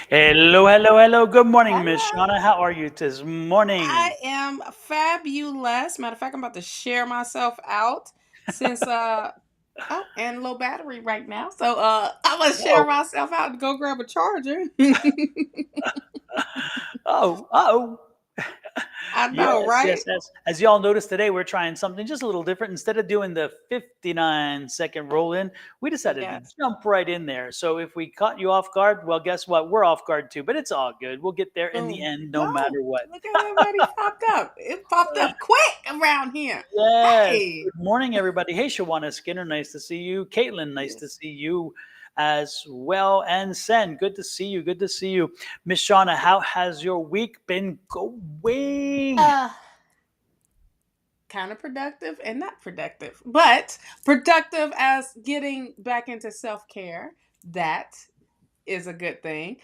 Hello, hello, hello. Good morning, Miss Hello. Shawna. How are you this morning? I am fabulous. Matter of fact, I'm about to share myself out since oh, and low battery right now. So I'm gonna share Oh, myself out and go grab a charger. oh. I know, Yes, yes, right? yes. As y'all noticed today, we're trying something just a little different. Instead of doing the 59-second roll in, we decided to Yes. jump right in there. So if we caught you off guard, well, guess what? We're off guard too, but it's all good. We'll get there in the Boom. end no No, matter what. look at everybody popped up. It popped up quick around here. Yes. Hey. Good morning, everybody. Hey, Shawana Skinner. Nice to see you. Caitlin, nice to Yes. see you as well. And Sen, good to see you. Good to see you. Miss Shauna, how has your week been going? Uh, kind of productive and not productive, but productive as getting back into self care. That is a good thing.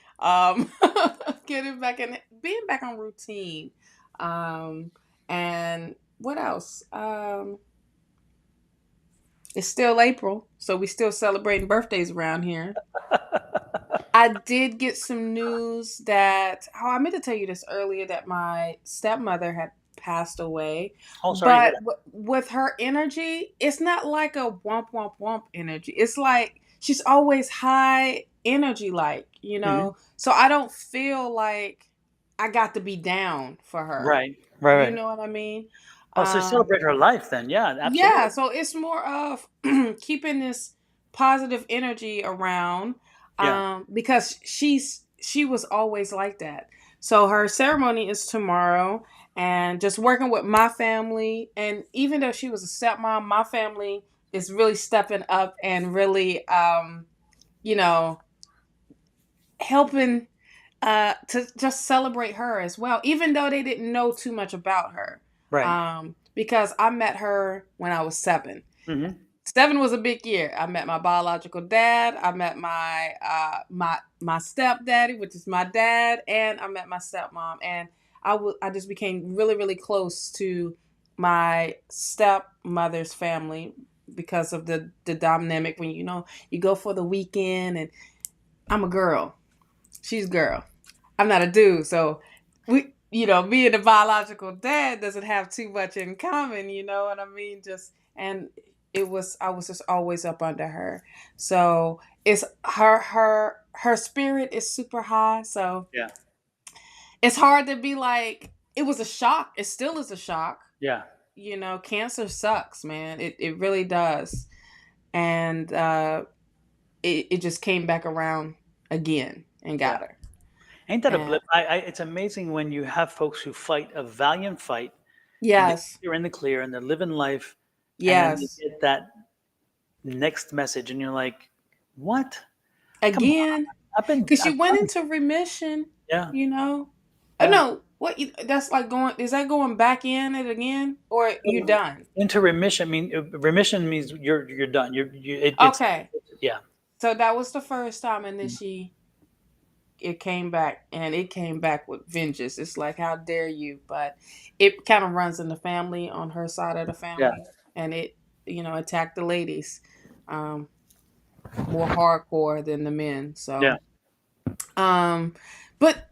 Getting back in, being back on routine. Um, and what else? It's still April, so we still celebrating birthdays around here. I did get some news that I meant to tell you this earlier that my stepmother had passed away, Oh, sorry to hear but that. with her energy, it's not like a womp womp womp energy. It's like she's always high energy, Hmm. So I don't feel like I got to be down for her. Right, right, You right. know what I mean? Oh, so Um, celebrate her life then. Yeah, yeah, absolutely. so it's more of keeping this positive energy around Yeah. because she was always like that. So her ceremony is tomorrow and just working with my family, and even though she was a stepmom, my family is really stepping up and really you know, helping to just celebrate her as well, even though they didn't know too much about her. Right. Because I met her when I was 7. Hmm. 7 was a big year. I met my biological dad. I met my stepdaddy, which is my dad, and I met my stepmom. And I just became really really close to my stepmother's family because of the dynamic when you go for the weekend, and I'm a girl. She's a girl. I'm not a dude, so me and the biological dad doesn't have too much in common. You know what I mean? Just and I was just always up under her. So it's her spirit is super high. So Yeah. it's hard to be like it was a shock. It still is a shock. Yeah. Cancer sucks, man. It really does, and it just came back around again and Yeah. got her. Ain't that a And blip? It's amazing when you have folks who fight a valiant fight and they yes, are in the clear and they're living life, and then they yes. get that next message, and you're like, "What? Come on! Again, because she I've went done." into remission, Yeah, you know. Oh yeah. no, that's like going. Is that going back in it again, or you So done? into remission remission means you're done. Okay, Yeah, so that was the first time, and then it came back, and it came back with vengeance. It's like, how dare you? But it kind of runs in the family on her side of the yeah, family, and it attacked the ladies, um, more hardcore than the men. yeah, Um, but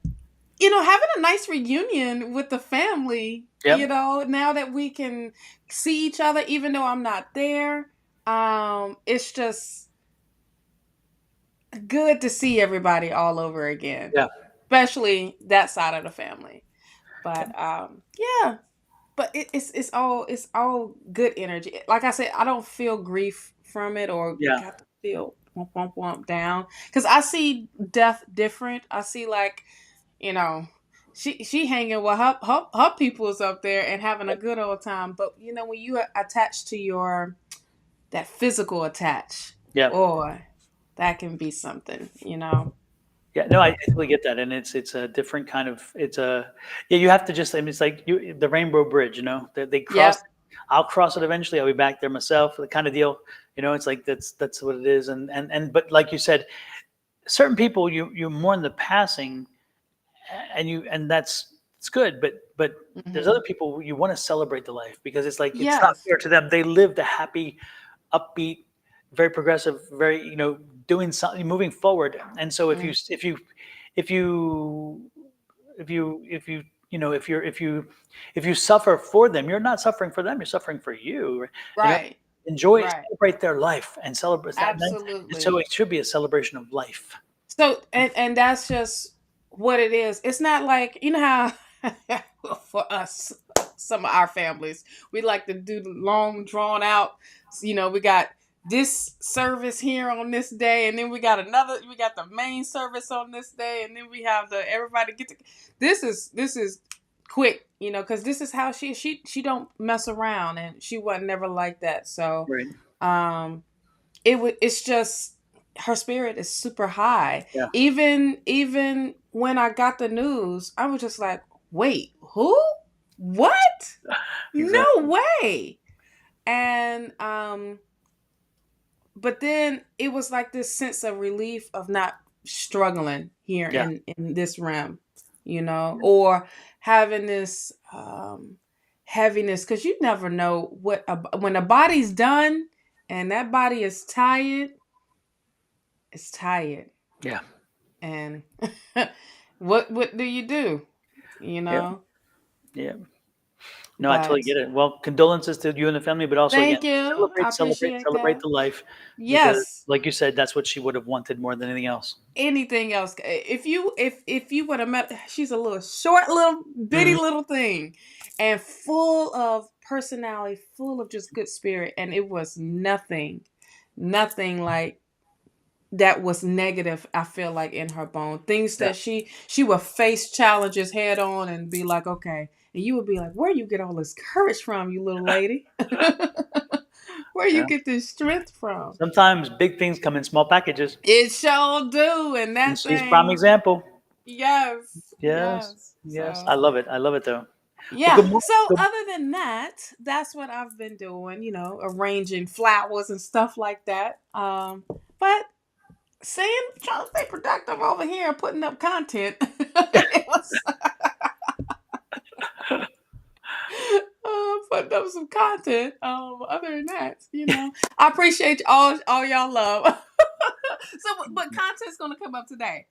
having a nice reunion with the family, yep. now that we can see each other, even though I'm not there, it's just good to see everybody all over again, Yeah. especially that side of the family. Yep. But yeah, but it's all good energy. Like I said, I don't feel grief from it or Yeah. got to feel womp womp womp down because I see death different. I see like you know, she hanging with her peoples up there and having a good old time. But when you are attached to that physical attach, Yep. or that can be something. Yeah, no, I totally get that, and it's a different kind of it's a yeah. You have to just I mean, it's like the Rainbow Bridge, they cross. Yep. I'll cross it eventually. I'll be back there myself, the kind of deal. It's like that's what it is, and but like you said, certain people you mourn the passing, and that's it's good, but there's Hmm. other people you want to celebrate the life because it's like it's not Yes. fair to them. They lived a happy, upbeat, very progressive, very doing something, moving forward. And so Mm. if you if you if you if you you know if you suffer for them, you're not suffering for them, you're suffering for you. You know, Right. enjoy, Right. celebrate their life and celebrate that. And so Absolutely. it should be a celebration of life. So and that's just what it is. It's not like, you know how for us, some of our families, we like to do the long drawn out, we got this service here on this day, and then we got the main service on this day, and then we have the everybody get to this is quick, because this is how she don't mess around, and she wasn't never like that. So Right. um it's just her spirit is super high. Yeah. Even when I got the news, I was just like, wait, who? What? No Exactly. way. And but then it was like this sense of relief of not struggling here Yeah. in this realm, or having this heaviness, because you never know when a body's done and that body is tired. It's tired. Yeah. And what do you do? You Yeah. know? Yeah. No, I totally But get it. Well, condolences to you and the family, but also again, thank you. I appreciate celebrate that. the life, because, Yes. like you said, that's what she would have wanted more than anything else. Anything else? If you would have met, she's a little short, little bitty Mhm. little thing, and full of personality, full of just good spirit, and it was nothing like that was negative. I feel like in her bone, things Yeah. that she would face challenges head on and be like, okay, and you would be like, where you get all this courage from, you little lady? Where you Yeah. get this strength from? Sometimes big things come in small packages, It sure do, and and that she's a prime thing, example. yes, Yes. yes. Yes. I So love it. I love it though. Well, yeah. So other than that, that's what I've been doing. Arranging flowers and stuff like that. But trying to stay productive over here and putting up content. It was putting up some content. Other than that, I appreciate all y'all love. So, but content's gonna come up today.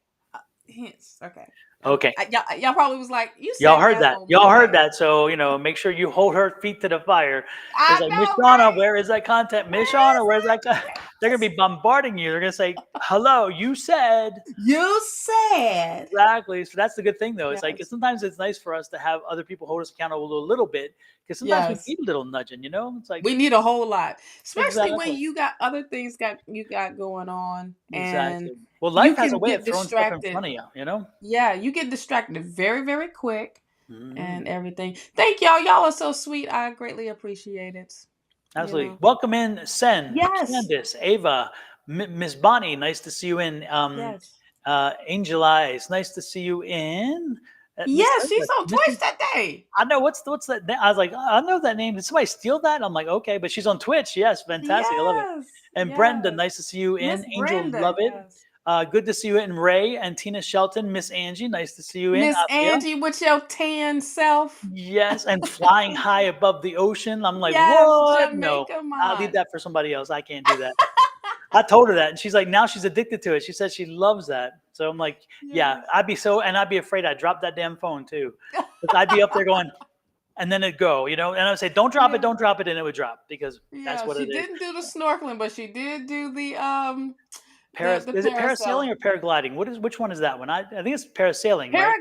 Hints, okay. Okay. Y'all probably was like, you Y'all said heard that that. on Y'all heard Monday. that. So, make sure you hold her feet to the fire. It's I like, Miss know, Shawna, right? where is that content? Miss Where is Shawna, where's that? it? They're going to be bombarding you. They're going to say, hello, you said. You said. Exactly. So that's the good thing, though. It's like Yes. sometimes it's nice for us to have other people hold us accountable a little bit, because sometimes we Yes. need a little nudging, It's like, We need a whole lot, especially when exactly. you got other things you got going on, and Exactly. Well, you life has a can way get of throwing stuff in distracted. front of you. Yeah, you get distracted very, very quick Mhm. and everything. Thank y'all. Y'all are so sweet. I greatly appreciate it. Absolutely. Welcome in, Sen, Yes. Candice, Ava, Miss Bonnie. Nice to see you in. Yes. Angel Eyes. Nice to see you in. Miss Yes, Eva. she's on Twitch today. I know what's that name? I was like, oh, I know that name. Did somebody steal that? I'm like, okay, but she's on Twitch. Yes, fantastic. I love it. Yes. And Brenda, Yes. nice to see you Miss in. Angel, Brenda. love it. Yes. Good to see you in. Ray and Tina Shelton. Miss Angie, nice to see you in. Miss Abigail. Angie with your tan self. Yes, and flying high above the ocean. I'm like, Yes, what? No, Jamaica I'll leave mod. that for somebody else. I can't do that. I told her that, and she's like, now she's addicted to it. She says she loves that. So I'm like, yeah, Yes. I'd be afraid I'd drop that damn phone too, because I'd be up there going, and then it'd go, and I'd say, Yeah. don't drop it, and it would drop, because that's Yeah. what She it is. didn't do the snorkeling, but she did do the Is it parasailing parasailing. or paragliding? Which one is that one? I think it's parasailing, right?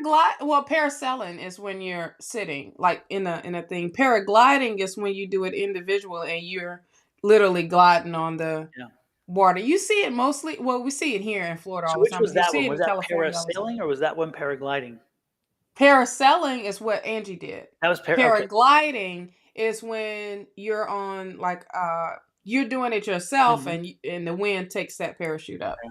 Parasailing is when you're sitting like in a thing. Paragliding is when you do it individual and you're literally gliding on the Yeah. water. You see it mostly, well, we see it here in Florida So all the which time, was but you that see one? it Was in that California all the time. parasailing, or was that one paragliding? Parasailing is what Angie did. That was okay. Paragliding is when you're on like you're doing it yourself, Mhm. and the wind takes that parachute up Yeah,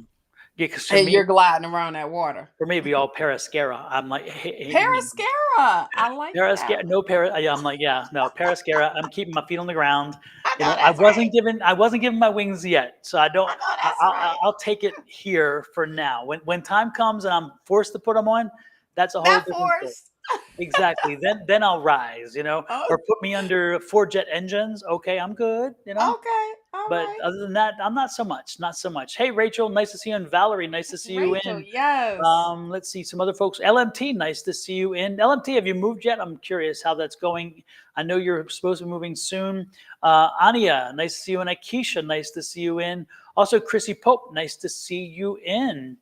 because and you're gliding around that water. for me, it'd be all parascara. I'm like, Parascara. I like that. Parascara, no para. Yeah, I'm like, yeah, no Parascara. I'm keeping my feet on the ground. I know that's right. I wasn't given my wings yet, so I don't. I know that's right. I'll take it here for now. When time comes and I'm forced to put them on, that's a whole Not different story. forced. Exactly. Then I'll rise, Oh, or put me under 4 jet engines. Okay, I'm good. okay. All But right. other than that, I'm not so much. Not so much. Hey, Rachel, nice to see you. And Valerie, nice to see you Rachel, in. yes. Let's see some other folks. LMT, nice to see you in. LMT, have you moved yet? I'm curious how that's going. I know you're supposed to be moving soon. Ania, nice to see you in. Akeisha, nice to see you in. Also, Chrissy Pope, nice to see you in.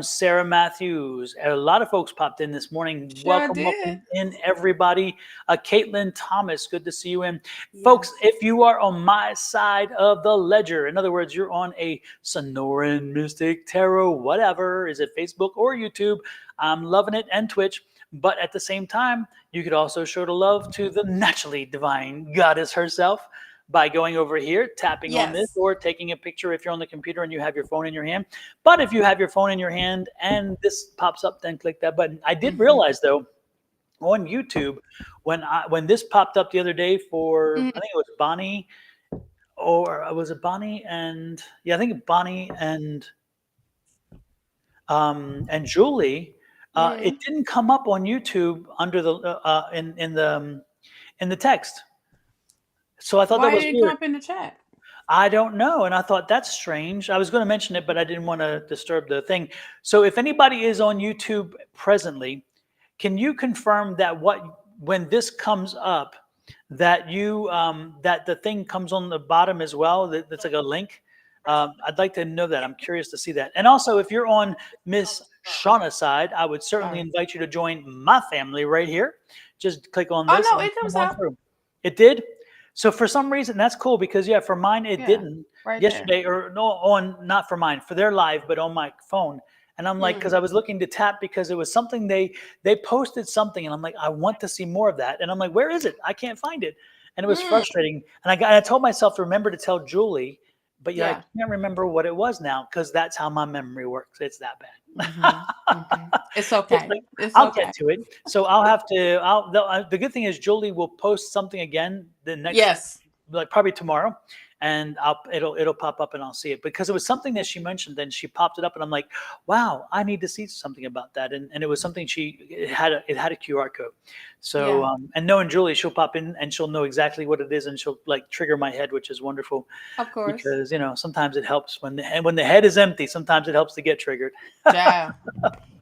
Sarah Matthews, a lot of folks popped in this morning. Sure Welcome, did. welcome in, everybody. Caitlin Thomas, good to see you in. Folks, Yes. if you are on my side of the ledger, in other words, you're on a Sonoran Mystic Tarot, whatever, is it Facebook or YouTube? I'm loving it, and Twitch. But at the same time, you could also show the love to the naturally divine goddess herself by going over here, tapping on this, Yes. or taking a picture if you're on the computer and you have your phone in your hand. But if you have your phone in your hand and this pops up, then click that button. I did Hmm. realize though, on YouTube, when this popped up the other day for, I Hmm. think it was Bonnie, or was it Bonnie and, yeah, I think Bonnie and Julie. It Hmm. didn't come up on YouTube under the in the text. So I thought that Why was didn't it come weird. up in the chat? I don't know. And I thought that's strange. I was going to mention it, but I didn't want to disturb the thing. So if anybody is on YouTube presently, can you confirm that when this comes up, that that the thing comes on the bottom as well? That's like a link. I'd like to know that. I'm curious to see that. And also, if you're on Miss Shawna's side, I would certainly Sorry. invite you to join my family right here. Just click on Oh this no, and it comes come on up. through. It did. So for some reason, that's cool because yeah, for mine it Yeah, didn't right there. yesterday, or no, on not for mine, for their live, but on my phone. And I'm like, because Mm. I was looking to tap because it was something they posted something, and I'm like, I want to see more of that. And I'm like, where is it? I can't find it. And it was Mm. frustrating. And I told myself to remember to tell Julie, but yeah, I Yeah. can't remember what it was now because that's how my memory works. It's that bad. Hmm. Hmm. It's It's okay. like It's I'll get okay. to it. So I'll have to. The good thing is Julie will post something again the next, Yes. like probably tomorrow, and it'll pop up and I'll see it because it was something that she mentioned. Then she popped it up, and I'm like, wow, I need to see something about that. And it was something it had a QR code. So Yeah. and knowing Julie, she'll pop in and she'll know exactly what it is, and she'll like trigger my head, which is wonderful Of course. because sometimes it helps when the head is empty. Sometimes it helps to get triggered. Child.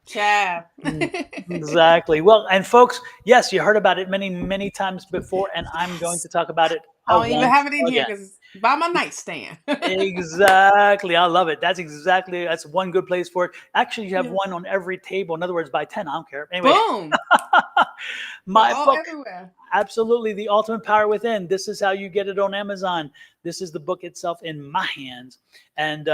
Child. Mm, exactly. Well, and folks, yes, you heard about it many, many times before, and I'm going Yes. to talk about it I don't even have once it in here again. because it's by my nightstand. Exactly. I love it. That's one good place for it. Actually, you have Yes. one on every table. In other words, by 10, I don't care. Anyway, Boom. They're my all book, everywhere. absolutely, The Ultimate Power Within. This is how you get it on Amazon. This is the book itself in my hands. And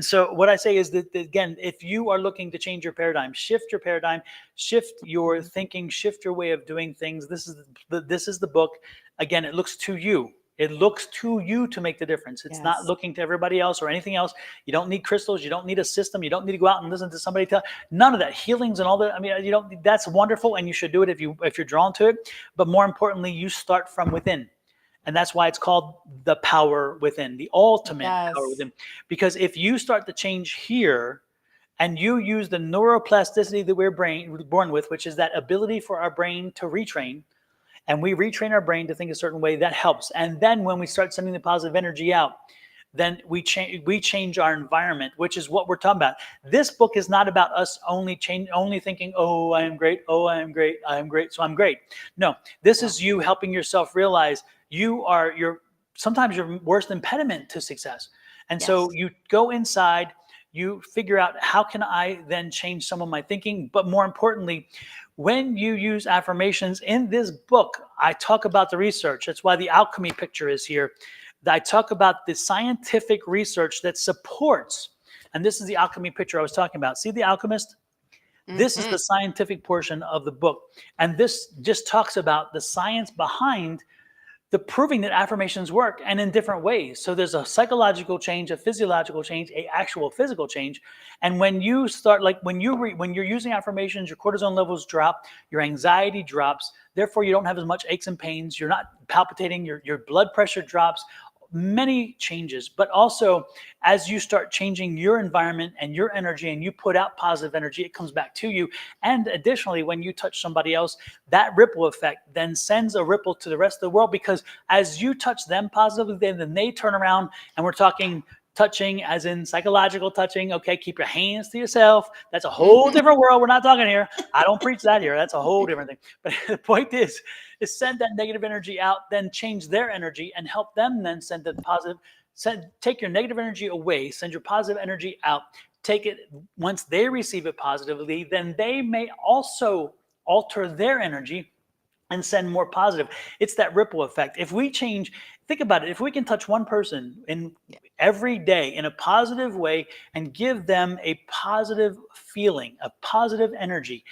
so what I say is that again, if you are looking to change your paradigm, shift your Mhm. thinking, shift your way of doing things, this is the book. Again, it looks to you. It looks to you to make the difference. It's not Yes. looking to everybody else or anything else. You don't need crystals. You don't need a system. You don't need to go out and listen to somebody tell. None of that healings and all that. I mean, you don't. That's wonderful, and you should do it if you're drawn to it. But more importantly, you start from within. And that's why it's called the power within, the ultimate power Yes. within. Because if you start to change here and you use the neuroplasticity that we're born with, which is that ability for our brain to retrain, and we retrain our brain to think a certain way, that helps. And then when we start sending the positive energy out, then we change our environment, which is what we're talking about. This book is not about us only thinking, oh, I am great, oh, I am great, I am great, so I'm great. No, this No. is you helping yourself realize you are sometimes your worst impediment to success. And so Yes. you go inside, you figure out how can I then change some of my thinking, but more importantly, when you use affirmations in this book, I talk about the research. That's why the alchemy picture is here. I talk about the scientific research that supports, and this is the alchemy picture I was talking about. See the alchemist? This is Hmm. the scientific portion of the book. And this just talks about the science behind the proving that affirmations work, and in different ways. So there's a psychological change, a physiological change, a actual physical change. And when you start, like when you're using affirmations, your cortisol levels drop, your anxiety drops. Therefore, you don't have as much aches and pains. You're not palpitating. Your blood pressure drops. many changes. But also, as you start changing your environment and your energy, and you put out positive energy, it comes back to you. And additionally, when you touch somebody else, that ripple effect then sends a ripple to the rest of the world, because as you touch them positively, then they turn around, and we're talking touching as in psychological touching. Okay, keep your hands to yourself. That's a whole different world. We're not talking here. I don't preach that here. That's a whole different thing. But the point is send that negative energy out, then change their energy and help them then send the positive. Take your negative energy away, send your positive energy out. Take it, once they receive it positively, then they may also alter their energy and send more positive. It's that ripple effect. If we change, think about it. If we can touch one person in every day in a positive way and give them a positive feeling, a positive energy,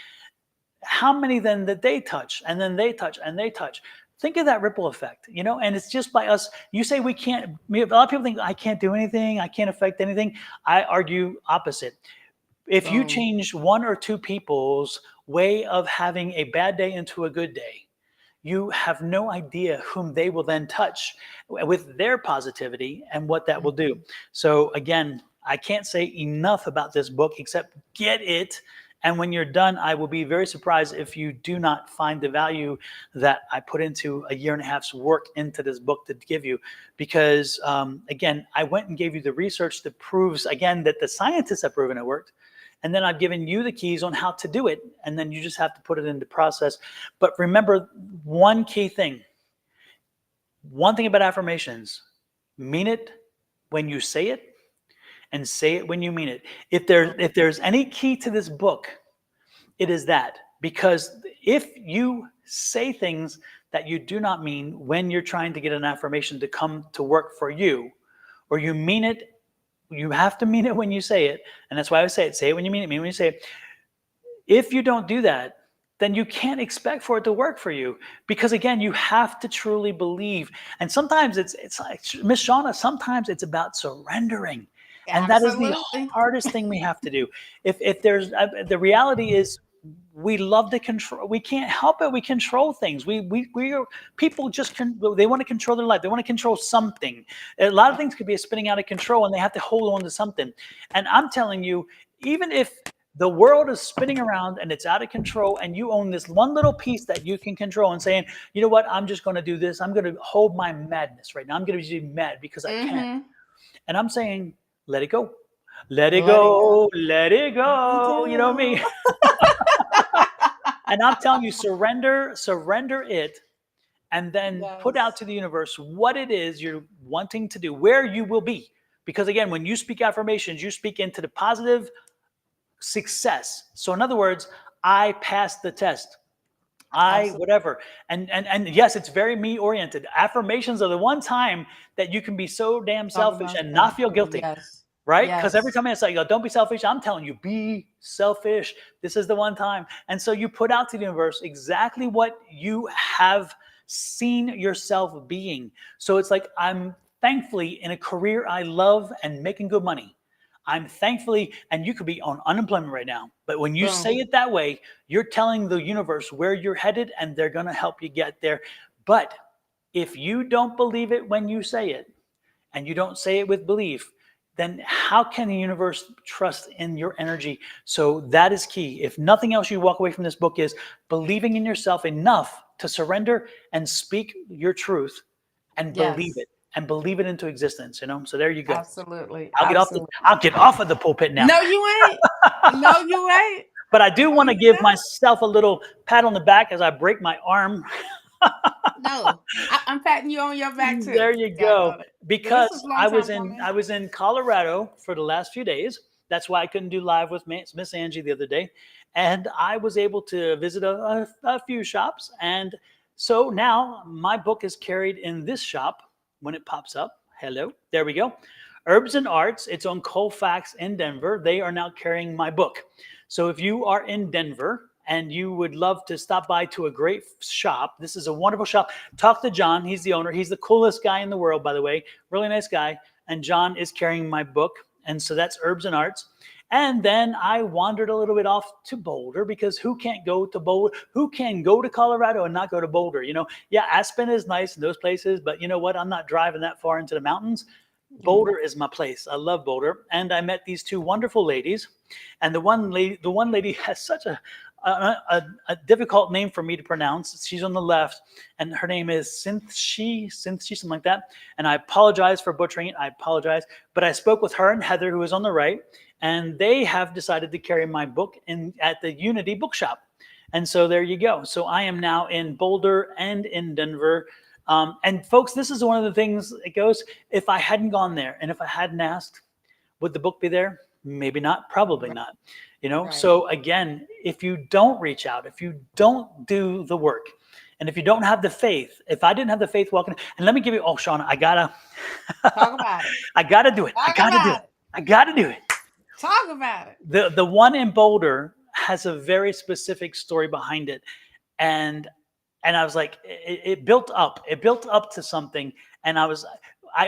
how many then that they touch, and then they touch, and they touch? Think of that ripple effect, and it's just by us. You say we can't, a lot of people think I can't do anything, I can't affect anything. I argue opposite. If you change one or two people's way of having a bad day into a good day, you have no idea whom they will then touch with their positivity and what that will do. So again, I can't say enough about this book except get it. And when you're done, I will be very surprised if you do not find the value that I put into a year and a half's work into this book to give you. Because again, I went and gave you the research that proves, again, that the scientists have proven it worked. And then I've given you the keys on how to do it. And then you just have to put it into process. But remember one key thing. One thing about affirmations: mean it when you say it, and say it when you mean it. If there's any key to this book, it is that. Because if you say things that you do not mean when you're trying to get an affirmation to come to work for you, or you mean it, you have to mean it when you say it. And that's why I say it when you mean it, mean it when you say it. If you don't do that, then you can't expect for it to work for you. Because again, you have to truly believe. And sometimes it's like Miss Shawna, sometimes it's about surrendering. And that is the Absolutely. hardest thing we have to do. If there's the reality is, we love to control. We can't help it. We control things. We are, people just they want to control their life. They want to control something. A lot of things could be spinning out of control, and they have to hold on to something. And I'm telling you, even if the world is spinning around and it's out of control, and you own this one little piece that you can control, and saying, you know what, I'm just going to do this. I'm going to hold my madness right now. I'm going to be mad because I can. And I'm saying, let it go. Let it go. Let it go. You know me. And I'm telling you, surrender it, and then put out to the universe what it is you're wanting to do, where you will be. Because again, when you speak affirmations, you speak into the positive success. So in other words, I passed the test. Whatever. And yes, it's very me oriented. Affirmations are the one time that you can be so damn selfish and not feel guilty. Yes. Right? Because every time I say, don't be selfish, I'm telling you, be selfish. This is the one time. And so you put out to the universe exactly what you have seen yourself being. So it's like, I'm thankfully in a career I love and making good money. I'm thankfully, and you could be on unemployment right now, but when you say it that way, you're telling the universe where you're headed, and they're going to help you get there. But if you don't believe it when you say it, and you don't say it with belief, then how can the universe trust in your energy? So that is key. If nothing else you walk away from this book is believing in yourself enough to surrender and speak your truth and believe it, and believe it into existence, So there you go. Absolutely. I'll get off of the pulpit now. No, you ain't. No, you ain't. But I do want to give myself a little pat on the back as I break my arm. No, I'm patting you on your back too. There you go. Because I was in Colorado for the last few days. That's why I couldn't do live with Miss Angie the other day. And I was able to visit a few shops. And so now my book is carried in this shop when it pops up. Hello. There we go. Herbs and Arts. It's on Colfax in Denver. They are now carrying my book. So if you are in Denver and you would love to stop by to a great shop, this is a wonderful shop. Talk to John. He's the owner. He's the coolest guy in the world, by the way. Really nice guy. And John is carrying my book. And so that's Herbs and Arts. And then I wandered a little bit off to Boulder, because who can't go to Boulder? Who can go to Colorado and not go to Boulder? Yeah, Aspen is nice in those places, but you know what? I'm not driving that far into the mountains. Boulder is my place. I love Boulder. And I met these two wonderful ladies. And the one lady has such a difficult name for me to pronounce. She's on the left, and her name is Cynthia, something like that. And I apologize for butchering it. I apologize. But I spoke with her and Heather, who is on the right, and they have decided to carry my book at the Unity Bookshop. And so there you go. So I am now in Boulder and in Denver. And folks, this is one of the things it goes, if I hadn't gone there and if I hadn't asked, would the book be there? Maybe not, probably Right. not. Right. So again, if you don't reach out, if you don't do the work, and if you don't have the faith, if I didn't have the faith walking, and let me give you, oh, Shawna, I gotta Talk about it. I gotta do it. I Talk gotta do about it. it. I gotta do it. Talk about it. The one in Boulder has a very specific story behind it. And I was like, it built up. It built up to something. And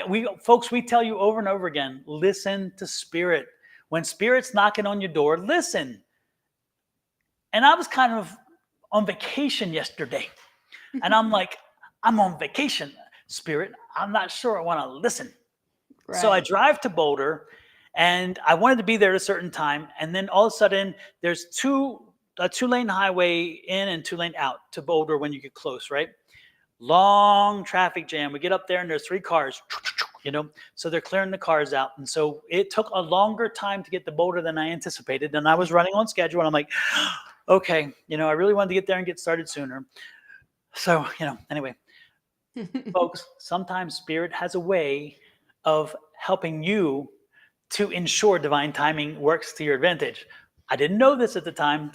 we tell you over and over again, listen to spirit. When spirit's knocking on your door, listen. And I was kind of on vacation yesterday. And I'm like, I'm on vacation, spirit. I'm not sure I want to listen. Right. So I drive to Boulder, and I wanted to be there at a certain time. And then all of a sudden, there's a 2-lane highway in and 2-lane out to Boulder when you get close, right? Long traffic jam. We get up there and there's 3 cars, so they're clearing the cars out. And so it took a longer time to get to Boulder than I anticipated. And I was running on schedule, and I'm like, okay, I really wanted to get there and get started sooner. So, anyway, folks, sometimes spirit has a way of helping you to ensure divine timing works to your advantage. I didn't know this at the time,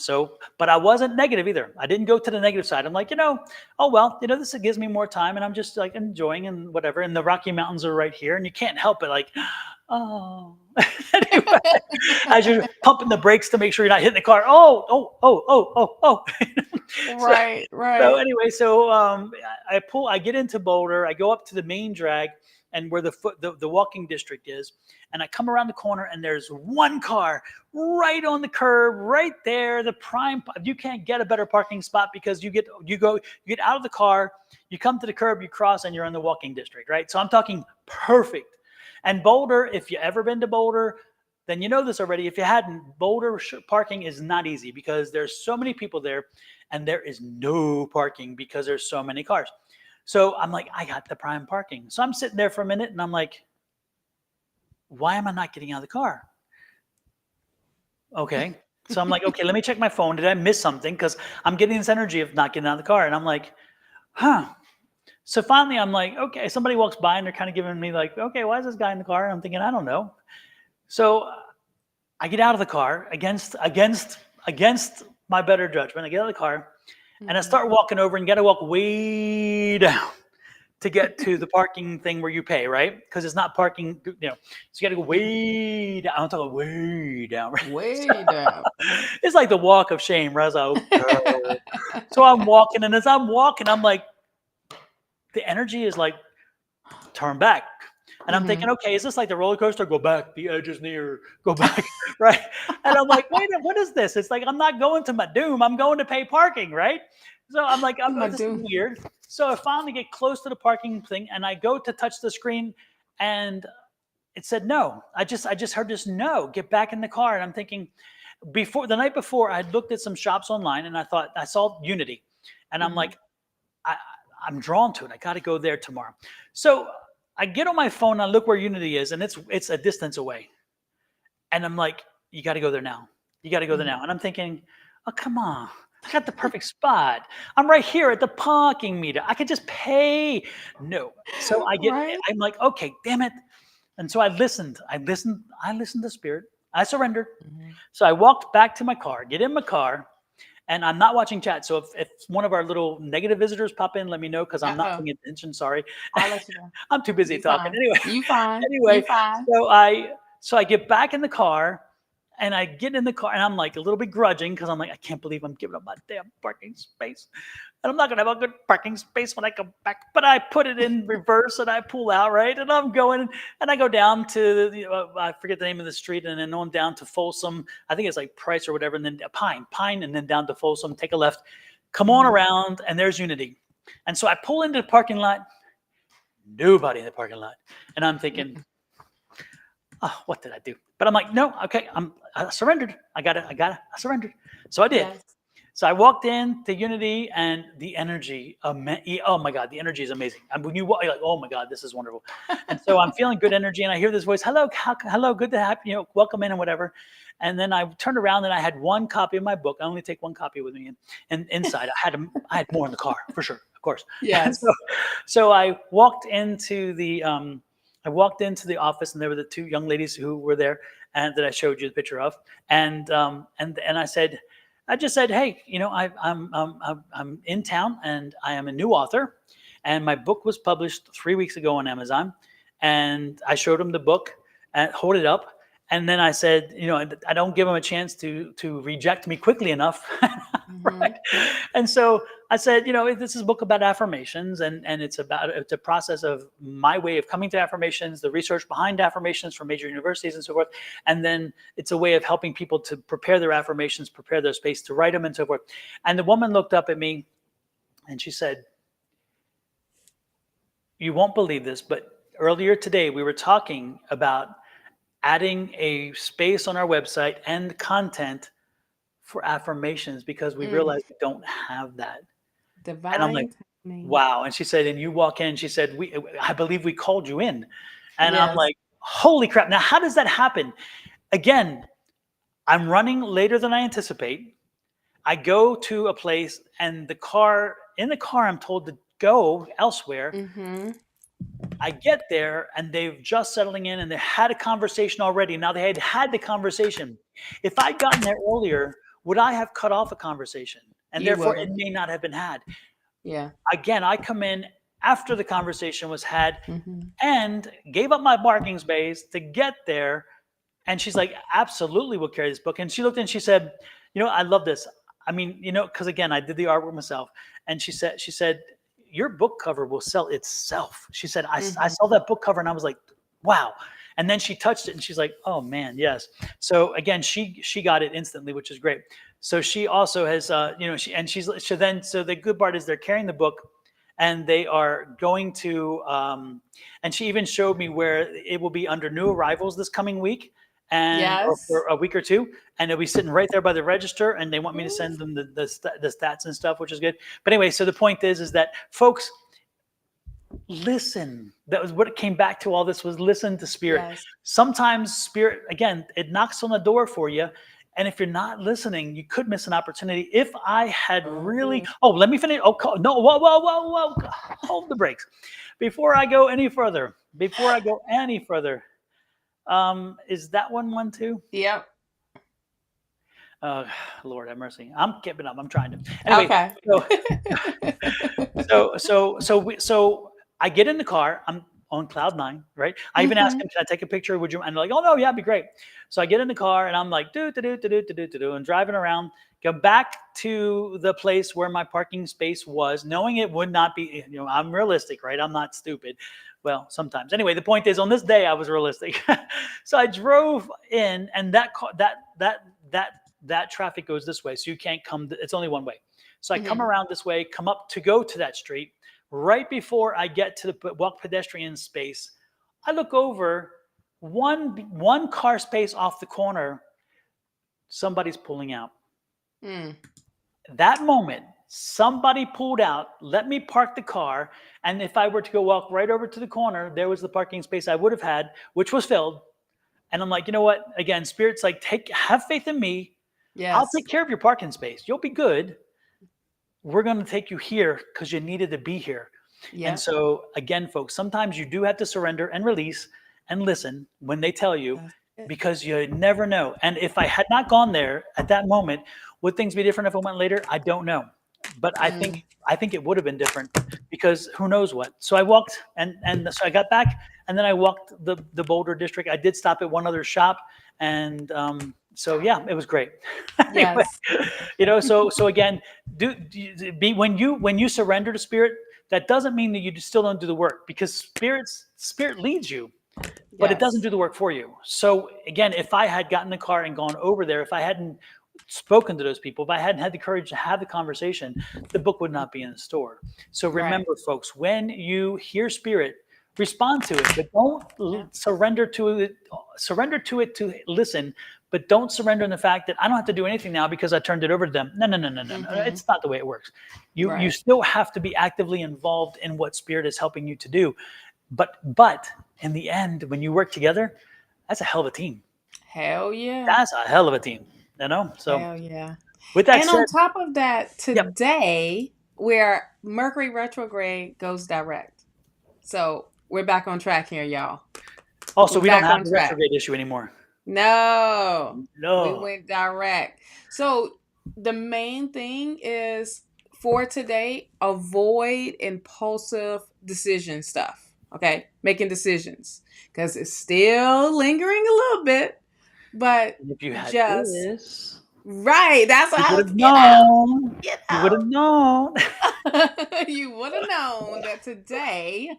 but I wasn't negative either. I didn't go to the negative side. I'm like, oh well, this gives me more time, and I'm just like enjoying and whatever. And the Rocky Mountains are right here, and you can't help it, like, oh. Anyway, as you're pumping the brakes to make sure you're not hitting the car. Oh. Right. So anyway, I get into Boulder, I go up to the main drag, and where the walking district is, and I come around the corner, and there's one car right on the curb, right there, the prime. You can't get a better parking spot, because you get out of the car, you come to the curb, you cross, and you're in the walking district, right? So I'm talking perfect. And Boulder, if you ever been to Boulder, then you know this already. If you hadn't, Boulder parking is not easy, because there's so many people there, and there is no parking because there's so many cars. So I'm like, I got the prime parking. So I'm sitting there for a minute, and I'm like, why am I not getting out of the car? Okay. So I'm like, okay, let me check my phone. Did I miss something? Because I'm getting this energy of not getting out of the car. And I'm like, huh. So finally, I'm like, okay, somebody walks by, and they're kind of giving me like, okay, why is this guy in the car? And I'm thinking, I don't know. So I get out of the car against my better judgment. I get out of the car, and I start walking over, and you got to walk way down to get to the parking thing where you pay, right? Because it's not parking, so you got to go way down. I'm talking way down, right? Way down. It's like the walk of shame, right? I was like, okay. So I'm walking, and as I'm walking, I'm like, the energy is like, turn back. And I'm thinking, okay, is this like the roller coaster? Go back, the edge is near, go back, right? And I'm like, wait a minute, what is this? It's like, I'm not going to my doom, I'm going to pay parking, right? So I'm like, this is weird. So I finally get close to the parking thing, and I go to touch the screen, and it said no. I just heard this no, get back in the car. And I'm thinking, the night before, I had looked at some shops online, and I thought, I saw Unity, and I'm like, I'm drawn to it. I got to go there tomorrow. So I get on my phone, and I look where Unity is, and it's a distance away. And I'm like, you got to go there now. You got to go there now. And I'm thinking, oh, come on. I got the perfect spot. I'm right here at the parking meter. I could just pay. No. So I'm like, okay, damn it. And so I listened to spirit. I surrendered. So I walked back to my car, get in my car, and I'm not watching chat. So if one of our little negative visitors pop in, let me know, because I'm not paying attention. Sorry. I'll let you know. I'm too busy talking. Fine. Anyway. You fine. Anyway, You fine. so I get back in the car, And I get in the car and I'm like a little bit grudging because I'm like, I can't believe I'm giving up my damn parking space. And I'm not going to have a good parking space when I come back. But I put it in reverse and I pull out, right? And I'm going and I go down to, I forget the name of the street, and then on down to Folsom. I think it's like Price or whatever. And then Pine, and then down to Folsom, take a left, come on around, and there's Unity. And so I pull into the parking lot, nobody in the parking lot. And I'm thinking, oh, what did I do? But I'm like, no, okay, I surrendered. I surrendered. So I did. Yes. So I walked in to Unity, and the energy, oh my God, the energy is amazing. And when you walk, you're like, oh my God, this is wonderful. And so I'm feeling good energy, and I hear this voice, hello, good to have you, welcome in and whatever. And then I turned around and I had one copy of my book. I only take one copy with me, and inside I had more in the car for sure, of course. Yes. So I walked into the office, and there were the two young ladies who were there, and that I showed you the picture of, and I just said, hey, I'm in town, and I am a new author, and my book was published 3 weeks ago on Amazon, and I showed them the book and hold it up, and then I said, I don't give them a chance to reject me quickly enough. Right? And so I said, this is a book about affirmations, and it's a process of my way of coming to affirmations, the research behind affirmations from major universities and so forth. And then it's a way of helping people to prepare their affirmations, prepare their space to write them and so forth. And the woman looked up at me and she said, you won't believe this, but earlier today we were talking about adding a space on our website and content for affirmations because we realized we don't have that. And I'm like, Divine timing. wow. And she said, and you walk in, she said, I believe we called you in. And I'm Yes. like, holy crap. Now, how does that happen? Again, I'm running later than I anticipate. I go to a place, and in the car, I'm told to go elsewhere. I get there, and they've just settling in, and they had a conversation already. Now they had the conversation. If I'd gotten there earlier, would I have cut off a conversation? And You therefore, would it have. may not have been had. Yeah. Again, I come in after the conversation was had and gave up my parking space to get there. And she's like, absolutely, we'll carry this book. And she looked and she said, I love this. I mean, because again, I did the artwork myself. And she said, your book cover will sell itself. She said, I saw that book cover and I was like, wow. And then she touched it and she's like, oh man, yes. So again, she got it instantly, which is great. So she also has, so the good part is they're carrying the book, and they are going to, and she even showed me where it will be under new arrivals this coming week, or Yes. for a week or two, and it'll be sitting right there by the register, and they want me to send them the stats and stuff, which is good. But anyway, so the point is that folks, listen. That was what it came back to. All this was listen to spirit. Yes. Sometimes spirit, again, it knocks on the door for you. And if you're not listening, you could miss an opportunity. If I had really, let me finish. Oh, no, whoa. Hold the brakes. Before I go any further, is that one too? Yep. Lord have mercy. I'm keeping up. I'm trying to. Anyway, Okay. so I get in the car. I'm on cloud nine, right? I even asked him, can I take a picture? Would you? And they're like, oh no, yeah, it'd be great. So I get in the car and I'm like, and driving around, go back to the place where my parking space was, knowing it would not be, I'm realistic, right? I'm not stupid. Well, sometimes. Anyway, the point is on this day I was realistic. So I drove in, and that traffic goes this way. So you can't come, it's only one way. So I come around this way, come up to go to that street. Right before I get to the walk pedestrian space, I look over, one car space off the corner, somebody's pulling out. That moment, somebody pulled out, let me park the car, and if I were to go walk right over to the corner, there was the parking space I would have had, which was filled. And I'm like, you know what? Again, spirit's like, have faith in me. Yes. I'll take care of your parking space. You'll be good. We're going to take you here because you needed to be here. Yep. And so again, folks, sometimes you do have to surrender and release and listen when they tell you, because you never know. And if I had not gone there at that moment, would things be different if I went later? I don't know. But I think it would have been different, because who knows what. So I walked and so I got back, and then I walked the Boulder district. I did stop at one other shop, And so yeah, it was great. Anyway, Yes. so again, be when you surrender to spirit, that doesn't mean that you still don't do the work, because spirit leads you, but it doesn't Yes. do the work for you. So again, if I had gotten in the car and gone over there, if I hadn't spoken to those people, if I hadn't had the courage to have the conversation, the book would not be in the store. So Right. remember, folks, when you hear spirit, respond to it, but don't Yeah. surrender to it. Surrender to it to listen, but don't surrender in the fact that I don't have to do anything now because I turned it over to them. No, no, no, no, no, no. Mm-hmm. It's not the way it works. You Right. still have to be actively involved in what spirit is helping you to do. But in the end, when you work together, that's a hell of a team. Hell yeah. That's a hell of a team. So Hell yeah. with that And said, on top of that, yep. today, where Mercury retrograde goes direct. So we're back on track here, y'all. Also, We're we don't back have on the track. retrograde issue anymore. No, we No. went direct. So the main thing is for today, avoid impulsive decision stuff. Okay, making decisions because it's still lingering a little bit, but And if you had just this, right. That's what you I would was, have known. you You would have known. know, you would have known that today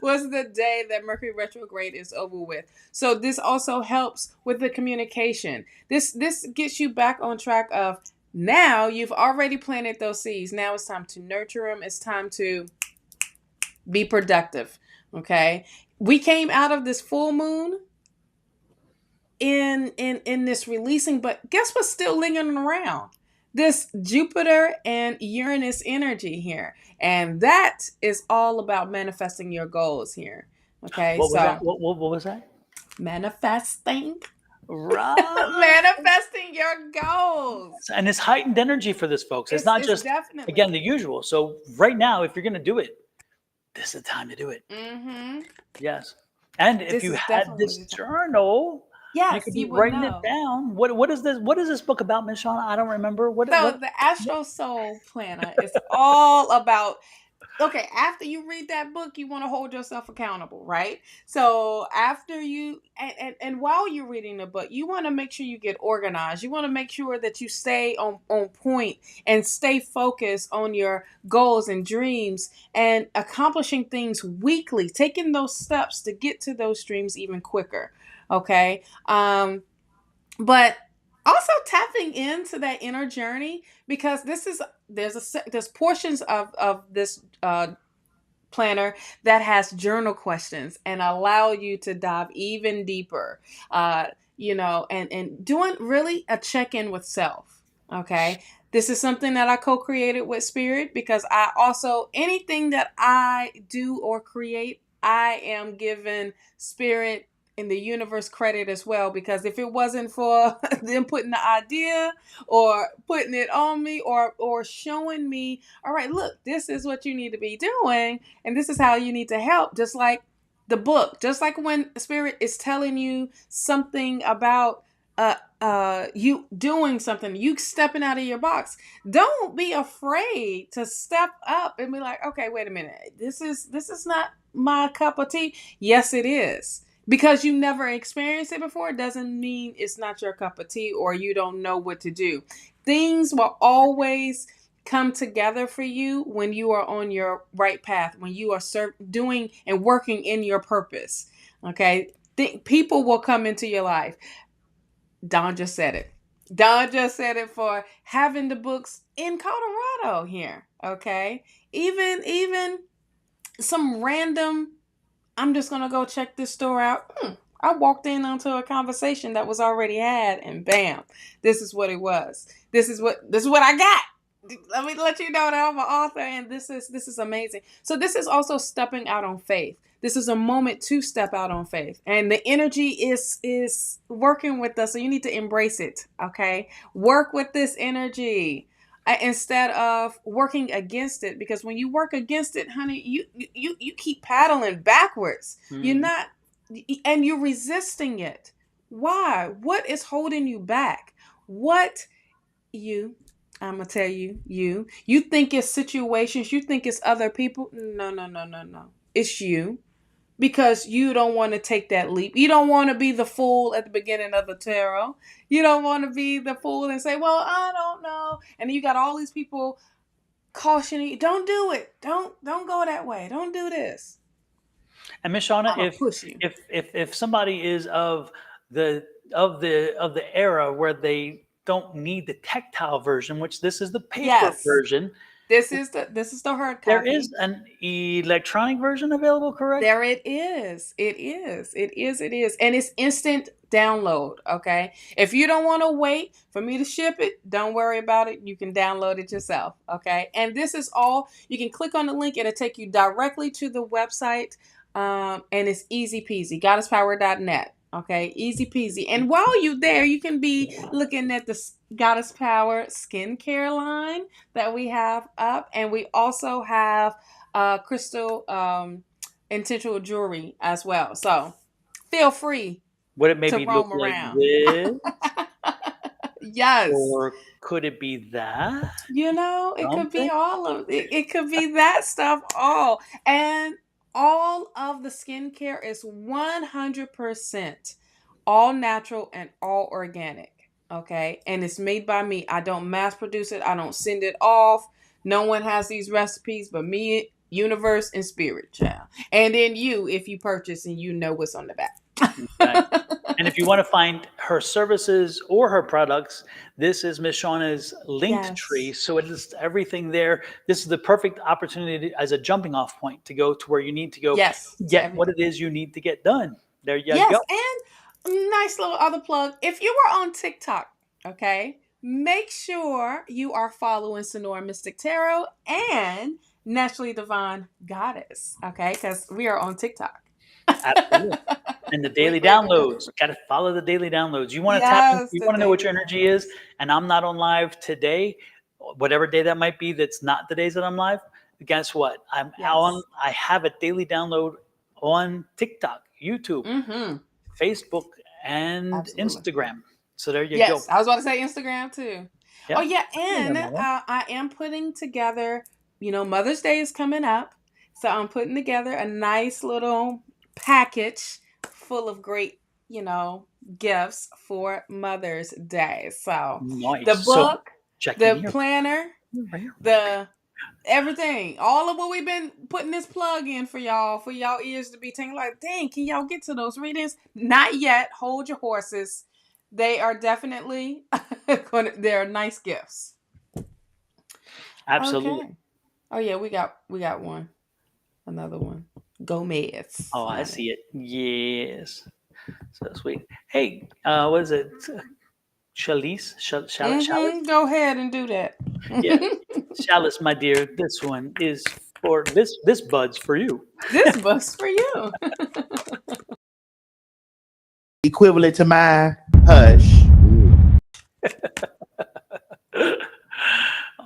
was the day that Mercury retrograde is over with. So this also helps with the communication. This gets you back on track of now you've already planted those seeds. Now it's time to nurture them. It's time to be productive. Okay. We came out of this full moon in this releasing, but guess what's still lingering around? This Jupiter and Uranus energy here. And that is all about manifesting your goals here. Okay, What was that? so What was that? manifesting, Right. manifesting your goals. And it's heightened energy for this, folks. It's not It's just, again, definitely. the usual. So right now, if you're going to do it, this is the time to do it. Mm-hmm. Yes. And if This you is had definitely this the time. journal, you Yes, could be you would writing it know. down. What is this? What is this book about, Miss Shawna? I don't remember. So the Astro Soul Planner is all about, okay, after you read that book, you want to hold yourself accountable, right? So after you and while you're reading the book, you want to make sure you get organized. You want to make sure that you stay on point and stay focused on your goals and dreams and accomplishing things weekly, taking those steps to get to those dreams even quicker. Okay. But also tapping into that inner journey, because there's portions of this planner that has journal questions and allow you to dive even deeper, and doing really a check-in with self. Okay, this is something that I co-created with Spirit, because I also, anything that I do or create, I am given Spirit in the universe credit as well, because if it wasn't for them putting the idea or putting it on me or showing me, all right, look, this is what you need to be doing and this is how you need to help, just like the book, just like when Spirit is telling you something about you doing something, you stepping out of your box, don't be afraid to step up and be like, okay, wait a minute, this is not my cup of tea. Yes, it is. Because you never experienced it before doesn't mean it's not your cup of tea or you don't know what to do. Things will always come together for you when you are on your right path, when you are doing and working in your purpose. Okay, people will come into your life. Don just said it. Don just said it for having the books in Colorado here. Okay, even some random, I'm just gonna go check this store out. I walked in onto a conversation that was already had, and bam, this is what it was. This is what I got. Let me let you know that I'm an author, and this is amazing. So this is also stepping out on faith. This is a moment to step out on faith, and the energy is working with us. So you need to embrace it. Okay, work with this energy instead of working against it, because when you work against it, honey, you keep paddling backwards. You're Mm. not, and you're resisting it. Why? What is holding you back? What you I'm gonna tell you, you think it's situations, you think it's other people. No, no, no, no, no, it's you. because you don't want to take that leap. You don't want to be the fool at the beginning of the tarot. You don't want to be the fool and say, well, I don't know. And you got all these people cautioning you, don't do it. Don't go that way. Don't do this. And Miss Shawna, I'm gonna push you. if somebody is the of the era where they don't need the tactile version, which this is the paper Yes. version, This is the hard there copy. is an electronic version available, correct? There it is. It is. It is. It is. And it's instant download. Okay. If you don't want to wait for me to ship it, don't worry about it. You can download it yourself. Okay. And this is all, you can click on the link. It'll take you directly to the website. And it's easy peasy. Goddesspower.net. Okay. Easy peasy. And while you're there, you can be looking at the Goddess Power skincare line that we have up. And we also have crystal intentional jewelry as well. So feel free Would it to maybe look roam like around. this, Yes. or could it be that? It could be Something? all of it. It could be that stuff all. And all of the skincare is 100% all natural and all organic. Okay. And it's made by me. I don't mass produce it. I don't send it off. No one has these recipes but me, universe, and spirit, child. And then you, if you purchase and you know what's on the back. Okay. And if you want to find her services or her products, this is Miss Shawna's link tree. Yes. So it is everything there. This is the perfect opportunity as a jumping off point to go to where you need to go Yes. To get what everything. it is you need to get done. There you Yes. go. And nice little other plug. If you were on TikTok, okay, make sure you are following Sonoran Mystic Tarot and Naturally Divine Goddess, okay, because we are on TikTok. Absolutely. And the daily downloads. Got to follow the daily downloads. You want to tap in, Yes, you the want to know what daily your energy is, downloads. and I'm not on live today, whatever day that might be, that's not the days that I'm live. Guess what? Yes. I have a daily download on TikTok, YouTube, Mm-hmm. Facebook, and Absolutely. Instagram. So there you go. Yes, I was about to say Instagram too. Oh Yeah. yeah, I and remember that. I am putting together. Mother's Day is coming up, so I'm putting together a nice little package full of great, gifts for Mother's Day. So the Nice. So book, check in the here. planner, Right here. the everything, all of what we've been putting this plug in for y'all ears to be tingling. Like, dang, can y'all get to those readings? Not yet. Hold your horses. They are definitely they're nice gifts. Absolutely. Okay. Oh yeah, we got one. Another one. Gomez Oh, I on it. see it. Yes. So sweet. Hey, what is it? Chalice? Chalice? Go ahead and do that. Yeah. Chalice, my dear, this one is for this bud's for you. This bus for you. Equivalent to my hush.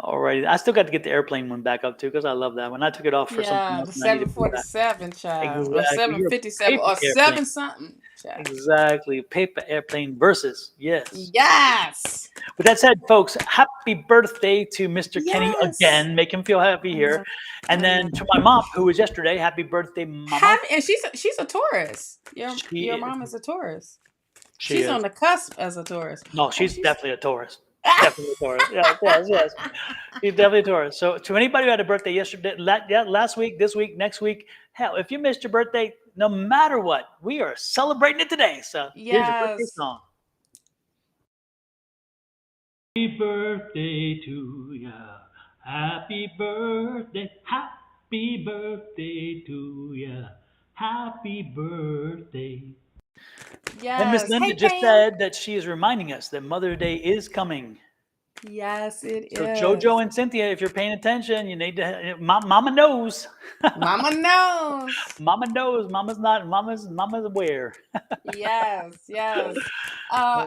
All right. I still got to get the airplane one back up too because I love that one. I took it off for something Yeah, else the and I need to put it back. 747 child. Or Exactly. You're a 757 paper or airplane. 7 something child. Exactly. Paper airplane versus. Yes. Yes. With that said, folks, happy birthday to Mr. Kenny Yes. again. Make him feel happy I here. know. And I know. then to my mom, who was yesterday, happy birthday, mama. And she's a Taurus. She Your is. mom is a Taurus. She She's is. on the cusp as a Taurus. No, Oh, she's she's definitely a Taurus. Definitely a Taurus. Yes, yes, yes. She's definitely a Taurus. So to anybody who had a birthday yesterday, last week, this week, next week, hell, if you missed your birthday, no matter what, we are celebrating it today. So here's your birthday Yes. song. Happy birthday to ya. Happy birthday. Happy birthday to ya. Happy birthday. And Miss Yes. Linda Hey just Pam. said that she is reminding us that Mother's Day is coming. Yes, it So is. JoJo and Cynthia, if you're paying attention, you need to. Mama knows. Mama knows. Mama knows. Mama's not. Mama's aware. Yes, yes.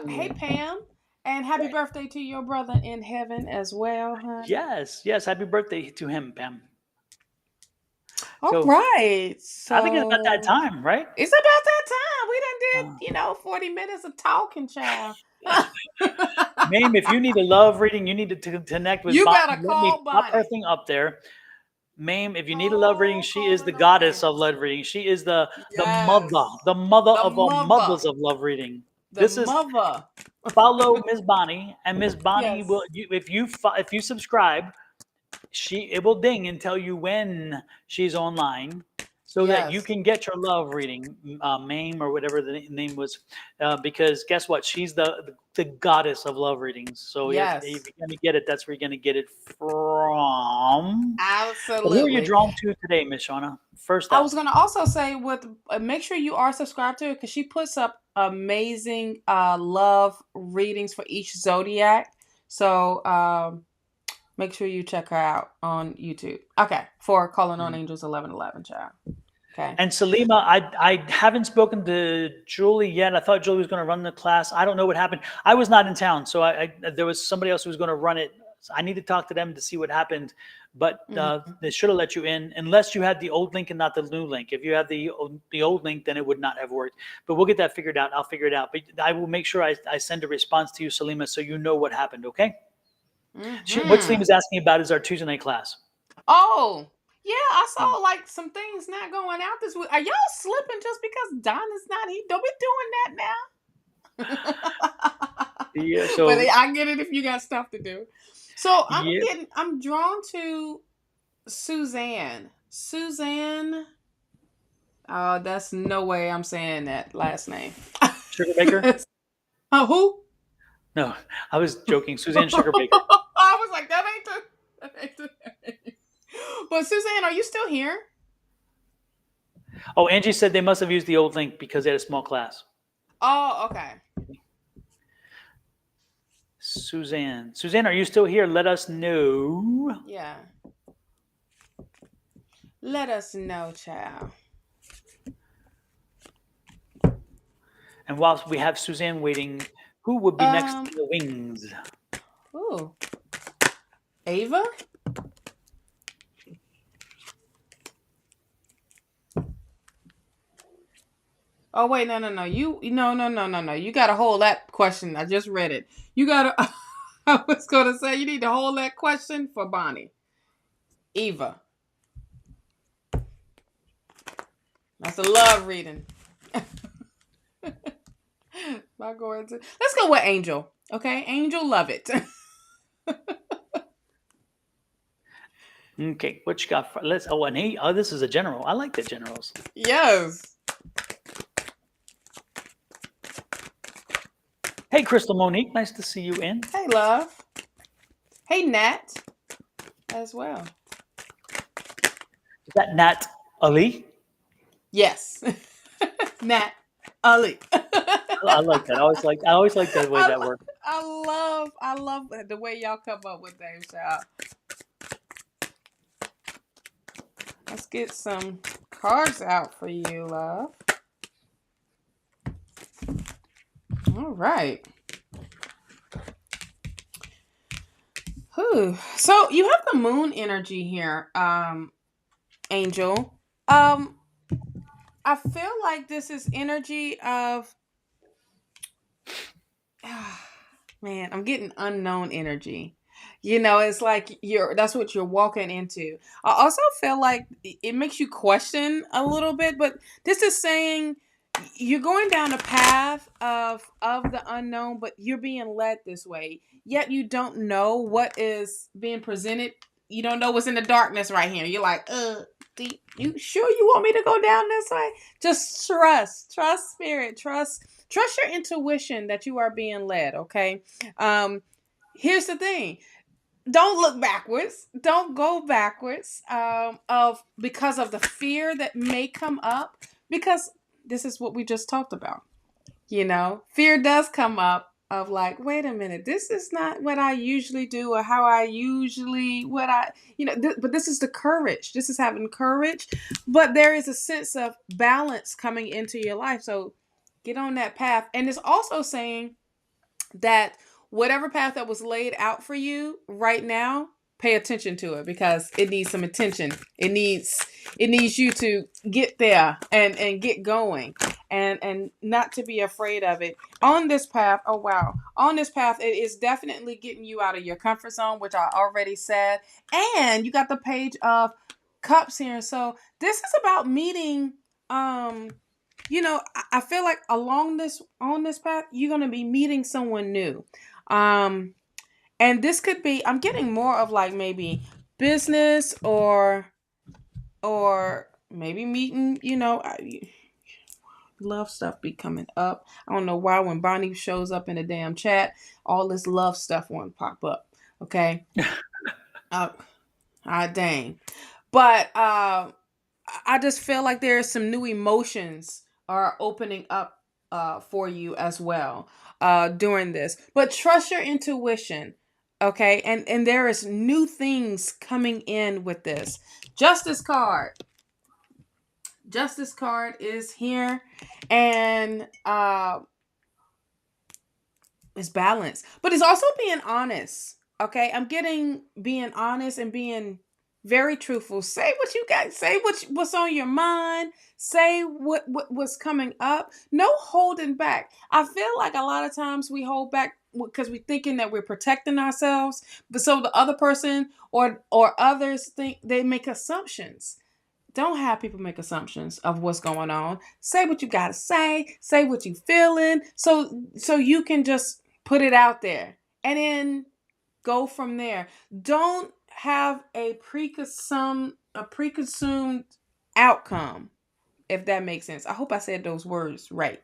Hey Pam. And happy birthday to your brother in heaven as well, honey. Yes, yes. Happy birthday to him, Pam. All So right. I think it's about that So time, right? it's about that time. We done Uh, did, 40 minutes of talking, child. Mame, if you need a love reading, you need to connect with You Bonnie. better Let me call pop her Bonnie. thing up there. Mame, if you need a love reading, she is Oh, the no goddess way. of love reading. She is the Yes. mother The of all mother. mothers of love reading. The This is mother. follow Miss Bonnie, and Miss Bonnie will Yes. if you subscribe, it will ding and tell you when she's online, so that you Yes. can get your love reading, Mame or whatever the name was, because guess what? She's the goddess of love readings. So yes, if Yes. you're gonna get it, that's where you're gonna get it from. So who are you Absolutely. drawn to today, Miss Shawna? First I was off, gonna also say with make sure you are subscribed to her because she puts up amazing love readings for each zodiac. So make sure you check her out on YouTube. Okay, for Calling on Angels 1111, child. Okay. and Salima, I haven't spoken to Julie yet. I thought Julie was going to run the class. I don't know what happened. I was not in town, so there was somebody else who was going to run it. So I need to talk to them to see what happened. But Mhm. they should have let you in, unless you had the old link and not the new link. If you had the old link, then it would not have worked. But we'll get that figured out. I'll figure it out. But I will make sure I send a response to you, Salima, so you know what happened. Okay? What Mhm. Salima's asking about is our Tuesday night class. Oh, yeah, I saw like some things not going out this week. Are y'all slipping just because Don is not here? Don't be doing that now. Yeah. But So I get it if you got stuff to do. So yeah. I'm drawn to Suzanne. Suzanne. Oh, that's no way I'm saying that last name. Sugar Baker? Who? No, I was joking. Suzanne Sugar Baker. I was like, that ain't the name. But Suzanne, are you still here? Oh, Angie said they must have used the old link because they had a small class. Oh, okay. Suzanne, are you still here? Let us know. Yeah. Let us know, child. And whilst we have Suzanne waiting, who would be next in the wings? Ooh. Ava? Oh wait, no. No. You gotta hold that question. I just read it. You gotta I was gonna say you need to hold that question for Bonnie. Eva. That's a love reading. Not going to. Let's go with Angel. Okay, Angel, love it. Okay, what you got? Let's. Oh, and he. Oh, this is a general. I like the generals. Yes. Hey, Crystal Monique, nice to see you in. Hey, love. Hey, Nat, as well. Is that Nat Ali? Yes, Nat Ali. I like that. I always like that way that works. I love the way y'all come up with names, y'all. Let's get some cards out for you, love. All right. Whew. So you have the moon energy here, Angel. I feel like this is energy of man, I'm getting unknown energy. You know, it's like that's what you're walking into. I also feel like it makes you question a little bit, but this is saying you're going down a path of the unknown, but you're being led this way. Yet you don't know what is being presented. You don't know what's in the darkness right here. You're like, you sure you want me to go down this way? Just trust spirit, trust your intuition that you are being led. Okay. Here's the thing. Don't look backwards. Don't go backwards. Of because of the fear that may come up. Because this is what we just talked about. You know, fear does come up of like, wait a minute, this is not what I usually do or how I usually but this is the courage. This is having courage, but there is a sense of balance coming into your life. So get on that path. And it's also saying that whatever path that was laid out for you right now, pay attention to it because it needs some attention. It needs you to get there and get going and not to be afraid of it. On this path, oh wow. On this path, it is definitely getting you out of your comfort zone, which I already said. And you got the page of Cups here. So this is about meeting, I feel like on this path, you're going to be meeting someone new. And this could be, I'm getting more of like maybe business or maybe meeting, love stuff be coming up. I don't know why when Bonnie shows up in the damn chat, all this love stuff won't pop up. Okay. Dang. But I just feel like there's some new emotions are opening up for you as well during this. But trust your intuition, okay? And there is new things coming in with this. Justice card. Justice card is here, and it's balance, but it's also being honest. Okay, I'm getting being honest and being very truthful. Say what you got. Say what's on your mind. Say what's coming up. No holding back. I feel like a lot of times we hold back because we're thinking that we're protecting ourselves, but so the other person or others think they make assumptions. Don't have people make assumptions of what's going on. Say what you gotta say. Say what you feeling. So you can just put it out there and then go from there. Don't have a preconsumed outcome, if that makes sense. I hope I said those words right.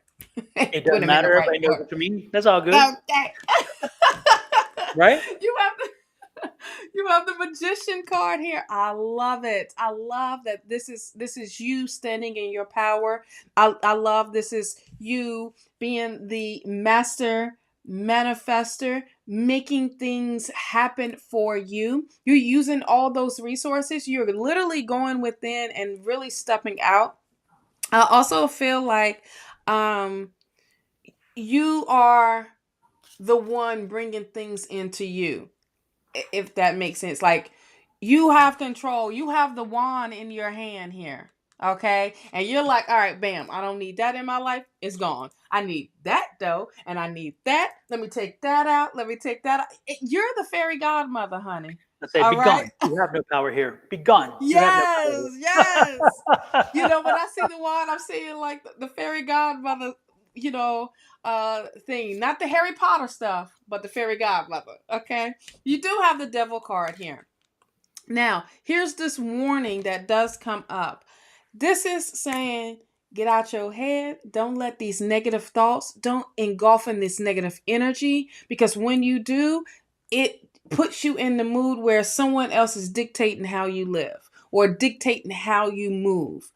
It doesn't matter. Everybody knows what you mean. That's all good. Okay. Right? You have the magician card here. I love it. I love that this is you standing in your power. I love this is you being the master manifester, making things happen for you. You're using all those resources. You're literally going within and really stepping out. I also feel like you are the one bringing things into you, if that makes sense. Like, you have control. You have the wand in your hand here. Okay. And you're like, all right, bam, I don't need that in my life. It's gone. I need that though. And I need that. Let me take that out. Let me take that out. You're the fairy godmother, honey. I say, all be right? gone. You have no power here. Be gone. Yes. Yes. When I see the wand, I'm seeing like the fairy godmother, thing. Not the Harry Potter stuff, but the fairy godmother. Okay. You do have the devil card here. Now, here's this warning that does come up. This is saying, get out your head. Don't let these negative thoughts, don't engulf in this negative energy, because when you do, it puts you in the mood where someone else is dictating how you live or dictating how you move.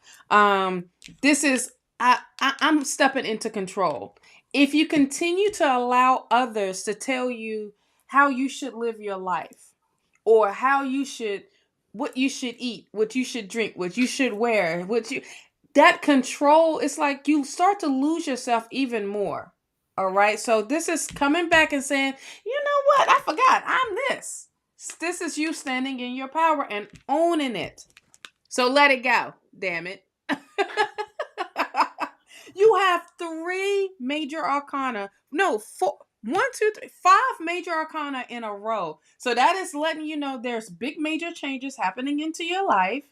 This is, I'm stepping into control. If you continue to allow others to tell you how you should live your life, or what you should eat, what you should drink, what you should wear, that control, it's like you start to lose yourself even more. All right. So this is coming back and saying, you know what? I forgot. I'm this. This is you standing in your power and owning it. So let it go. Damn it. You have 3 major arcana. No, 4. 1, 2, 3, 5 major arcana in a row. So that is letting you know there's big major changes happening into your life.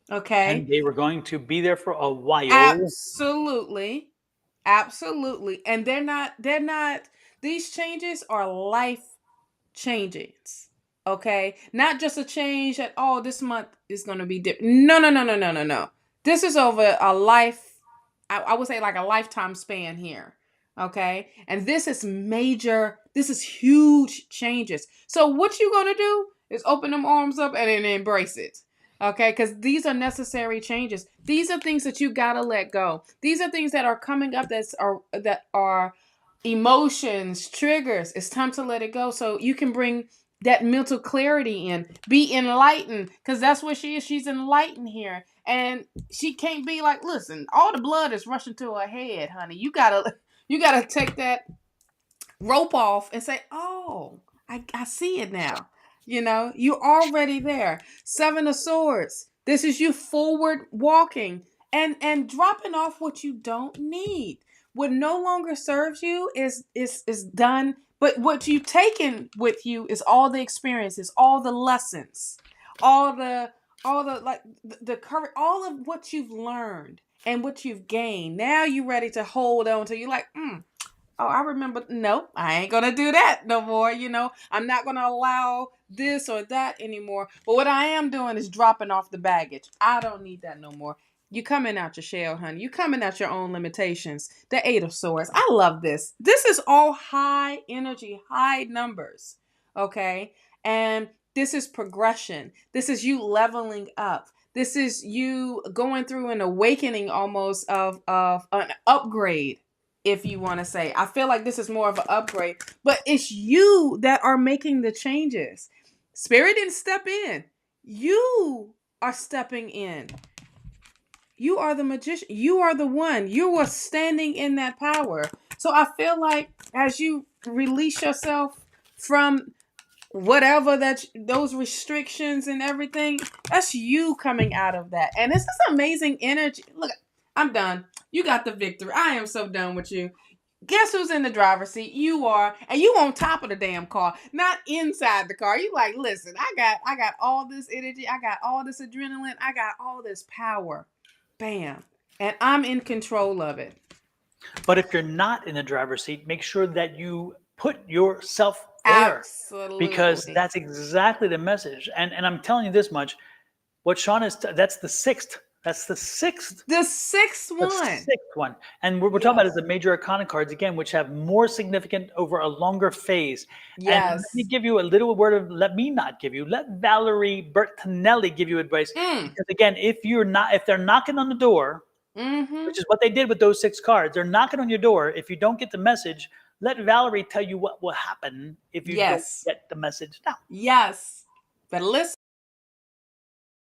Okay. And they were going to be there for a while. Absolutely. Absolutely. And they're not, these changes are life changes. Okay. Not just a change that, this month is going to be different. No. This is over a life. I would say like a lifetime span here. Okay. And this is major. This is huge changes. So what you're going to do is open them arms up and then embrace it. Okay. Because these are necessary changes. These are things that you got to let go. These are things that are coming up that are emotions, triggers. It's time to let it go. So you can bring that mental clarity in, be enlightened, because that's what she is. She's enlightened here. And she can't be like, listen, all the blood is rushing to her head, honey. You gotta take that rope off and say, oh, I see it now. You're already there. 7 of Swords. This is you forward walking and dropping off what you don't need. What no longer serves you is done. But what you've taken with you is all the experiences, all the lessons, all the all the like the courage, all of what you've learned and what you've gained. Now you're ready to hold on to. You're like, oh, I remember. Nope, I ain't gonna do that no more. I'm not gonna allow this or that anymore. But what I am doing is dropping off the baggage. I don't need that no more. You coming out your shell, honey. You coming out your own limitations. The Eight of Swords. I love this. This is all high energy, high numbers. Okay, and this is progression. This is you leveling up. This is you going through an awakening almost of an upgrade, if you want to say. I feel like this is more of an upgrade, but it's you that are making the changes. Spirit didn't step in. You are stepping in. You are the magician. You are the one. You are standing in that power. So I feel like as you release yourself from whatever those restrictions and everything, that's you coming out of that. And it's this amazing energy. Look, I'm done. You got the victory. I am so done with you. Guess who's in the driver's seat? You are. And you on top of the damn car, not inside the car. You like, listen, I got all this energy. I got all this adrenaline. I got all this power. Bam. And I'm in control of it. But if you're not in the driver's seat, make sure that you put yourself there. Absolutely. Because that's exactly the message. And I'm telling you this much, what Shawna is, that's the sixth. That's the sixth. The sixth one. The sixth one. And what we're talking about is the major arcana cards, again, which have more significant over a longer phase. Yes. And let me give you a little word of, let me not give you, let Valerie Bertinelli give you advice. Because again, if they're knocking on the door, which is what they did with those 6 cards, they're knocking on your door. If you don't get the message, let Valerie tell you what will happen if you don't get the message now. Yes. But listen.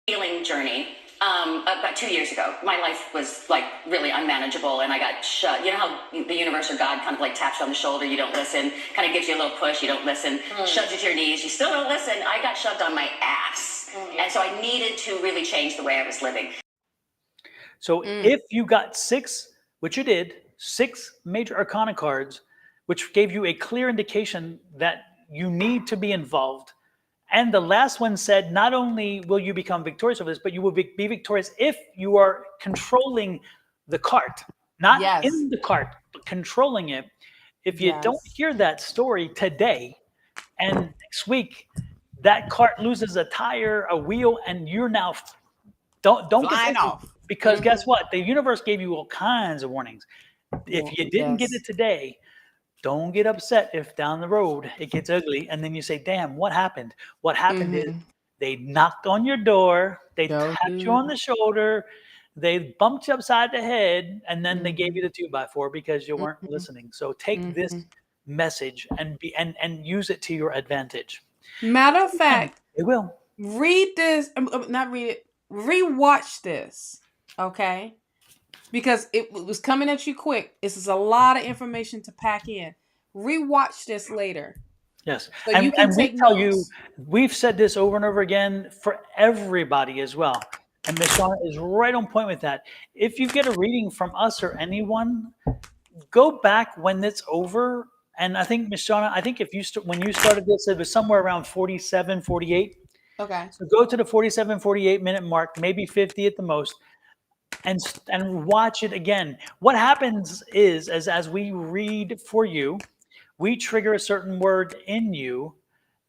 Healing journey. About 2 years ago, my life was like really unmanageable and I got shut. You know how the universe or God kind of like taps you on the shoulder, you don't listen, kind of gives you a little push, you don't listen, shoves you to your knees, you still don't listen. I got shoved on my ass. And so I needed to really change the way I was living. So if you got 6, which you did, 6 major arcana cards, which gave you a clear indication that you need to be involved. And the last one said, not only will you become victorious over this, but you will be victorious if you are controlling the cart, not in the cart, but controlling it. If you don't hear that story today and next week, that cart loses a tire, a wheel, and you're now don't flying get off. Because guess what? The universe gave you all kinds of warnings. If you didn't get it today, don't get upset if down the road it gets ugly and then you say, damn, what happened? What happened is they knocked on your door, they tapped you on the shoulder, they bumped you upside the head, and then they gave you the 2x4 because you weren't listening. So take this message and use it to your advantage. Matter of fact, it will. Read this, not read it, rewatch this, okay? Because it was coming at you quick. This is a lot of information to pack in. Rewatch this later. Yes. So you can take notes. We've said this over and over again for everybody as well. And Miss Shawna is right on point with that. If you get a reading from us or anyone, go back when it's over. And I think, Miss Shawna, when you started this, it was somewhere around 47, 48. Okay. So go to the 47, 48 minute mark, maybe 50 at the most. And watch it again. What happens is, as we read for you, we trigger a certain word in you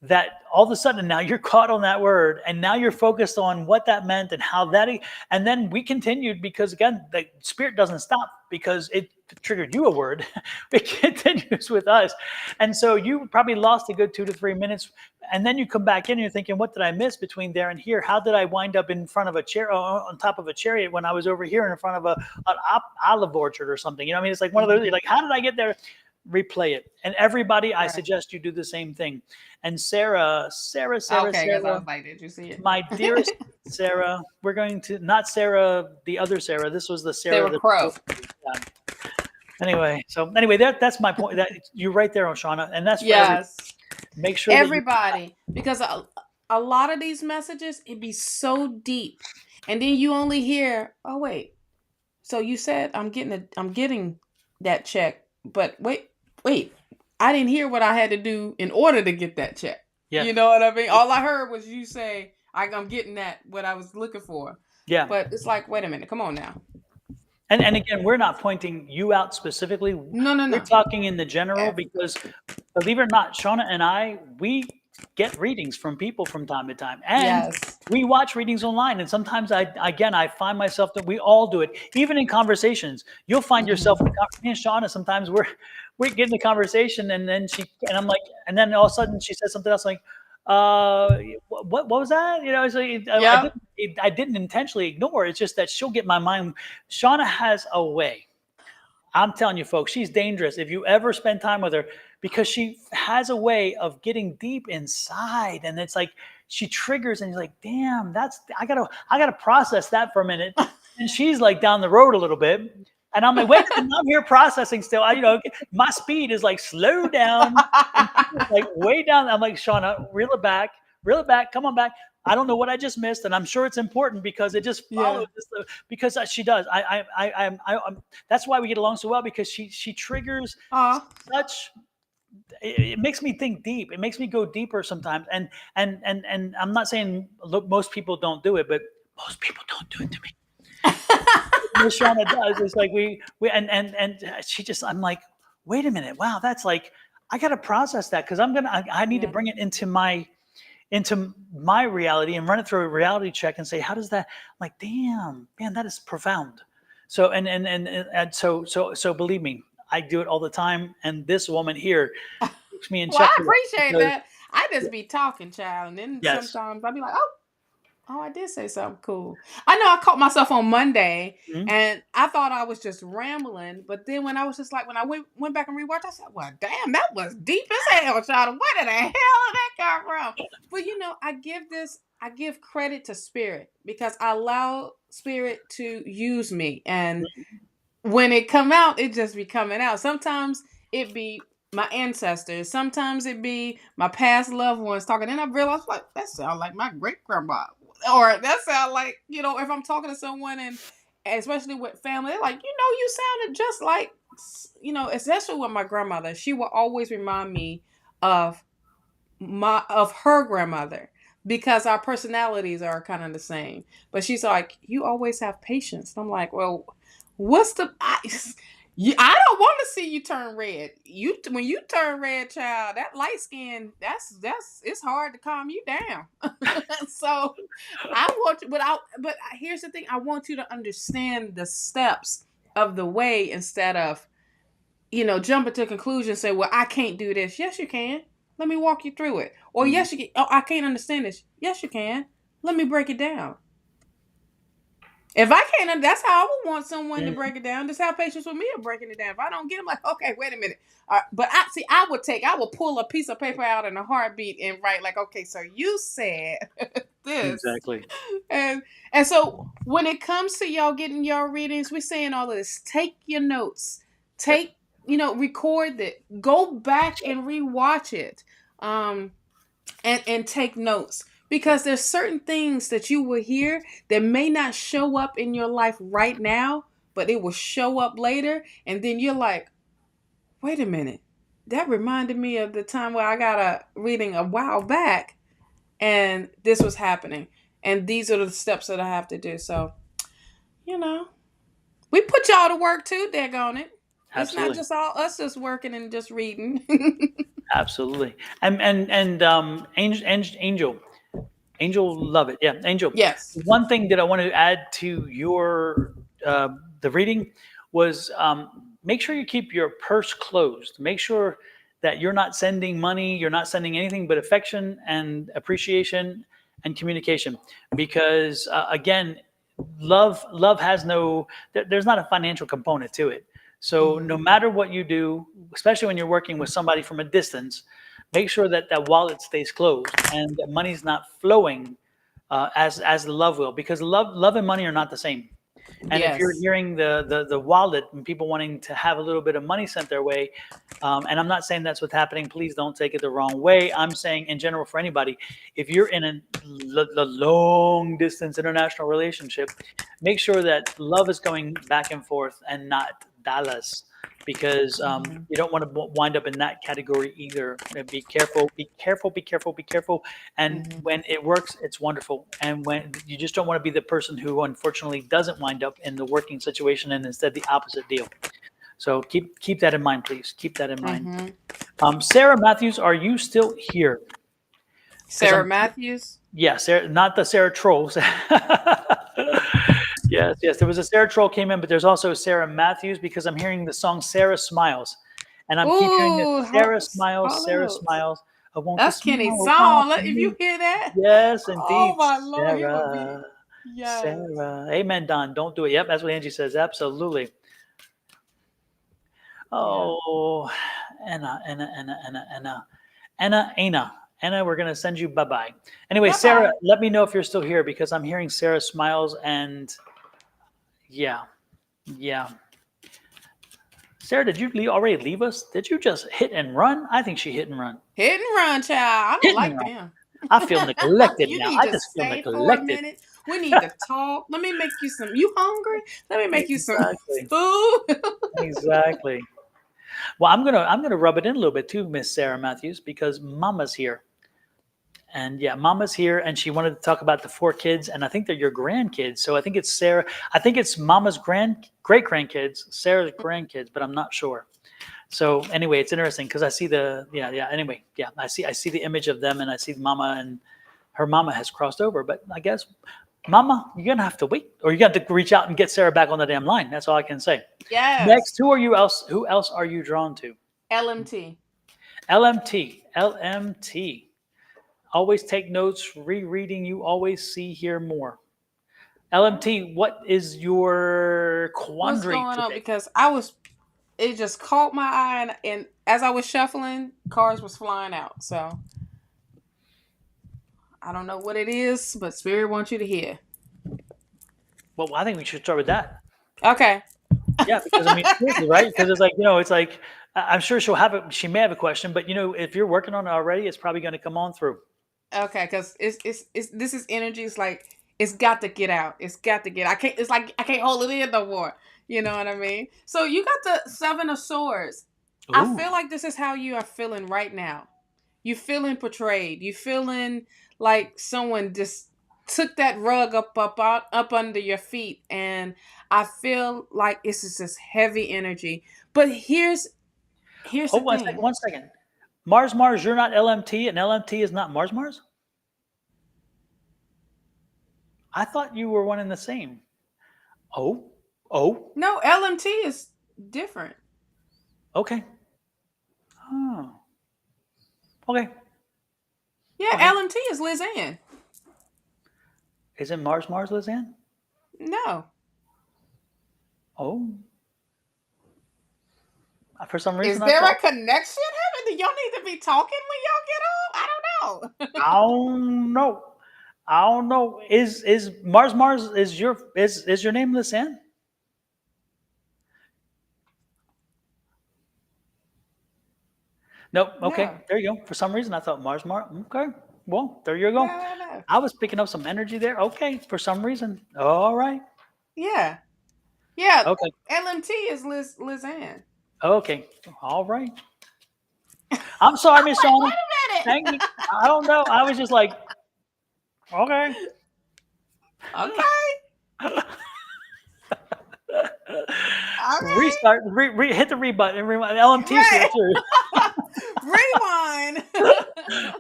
that all of a sudden now you're caught on that word, and now you're focused on what that meant and how that, and then we continued because again, the spirit doesn't stop because it triggered you a word. It continues with us. And so you probably lost a good 2 to 3 minutes, and then you come back in and you're thinking, what did I miss between there and here? How did I wind up in front of a chair, on top of a chariot when I was over here in front of an olive orchard or something? You know what I mean? It's like one of those, like, how did I get there? Replay it. And everybody, I suggest you do the same thing. And Sarah, Okay, because I Sarah, was like, did you see it? my dearest Sarah, we're going to, not Sarah, the other Sarah. This was the Sarah. Sarah Crow. Anyway, that's my point. That you're right there on Shawna, and that's for make sure everybody, because a lot of these messages, it'd be so deep, and then you only hear, oh wait, so you said I'm getting that check, but wait, I didn't hear what I had to do in order to get that check. Yeah. You know what I mean? All I heard was you say, I'm getting that what I was looking for. Yeah. But it's like, wait a minute, come on now. And again, we're not pointing you out specifically. No. We're talking in the general Everybody. because, believe it or not, Shawna and I, we get readings from people from time to time, and Yes. we watch readings online. And sometimes I find myself that we all do it, even in conversations. You'll find yourself in me and Shawna. Sometimes we get in the conversation, and then I'm like, and then all of a sudden she says something else like, what was that? You know, so Yep. I didn't intentionally ignore. It's just that she'll get my mind. Shawna has a way. I'm telling you, folks, she's dangerous if you ever spend time with her, because she has a way of getting deep inside, and it's like she triggers, and you're like, damn, I gotta process that for a minute. And she's like down the road a little bit, and I'm like, wait a minute, I'm here processing still. My speed is like slow down, and she's like way down. I'm like, Shawna, reel it back, come on back. I don't know what I just missed, and I'm sure it's important because it just follows this, because she does. That's why we get along so well, because she triggers such. It makes me think deep. It makes me go deeper sometimes. And I'm not saying most people don't do it, but most people don't do it to me. Miss Shawna does. It's like we and she just. I'm like, wait a minute. Wow, that's like, I got to process that, because I need to bring it into my reality and run it through a reality check and say, how does that? I'm like, damn, man, that is profound. So so believe me, I do it all the time. And this woman here keeps me in Well, check. I appreciate that. I just be talking, child, and then Yes. sometimes I'll be like, oh, I did say something cool. I know I caught myself on Monday, Mhm. and I thought I was just rambling, but then when I was just like, when I went back and rewatched, I said, well, damn, that was deep as hell, child. Where did the hell did that come from? But I give credit to Spirit, because I allow Spirit to use me, and when it come out, it just be coming out. Sometimes it be my ancestors. Sometimes it be my past loved ones talking. And I realized, like, that sounds like my great grandma, or that sound like, if I'm talking to someone, and especially with family, they're like, you sounded just like, especially with my grandmother. She will always remind me of her grandmother, because our personalities are kind of the same. But she's like, you always have patience. And I'm like, well, what's I don't want to see you turn red. When you turn red, child, that light skin, that's it's hard to calm you down. So I want you, but here's the thing: I want you to understand the steps of the way, instead of jumping to a conclusion and say, well, I can't do this. Yes, you can. Let me walk you through it. Or yes, you can. Oh, I can't understand this. Yes, you can. Let me break it down. If I can't, that's how I would want someone to break it down. Just have patience with me of breaking it down. If I don't get them, like, okay, wait a minute. But I would pull a piece of paper out in a heartbeat and write, like, okay, so you said this. Exactly. And so when it comes to y'all getting y'all readings, we're saying all of this. Take your notes. Record it. Go back and rewatch it. And take notes. Because there's certain things that you will hear that may not show up in your life right now, but it will show up later. And then you're like, wait a minute. That reminded me of the time where I got a reading a while back, and this was happening. And these are the steps that I have to do. So, we put y'all to work too, daggone it. Absolutely. It's not just all us just working and just reading. Absolutely. And Angel, love it. Yeah, Angel. Yes. One thing that I wanted to add to your the reading was, make sure you keep your purse closed. Make sure that you're not sending money, you're not sending anything but affection and appreciation and communication, because again, love has there's not a financial component to it. So no matter what you do, especially when you're working with somebody from a distance, make sure that that wallet stays closed and that money's not flowing as the love will, because love and money are not the same. And if you're hearing the wallet and people wanting to have a little bit of money sent their way, and I'm not saying that's what's happening, please don't take it the wrong way. I'm saying in general for anybody, if you're in a long distance international relationship, make sure that love is going back and forth and not Dallas, because you don't want to wind up in that category either. Be careful, be careful, be careful, be careful. And when it works, it's wonderful. And when you just don't want to be the person who unfortunately doesn't wind up in the working situation and instead the opposite deal. So keep that in mind, please. Keep that in mind. Sarah Matthews, are you still here? Sarah Matthews? Yeah, Sarah, not the Sarah Troll. Yes. There was a Sarah Troll came in, but there's also Sarah Matthews because I'm hearing the song Sarah Smiles. And I'm keep hearing it. Sarah Smiles, Sarah Smiles. I want That's to Kenny's smile song. upon If me. you hear that. Yes, indeed. Oh my Lord, he would Sarah, be. Yes. Sarah. Amen, Don. Don't do it. Yep, that's what Angie says. Absolutely. Oh, Anna, we're going to send you bye-bye. Anyway, Bye-bye. Sarah, let me know if you're still here because I'm hearing Sarah Smiles and yeah. Sarah, did you already leave us? Did you just hit and run? I think she hit and run. Hit and run, child. I don't like them. I feel neglected You now. need I to just feel stay for a neglected. minute. We need to talk. Let me make you some. You hungry? Let me make you some food. Exactly. Well, I'm gonna rub it in a little bit too, Miss Sarah Matthews, because Mama's here. And yeah, Mama's here, and she wanted to talk about the 4 kids, and I think they're your grandkids. So I think it's Sarah. I think it's Mama's great grandkids, Sarah's grandkids, but I'm not sure. So anyway, it's interesting because I see the Anyway, yeah, I see the image of them, and I see Mama, and her Mama has crossed over. But I guess Mama, you're gonna have to wait, or you got to reach out and get Sarah back on the damn line. That's all I can say. Yes. Next, who else are you drawn to? LMT. Always take notes, rereading, you always see, hear more. LMT, what is your quandary? What's going on? Because it just caught my eye, and as I was shuffling, cards was flying out. So I don't know what it is, but Spirit wants you to hear. Well, I think we should start with that. Okay. Yeah, because I mean, seriously, right? Because it's like I'm sure she may have a question, but if you're working on it already, it's probably going to come on through. Okay, because this is energy. It's like it's got to get out. It's got to get. I can't. It's like I can't hold it in no more. You know what I mean? So you got the 7 of Swords. Ooh. I feel like this is how you are feeling right now. You feeling portrayed. You feeling like someone just took that rug up under your feet, and I feel like this is this heavy energy. But here's the thing. One second. Mars, you're not LMT, and LMT is not Mars? I thought you were one and the same. Oh. No, LMT is different. Okay. Oh. Okay. Yeah, okay. LMT is Liz Ann. Isn't Mars Liz Ann? No. Oh. For some reason, is there a connection happening? Do y'all need to be talking when y'all get on? I don't know. I don't know. Is Mars is your name Liz Ann? Nope. Okay. No. There you go. For some reason, I thought Mars. Okay. Well, there you go. No. I was picking up some energy there. Okay. For some reason. All right. Yeah. Okay. LMT is Liz Ann. Okay. All right. I'm sorry, Miss Shawna. Wait a minute. Thank you. I don't know. I was just like, okay. Restart. Hit the re button. LMT here too. Rewind.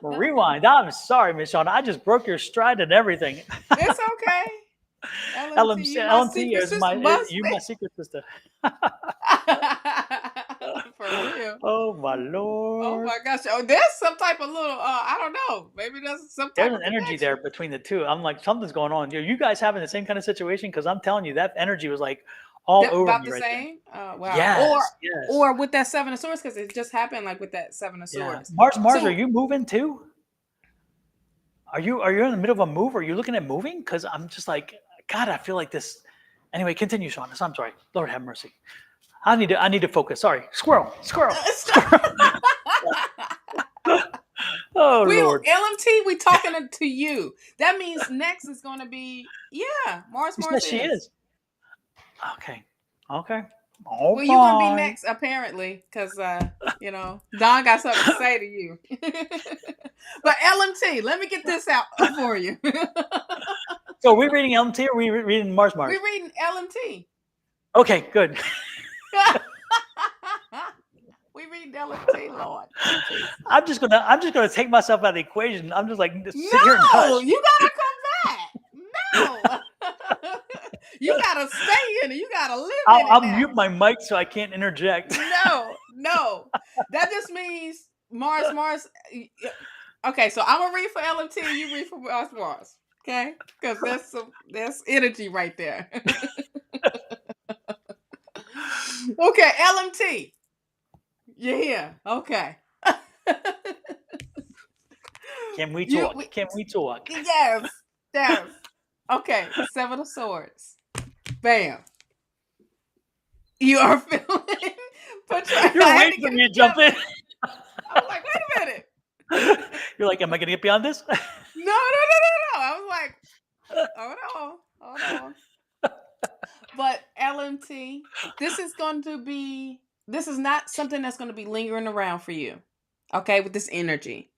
Rewind. I'm sorry, Miss Shawna. I just broke your stride and everything. It's okay. LMT is my secret sister. For real. Oh my Lord. Oh my gosh. Oh, there's some type of little I don't know. Maybe there's some type There's an energy there between the two. I'm like, something's going on. You guys having the same kind of situation? Because I'm telling you, that energy was like all over about me the right same. Wow. Yes, or with that 7 of Swords, because it just happened like with that 7 of Swords. Mars, are you moving too? Are you in the middle of a move? Are you looking at moving? Because I'm just like, God, I feel like this. Anyway, continue, Shawna. I'm sorry. Lord have mercy. I need to focus. Sorry. Squirrel. Oh, Lord. LMT, we talking to you. That means next is going to be, Mars. Yes, she is. Okay. Oh, Well, you're gonna be fine. next, apparently, because you know, Don got something to say to you. But LMT, let me get this out for you. So are we reading LMT or are we reading Mars Mars? We're reading LMT. Okay, good. We read LMT, Lord. Jesus. I'm just gonna take myself out of the equation. I'm just like sit here and No, hush. you gotta come back. No. You gotta stay in it. You gotta live in it I'll now. mute my mic so I can't interject. No. That just means Mars. Okay, so I'm gonna read for LMT, you read for Mars. Okay? Because that's energy right there. Okay, LMT. You're here. Okay. Can we talk? Can we talk? Yes. Okay, Seven of Swords. Bam. You are feeling. You're waiting for me to jump in. I was like, wait a minute. You're like, am I gonna get beyond this? No. I was like, hold on. But LMT, this is not something that's going to be lingering around for you. Okay, with this energy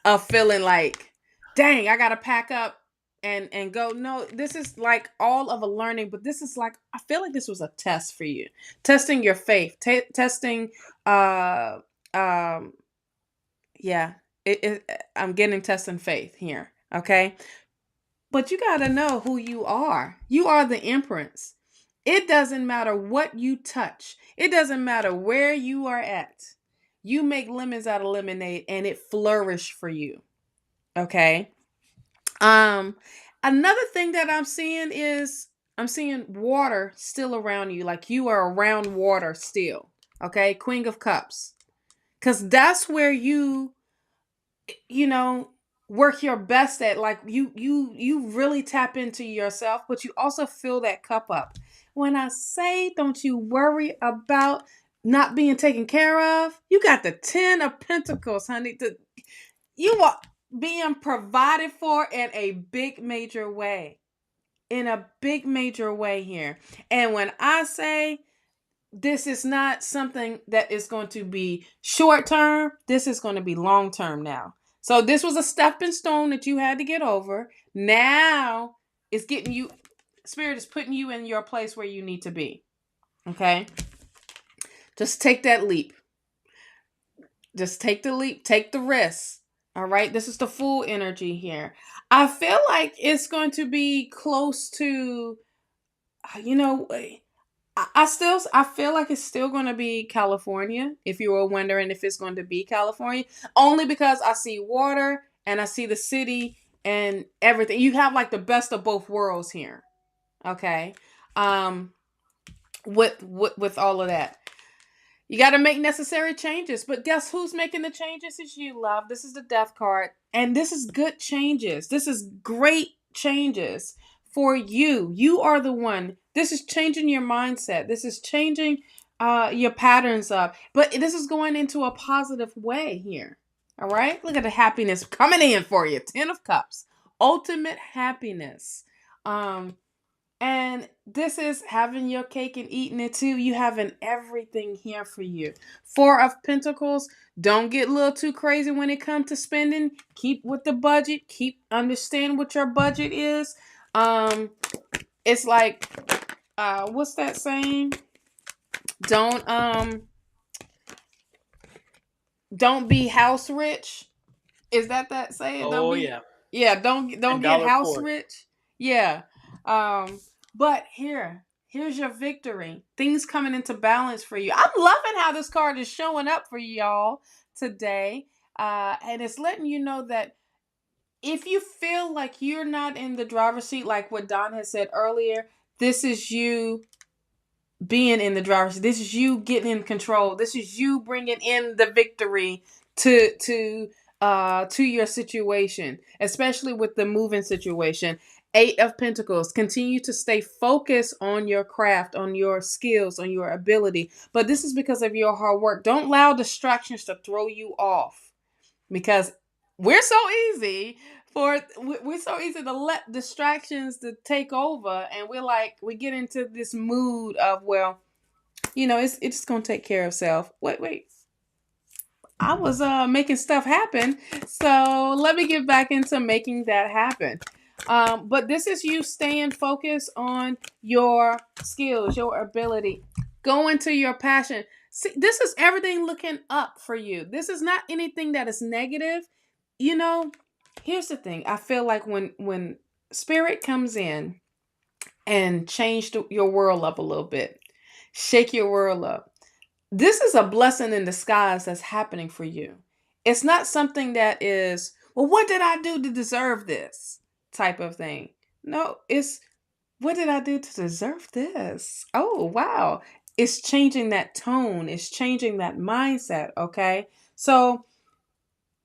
of feeling like, dang, I got to pack up and go. No, this is like all of a learning, but this is like, I feel like this was a test for you. Testing your faith, testing yeah. I'm getting testing faith here, okay? But you got to know who you are. You are the Empress. It doesn't matter what you touch. It doesn't matter where you are at. You make lemons out of lemonade and it flourish for you. Okay? Another thing that I'm seeing is I'm seeing water still around you, like you are around water still. Okay? Queen of Cups. Cuz that's where you work your best at, like you really tap into yourself, but you also fill that cup up. When I say don't you worry about not being taken care of, you got the 10 of Pentacles, honey. You are being provided for in a big major way. Here. And when I say this is not something that is going to be short term, this is going to be long term now. So this was a stepping stone that you had to get over. Now it's getting you, Spirit is putting you in your place where you need to be. Okay? Just take that leap. Just take the leap. Take the risk. All right? This is the full energy here. I feel like it's going to be close to, I feel like it's still going to be California. If you were wondering if it's going to be California, only because I see water and I see the city and everything. You have like the best of both worlds here. Okay. With all of that, you got to make necessary changes, but guess who's making the changes? Is you, love. This is the Death card, and this is good changes. This is great changes for you. You are the one. This is changing your mindset. This is changing your patterns up, but this is going into a positive way here. All right. Look at the happiness coming in for you. 10 of Cups, ultimate happiness. And this is having your cake and eating it too. You having everything here for you. 4 of Pentacles. Don't get a little too crazy when it comes to spending. Keep with the budget. Understand what your budget is. It's like, what's that saying? Don't be house rich. Is that saying? Oh, yeah. Yeah, don't get house rich. Yeah. But here's your victory. Things coming into balance for you. I'm loving how this card is showing up for y'all today. And it's letting you know that if you feel like you're not in the driver's seat, like what Don had said earlier, this is you being in the driver's seat. This is you getting in control. This is you bringing in the victory to your situation, especially with the moving situation. 8 of Pentacles. Continue to stay focused on your craft, on your skills, on your ability. But this is because of your hard work. Don't allow distractions to throw you off, because we're so easy to let distractions to take over, and we get into this mood of, well, it's just gonna take care of self. Wait. I was making stuff happen. So let me get back into making that happen. But this is you staying focused on your skills, your ability, going to your passion. See, this is everything looking up for you. This is not anything that is negative. You know, here's the thing. I feel like when spirit comes in and change your world up a little bit, shake your world up, this is a blessing in disguise that's happening for you. It's not something that is, well, what did I do to deserve this type of thing. No, it's, what did I do to deserve this? Oh, wow. It's changing that tone, it's changing that mindset. Okay. So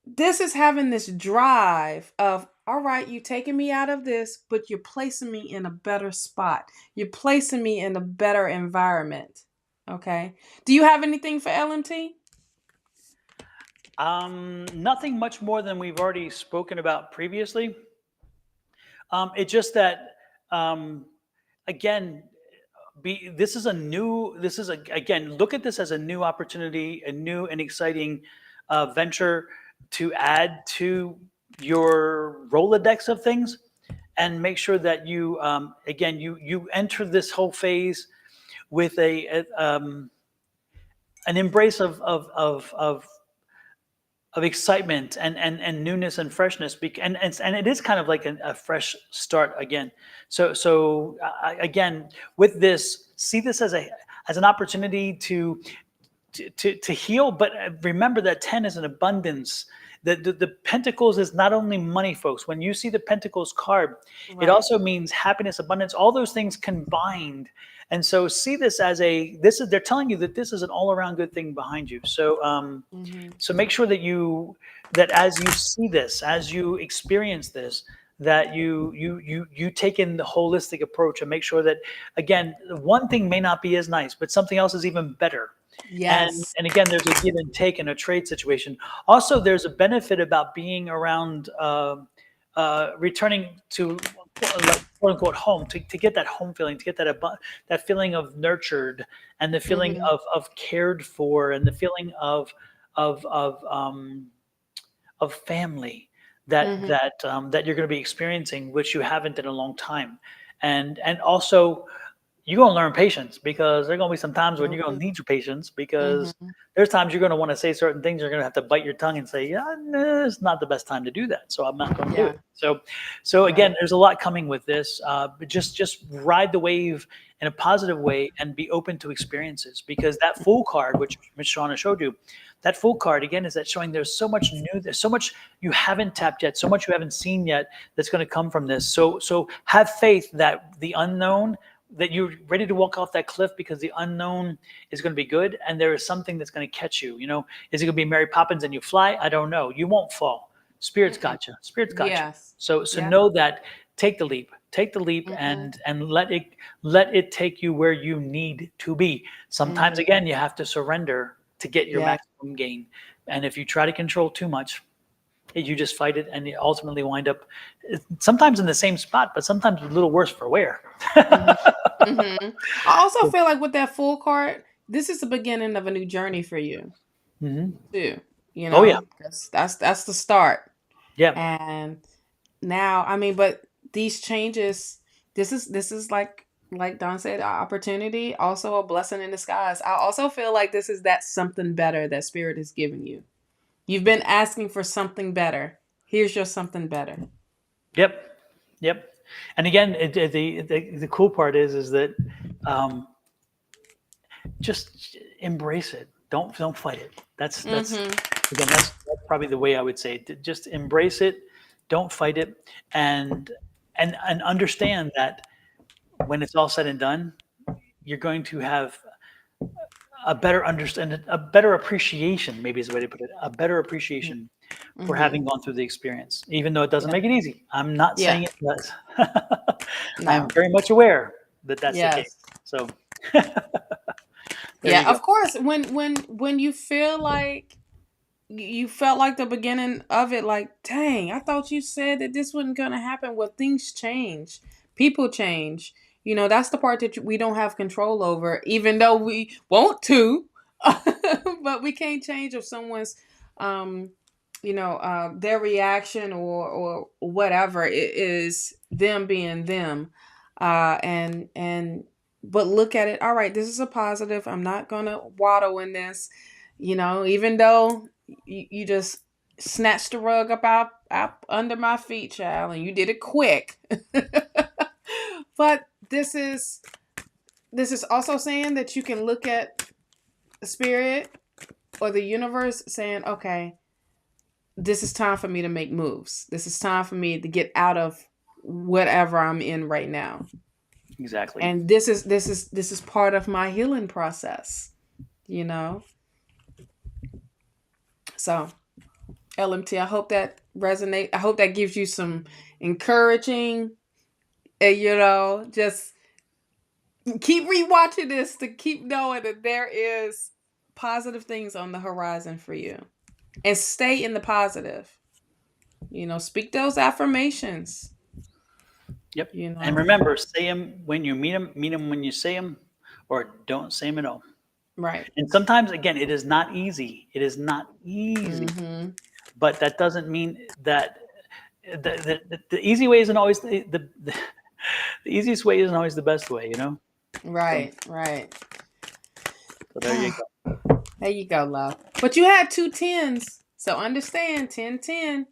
this is having this drive of, all right, you taking me out of this, but you're placing me in a better spot. You're placing me in a better environment. Okay. Do you have anything for LMT? Nothing much more than we've already spoken about previously. It's just that, um, again, again, look at this as a new opportunity, a new and exciting venture to add to your Rolodex of things, and make sure that you, again, you enter this whole phase with an embrace of excitement and newness and freshness, and it is kind of like a fresh start again. So again, with this, see this as an opportunity to heal, but remember that 10 is an abundance. The Pentacles is not only money, folks. When you see the Pentacles card, it also means happiness, abundance, all those things combined. And so see this as they're telling you that this is an all-around good thing behind you. So so make sure that as you see this, as you experience this, that you take in the holistic approach and make sure that, again, one thing may not be as nice, but something else is even better. Yes. And again, there's a give and take in a trade situation. Also, there's a benefit about being around, returning to, like, quote unquote home, to get that home feeling, to get that feeling of nurtured, and the feeling of cared for, and the feeling of family that you're going to be experiencing, which you haven't in a long time. And also, you're going to learn patience, because there are going to be some times when you're going to need your patience, because there's times you're going to want to say certain things. You're going to have to bite your tongue and say, yeah, no, it's not the best time to do that, so I'm not going to do it. So again, there's a lot coming with this. But just ride the wave in a positive way and be open to experiences, because that Fool card, which Ms. Shawna showed you, that Fool card, again, is that showing there's so much new, there's so much you haven't tapped yet, so much you haven't seen yet, that's going to come from this. So have faith that the unknown, that you're ready to walk off that cliff, because the unknown is going to be good, and there is something that's going to catch you. Is it going to be Mary Poppins and you fly? I don't know. You won't fall. Spirit's got you. Spirit's got you. So know that. Take the leap. Take the leap, and let it take you where you need to be. Sometimes, again, you have to surrender to get your maximum gain. And if you try to control too much, you just fight it, and you ultimately wind up sometimes in the same spot, but sometimes a little worse for wear. I also feel like with that Fool card, this is the beginning of a new journey for you too. Oh yeah, that's the start. Yeah. And now, I mean, but these changes, this is like Don said, an opportunity, also a blessing in disguise. I also feel like this is that something better that Spirit has given you. You've been asking for something better. Here's your something better. Yep. And again, the cool part is that, just embrace it. Don't fight it. That's again, that's probably the way I would say it. Just embrace it. Don't fight it, and understand that when it's all said and done, you're going to have a better understanding, a better appreciation, maybe is the way to put it, a better appreciation for having gone through the experience, even though it doesn't make it easy. I'm not saying it does. I'm very much aware that that's the case. So yeah, of course, when you feel like you felt like the beginning of it, like, dang, I thought you said that this wasn't going to happen. Well, things change, people change, that's the part that we don't have control over, even though we want to. But we can't change if someone's their reaction or whatever. It is them being them. And but look at it, all right, this is a positive. I'm not gonna waddle in this, even though you just snatched the rug up under my feet, child, and you did it quick. But this is also saying that you can look at the spirit or the universe saying, okay, this is time for me to make moves. This is time for me to get out of whatever I'm in right now. Exactly. And this is part of my healing process, So, LMT, I hope that resonates. I hope that gives you some encouraging, just keep rewatching this to keep knowing that there is positive things on the horizon for you. And stay in the positive. Speak those affirmations. Yep. And remember, say them when you meet them when you say them, or don't say them at all. Right. And sometimes, again, it is not easy. It is not easy. Mm-hmm. But that doesn't mean that the easy way isn't always the easiest way isn't always the best way, Right, right. So there you go. There you go, love. But you had 2 10s, so understand 10-10.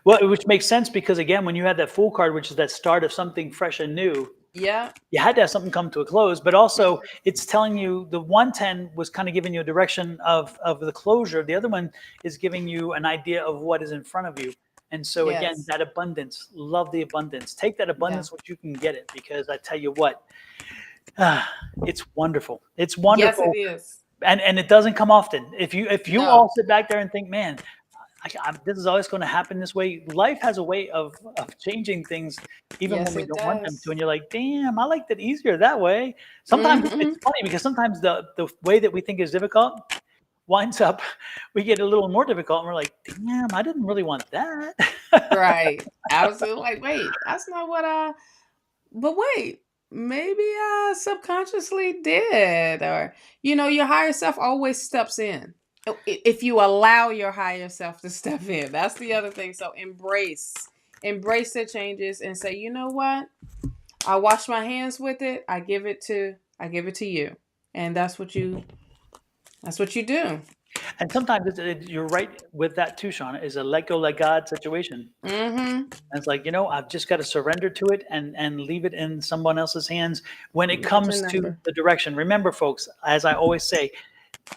Well, which makes sense because, again, when you had that Fool card, which is that start of something fresh and new, yeah, you had to have something come to a close. But also, it's telling you the 110 was kind of giving you a direction of the closure. The other one is giving you an idea of what is in front of you. And so, again, that abundance, love the abundance. Take that abundance, which you can get it, because I tell you what, it's wonderful. It's wonderful. Yes, it is. And it doesn't come often. If you all sit back there and think, man, this is always going to happen this way. Life has a way of changing things, even when we don't want them to. And you're like, damn, I liked it easier that way. Sometimes it's funny because sometimes the way that we think is difficult winds up, we get a little more difficult, and we're like, damn, I didn't really want that. Right. I was like, wait, that's not what but wait, maybe I subconsciously did. Or, your higher self always steps in. If you allow your higher self to step in, that's the other thing. So embrace the changes and say, you know what? I wash my hands with it. I give it to you. And that's what you do. And sometimes you're right with that too, Shawna, is a let go, let God situation. Mm-hmm. And it's like, I've just got to surrender to it and leave it in someone else's hands when it comes to the direction. Remember, folks, as I always say,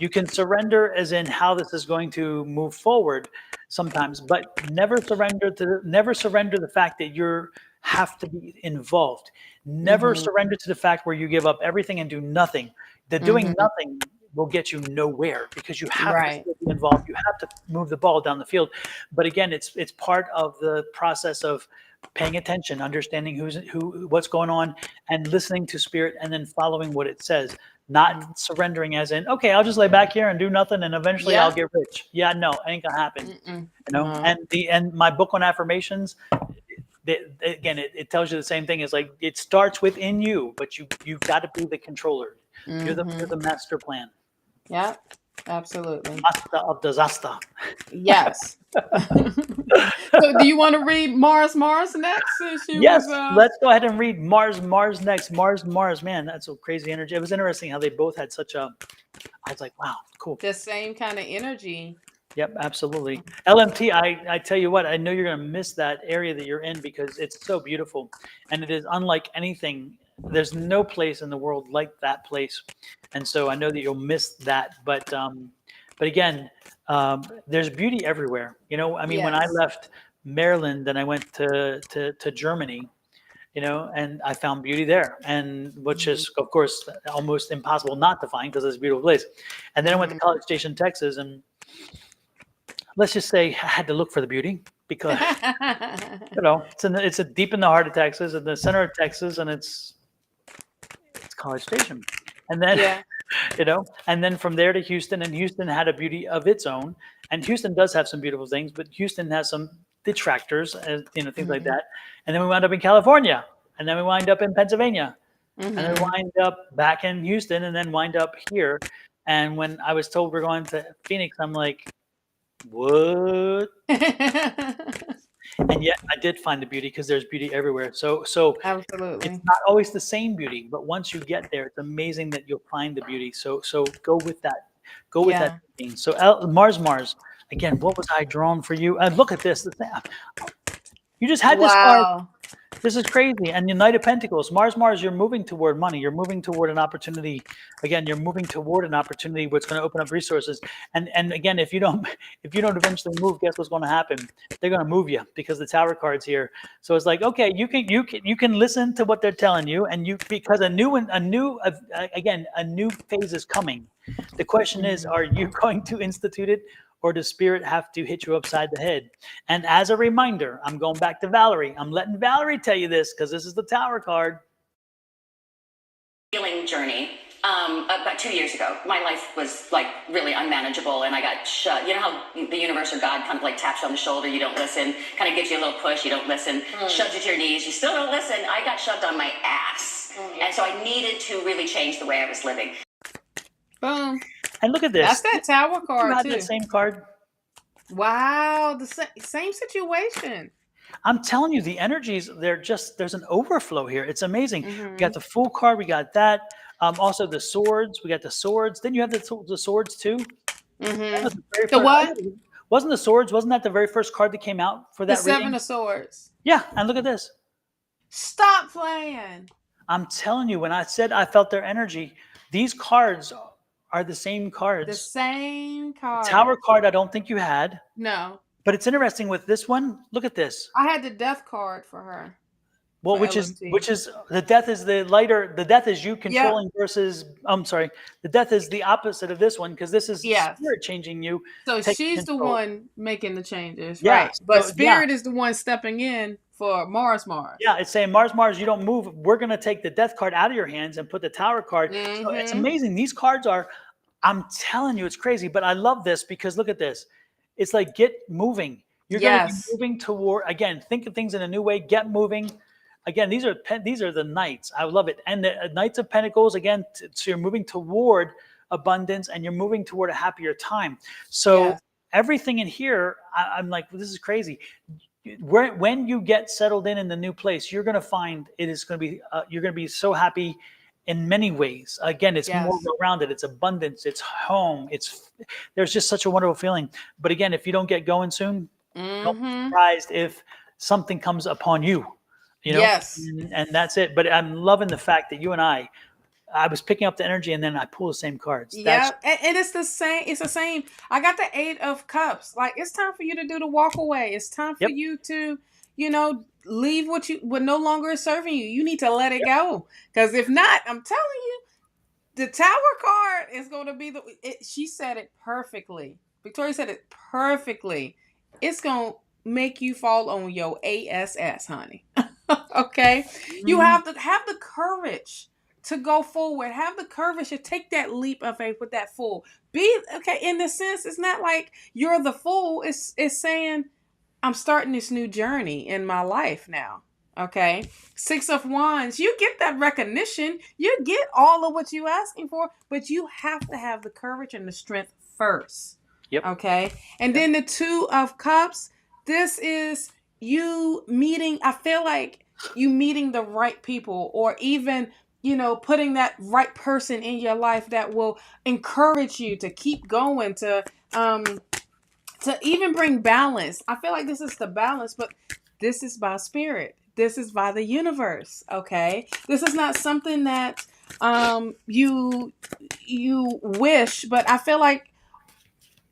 you can surrender as in how this is going to move forward sometimes, but never surrender the fact that you have to be involved. Never surrender to the fact where you give up everything and do nothing. The doing nothing will get you nowhere because you have to still be involved. You have to move the ball down the field. But again, it's part of the process of paying attention, understanding what's going on, and listening to spirit, and then following what it says. Not surrendering as in, okay, I'll just lay back here and do nothing, and eventually I'll get rich. Yeah, no, ain't gonna happen. And my book on affirmations, again, it tells you the same thing. It's like it starts within you, but you've got to be the controller. You're the master plan. Yeah, absolutely. Master of disaster. Yes. So do you want to read Mars next? Yes, let's go ahead and read Mars next. Mars, man, that's a crazy energy. It was interesting how they both had I was like, wow, cool. The same kind of energy. Yep, absolutely. LMT, I tell you what, I know you're going to miss that area that you're in because it's so beautiful. And it is unlike anything. There's no place in the world like that place. And so I know that you'll miss that. But again, there's beauty everywhere. When I left Maryland and I went to Germany, and I found beauty there, and which is, of course, almost impossible not to find because it's a beautiful place. And then I went to College Station, Texas, and let's just say I had to look for the beauty because, it's deep in the heart of Texas, in the center of Texas, and it's College Station. And then, and then from there to Houston, and Houston had a beauty of its own. And Houston does have some beautiful things, but Houston has some detractors, things like that. And then we wound up in California. and then we wind up in Pennsylvania, and then Mm-hmm. wind up back in Houston, and then wind up here. And when I was told we're going to Phoenix, I'm like, what? And yet I did find the beauty, because there's beauty everywhere. So it's Absolutely. not always the same beauty, but once you get there, it's amazing that you'll find the beauty. So go with that. Go with that Yeah. thinking. So Mars, again, what was I drawn for you? And look at this. You just had this card. Wow. This is crazy. And the Knight of Pentacles, Mars, you're moving toward money. You're moving toward an opportunity. Again, you're moving toward an opportunity what's going to open up resources. And again, if you don't eventually move, guess what's going to happen? They're going to move you, because the Tower card's here. So it's like, okay, you can listen to what they're telling you, and because a new phase is coming. The question is, are you going to institute it, or does Spirit have to hit you upside the head? And as a reminder, I'm going back to Valerie. I'm letting Valerie tell you this, because this is the Tower card. Healing journey. About 2 years ago, my life was like really unmanageable, and I got shut. You know how the universe or God kind of like taps you on the shoulder, you don't listen, kind of gives you a little push, you don't listen, shoves you to your knees, you still don't listen. I got shoved on my ass, and so I needed to really change the way I was living. Boom. And look at this. That's that Tower You card had too. that same card. Wow, the same situation. I'm telling you, the energies, there's an overflow here. It's amazing. We got the Fool card. We got that. Also the swords. We got the swords. Didn't you have the swords too? Mm-hmm. The what? Wasn't the swords? Wasn't that the very first card that came out for that The Seven reading? of Swords. Yeah, and look at this. Stop playing. I'm telling you, when I said I felt their energy, these cards are the same cards. The same card. The Tower card, I don't think you had. No. But it's interesting with this one. Look at this. I had the Death card for her. Well, which is the death is the lighter. The death is you controlling versus. I'm sorry. The death is the opposite of this one, because this is Spirit changing you. So she's the one making the changes, yeah, right? But so, Spirit is the one stepping in for Mars. Yeah, it's saying Mars, you don't move. We're going to take the death card out of your hands and put the Tower card. So it's amazing. These cards are, I'm telling you, it's crazy. But I love this, because look at this. It's like, get moving. You're going to be moving toward, again, think of things in a new way. Get moving. Again, these are the Knights. I love it. And the Knights of Pentacles, again, so you're moving toward abundance, and you're moving toward a happier time. So everything in here, I'm like, this is crazy. When you get settled in the new place, you're going to find it is going to be, you're going to be so happy in many ways. Again, it's more rounded. It's abundance. It's home. There's just such a wonderful feeling. But again, if you don't get going soon, don't be surprised if something comes upon you. You know? Yes. And that's it. But I'm loving the fact that you and I was picking up the energy, and then I pull the same cards. Yeah, and it's the same. It's the same. I got the Eight of Cups. Like, it's time for you to do the walk away. It's time for you to, leave what no longer is serving you. You need to let it go. Because if not, I'm telling you, the Tower card is going to be she said it perfectly. Victoria said it perfectly. It's going to make you fall on your ass, honey. Okay? You have to have the courage to go forward. Have the courage to take that leap of faith with that fool. In the sense, it's not like you're the fool. It's saying, I'm starting this new journey in my life now. Okay. Six of Wands. You get that recognition. You get all of what you're asking for, but you have to have the courage and the strength first. Yep. Okay. And then the Two of Cups. This is you meeting, I feel like you meeting the right people, or even, putting that right person in your life that will encourage you to keep going, to even bring balance. I feel like this is the balance, but this is by Spirit. This is by the universe. Okay. This is not something that you wish, but I feel like,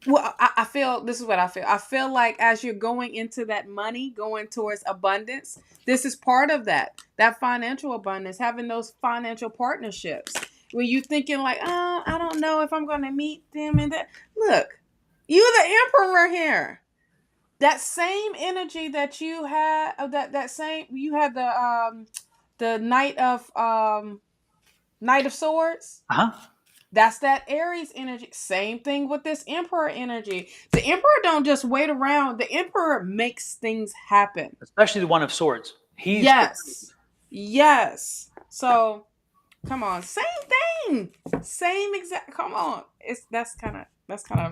I feel this is what I feel. I feel like as you're going into that money, going towards abundance, this is part of that financial abundance, having those financial partnerships. When you're thinking like, oh, I don't know if I'm going to meet them and that. Look, you're the emperor here. That same energy that you had, you had the Knight of Swords. That's that Aries energy. Same thing with this Emperor energy. The Emperor don't just wait around. The Emperor makes things happen. Especially the One of Swords. Yes. So come on, same thing, same exact. Come on, that's kind of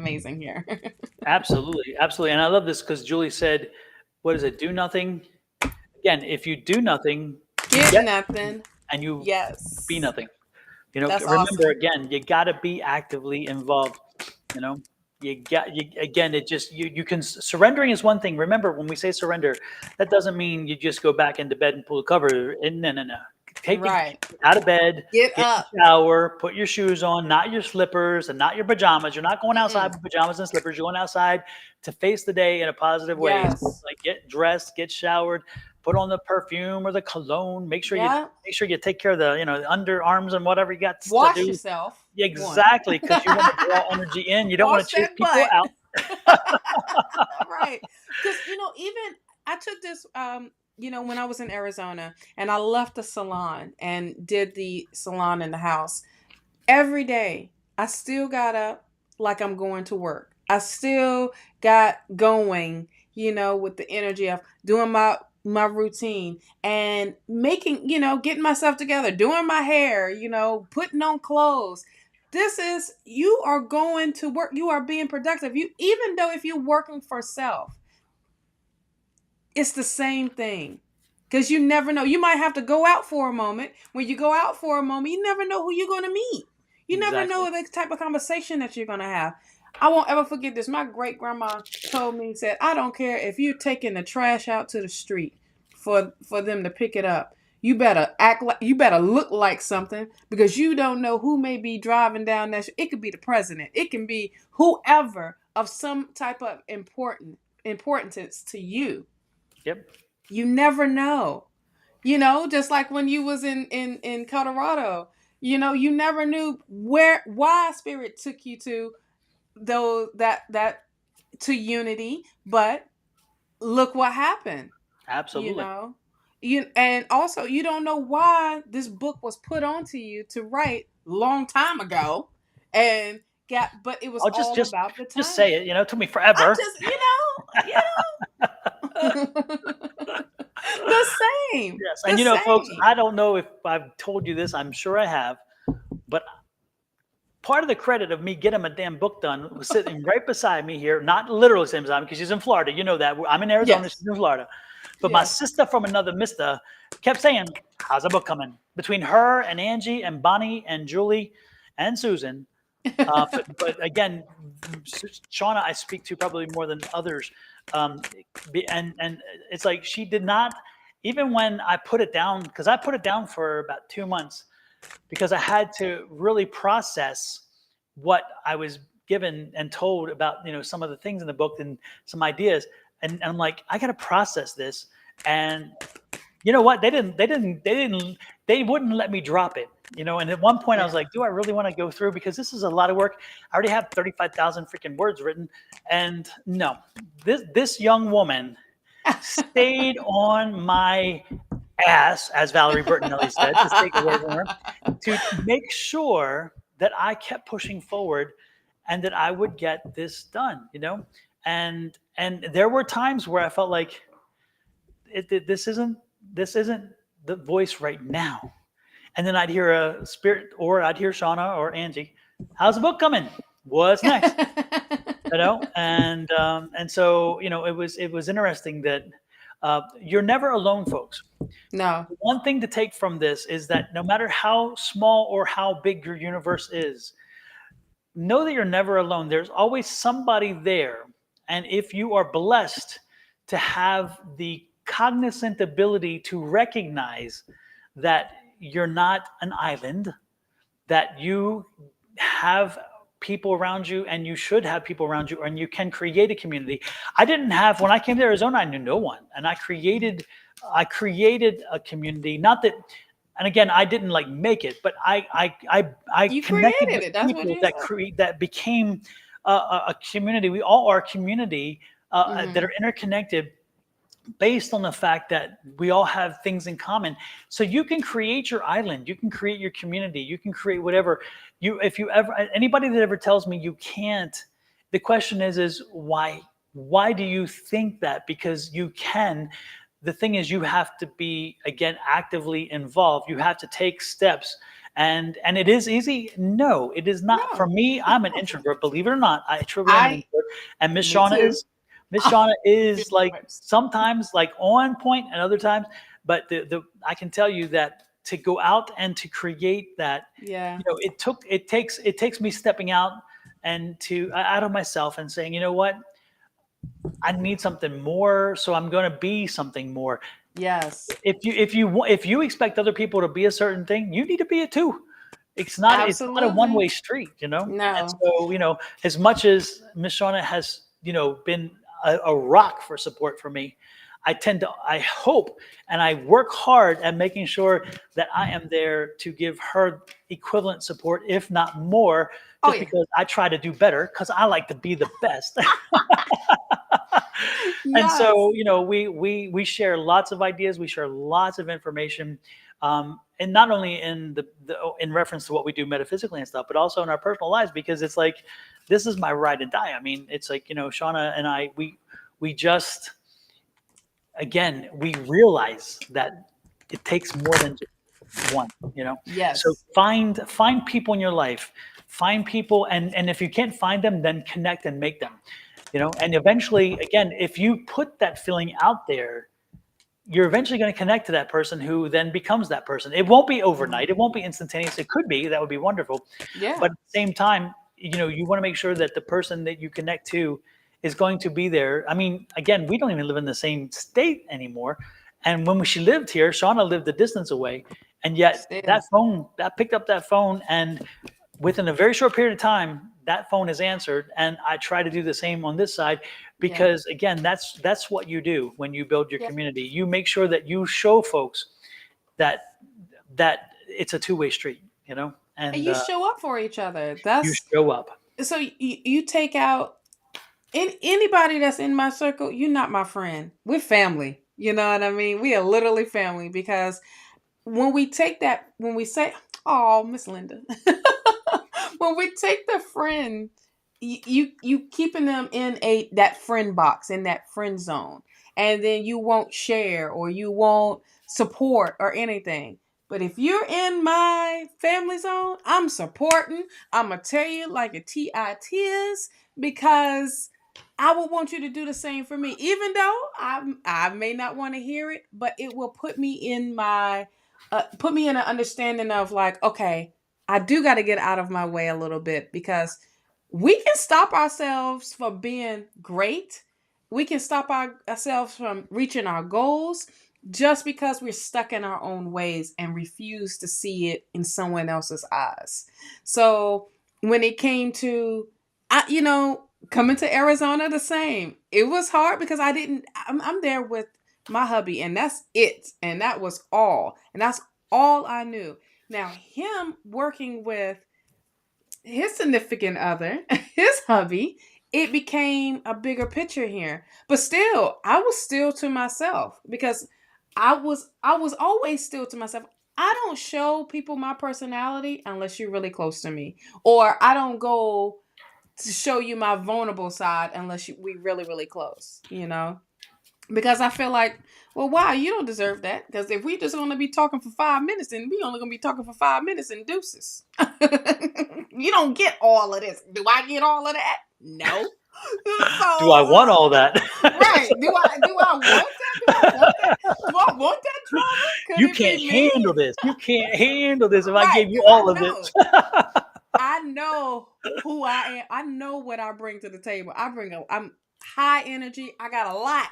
amazing here. Absolutely, absolutely. And I love this because Julie said, "What is it? Do nothing." Again, if you do nothing, you Get get nothing, nothing. and you be Yes, nothing. You know, that's remember awesome. again, you got to be actively involved. You know, you again. It just you can surrendering is one thing. Remember, when we say surrender, that doesn't mean you just go back into bed and pull the cover. No, no, no. Take the Right. out of bed, Get get in up. the shower, put your shoes on, not your slippers and not your pajamas. You're not going outside Mm-mm. with pajamas and slippers. You're going outside to face the day in a positive way. So Yes. like get dressed, get showered, put on the perfume or the cologne. Yeah. Make sure you take care of the the underarms and whatever you got to Wash do. yourself. One. Exactly, because you want to draw energy in. You don't want Wash to chase that people butt. out. Right. Because even I took this when I was in Arizona and I left the salon and did the salon in the house. Every day I still got up like I'm going to work. I still got going, with the energy of doing my routine and making, getting myself together, doing my hair, putting on clothes. This is, you are going to work, you are being productive. You, even though if you're working for self, it's the same thing. Because you never know. You might have to go out for a moment. When you go out for a moment, you never know who you're going to meet. You never know Exactly. the type of conversation that you're going to have. I won't ever forget this. My great grandma told me, said, I don't care if you're taking the trash out to the street for them to pick it up. You better act like, you better look like something, because you don't know who may be driving down that. It could be the president. It can be whoever of some type of importance to you. Yep. You never know. Just like when you was in Colorado, you never knew why spirit took you to though that to unity, but look what happened. you Absolutely. know and also you don't know why this book was put onto you to write long time ago, and but it was I'll all about the just say timing. it. It took me I'm forever. just the same, Yes, and the folks, same. I don't know if I've told you this. I'm sure I have, but part of the credit of me getting my damn book done was sitting right beside me here, not literally same time because she's in Florida. You know that I'm in Arizona, Yes. she's in Florida. But my Yes. sister from another mister kept saying, "How's the book coming?" Between her and Angie and Bonnie and Julie and Susan. But again, Shawna, I speak to probably more than others, and it's like she did not. Even when I put it down, because I put it down for about 2 months, because I had to really process what I was given and told about some of the things in the book and some ideas, and I'm like, I got to process this. And you know what? They wouldn't let me drop it. And at one point I was Yeah. like, do I really want to go through? Because this is a lot of work. I already have 35,000 freaking words written. And no, this young woman stayed on my ass, as Valerie Bertinelli said, to take a word from her, to make sure that I kept pushing forward and that I would get this done. And there were times where I felt like this isn't the voice right now. And then I'd hear a spirit, or I'd hear Shawna or Angie. How's the book coming? What's next? And so it was interesting that you're never alone, folks. No. One thing to take from this is that no matter how small or how big your universe is, know that you're never alone. There's always somebody there. And if you are blessed to have the cognizant ability to recognize that you're not an island, that you have people around you, and you should have people around you, and you can create a community. When I came to Arizona, I knew no one. And I created a community. Not that, and again, I didn't like make it, but I You connected created with it. That's what people you that said. became a community. We all are a community that Mm-hmm. are interconnected based on the fact that we all have things in common. So you can create your island, you can create your community, you can create whatever. If you ever, anybody that ever tells me you can't, the question is why do you think that? Because you can. the thing is, you have to be, again, actively involved. You have to take steps. And it is easy. No, it is not. For No. me, I'm an introvert, believe it or not. I truly am an I introvert. And Me too. Miss Shauna is Very like much. sometimes like on point and other times, but the I can tell you that to go out and to create that, Yeah. it takes me stepping out and out of myself and saying, you know what, I need something more, so I'm going to be something more. Yes. If you expect other people to be a certain thing, you need to be it too. It's not a Absolutely. one-way street, you know. And No. so, as much as Miss Shauna has, been a rock for support for me, I hope, and I work hard at making sure that I am there to give her equivalent support, if not more, Oh just yeah. because I try to do better because I like to be the best. And Yes. so, we share lots of ideas, we share lots of information, and not only in reference to what we do metaphysically and stuff, but also in our personal lives, because it's like this is my ride and die. I mean, it's like, Shauna and I, we just, again, we realize that it takes more than just one. So Yes. find people in your life, find people, and if you can't find them, then connect and make them. And eventually, again, if you put that feeling out there, you're eventually going to connect to that person who then becomes that person. It won't be overnight. It won't be instantaneous. It could be. That would be wonderful. Yeah. But at the same time, you want to make sure that the person that you connect to is going to be there. I mean, again, we don't even live in the same state anymore. And when she lived here, Shauna lived a distance away. And yet Still. that picked up that phone, and within a very short period of time, that phone is answered. And I try to do the same on this side, Yeah. because again, that's what you do when you build your Yeah. community. You make sure that you show folks that it's a two-way street, And and you show up for each other. you That's show up. so you take out anybody that's in my circle. You're not my friend. We're family. You know what I mean? We are literally family because when we take that, when we say, "Oh, Miss Linda," when we take the friend, you keeping them in that friend box, in that friend zone, and then you won't share or you won't support or anything. But if you're in my family zone, I'm supporting. I'm gonna tell you like a tis, because I would want you to do the same for me, even though I may not want to hear it, but it will put me in an understanding of like, okay, I do got to get out of my way a little bit, because we can stop ourselves from being great. We can stop ourselves from reaching our goals just because we're stuck in our own ways and refuse to see it in someone else's eyes. So when it came to, coming to Arizona, the same. It was hard because I'm there with my hubby, and that's it. And that was all. And that's all I knew. Now, him working with his significant other, his hubby, it became a bigger picture here. But still, I was still to myself, because I was always still to myself. I don't show people my personality unless you're really close to me, or I don't go to show you my vulnerable side unless we really really close. Because I feel like, well, why? You don't deserve that. Because if we just going to be talking for 5 minutes, then we only going to be talking for 5 minutes and deuces. You don't get all of this. Do I get all of that? No. Do I want all that? Right? Do I want that? Do I want that drama? Could You it can't be me? handle this. You can't handle this if I Right? gave you Because all of this. I know who I am. I know what I bring to the table. I'm high energy. I got a lot.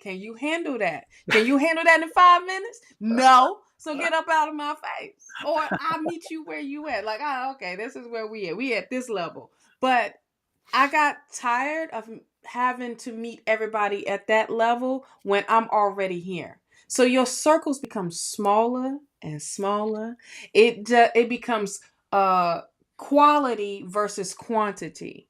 Can you handle that? Can you handle that in 5 minutes? No. So get up out of my face. Or I'll meet you where you at. Like, okay, this is where we at. We at this level. But I got tired of having to meet everybody at that level when I'm already here. So your circles become smaller and smaller. It becomes quality versus quantity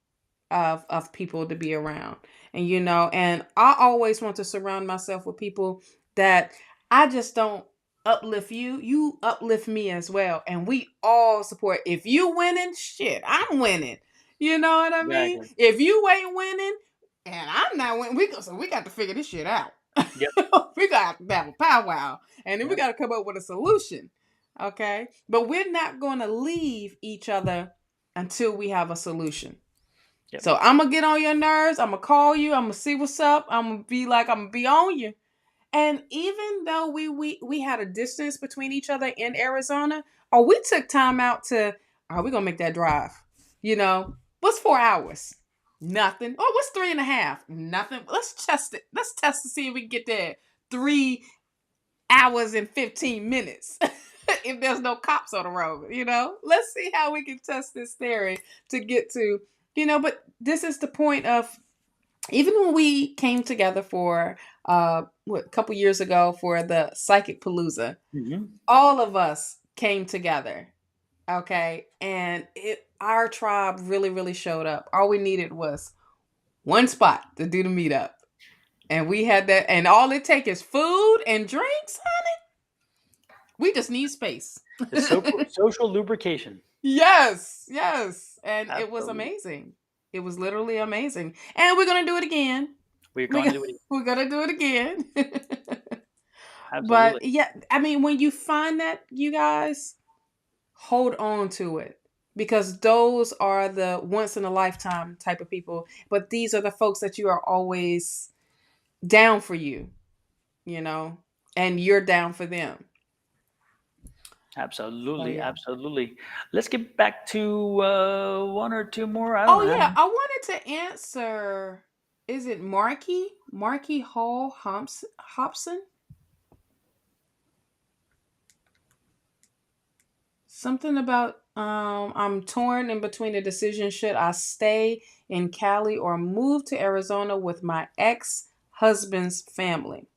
of people to be around. And I always want to surround myself with people that I just don't uplift you uplift me as well, and we all support. If you winning, shit, I'm winning. You know what I mean? Exactly. If you ain't winning and I'm not winning, we got to figure this shit out. Yep. We got to have a powwow, and then we Yep. got to come up with a solution. Okay, but we're not going to leave each other until we have a solution. Yep. So I'm gonna get on your nerves. I'm gonna call you. I'm gonna see what's up. I'm gonna be on you. And even though we had a distance between each other in Arizona, or we took time out to, are we gonna make that drive? You know, what's 4 hours? Nothing. Oh, what's 3.5? Nothing. Let's test it. Let's test to see if we can get there. 3 hours and 15 minutes. If there's no cops on the road, let's see how we can test this theory to get to, but this is the point of, even when we came together for a couple years ago for the Psychic Palooza, all of us came together, okay, and our tribe really, really showed up. All we needed was one spot to do the meetup, and we had that. And all it takes is food and drinks, honey. We just need space. Social lubrication. Yes, and Absolutely. it was amazing. It was literally amazing, and we're gonna do it again. We're going to do it. We're gonna do it again. Absolutely. But yeah, I mean, when you find that, you guys, hold on to it, because those are the once in a lifetime type of people. But these are the folks that you are always down for you, and you're down for them. Absolutely. yeah. Absolutely. Let's get back to one or two more. I Oh don't yeah, know. I wanted to answer. Is it Marky Hall Hobson? Something about I'm torn in between a decision. Should I stay in Cali or move to Arizona with my ex-husband's family?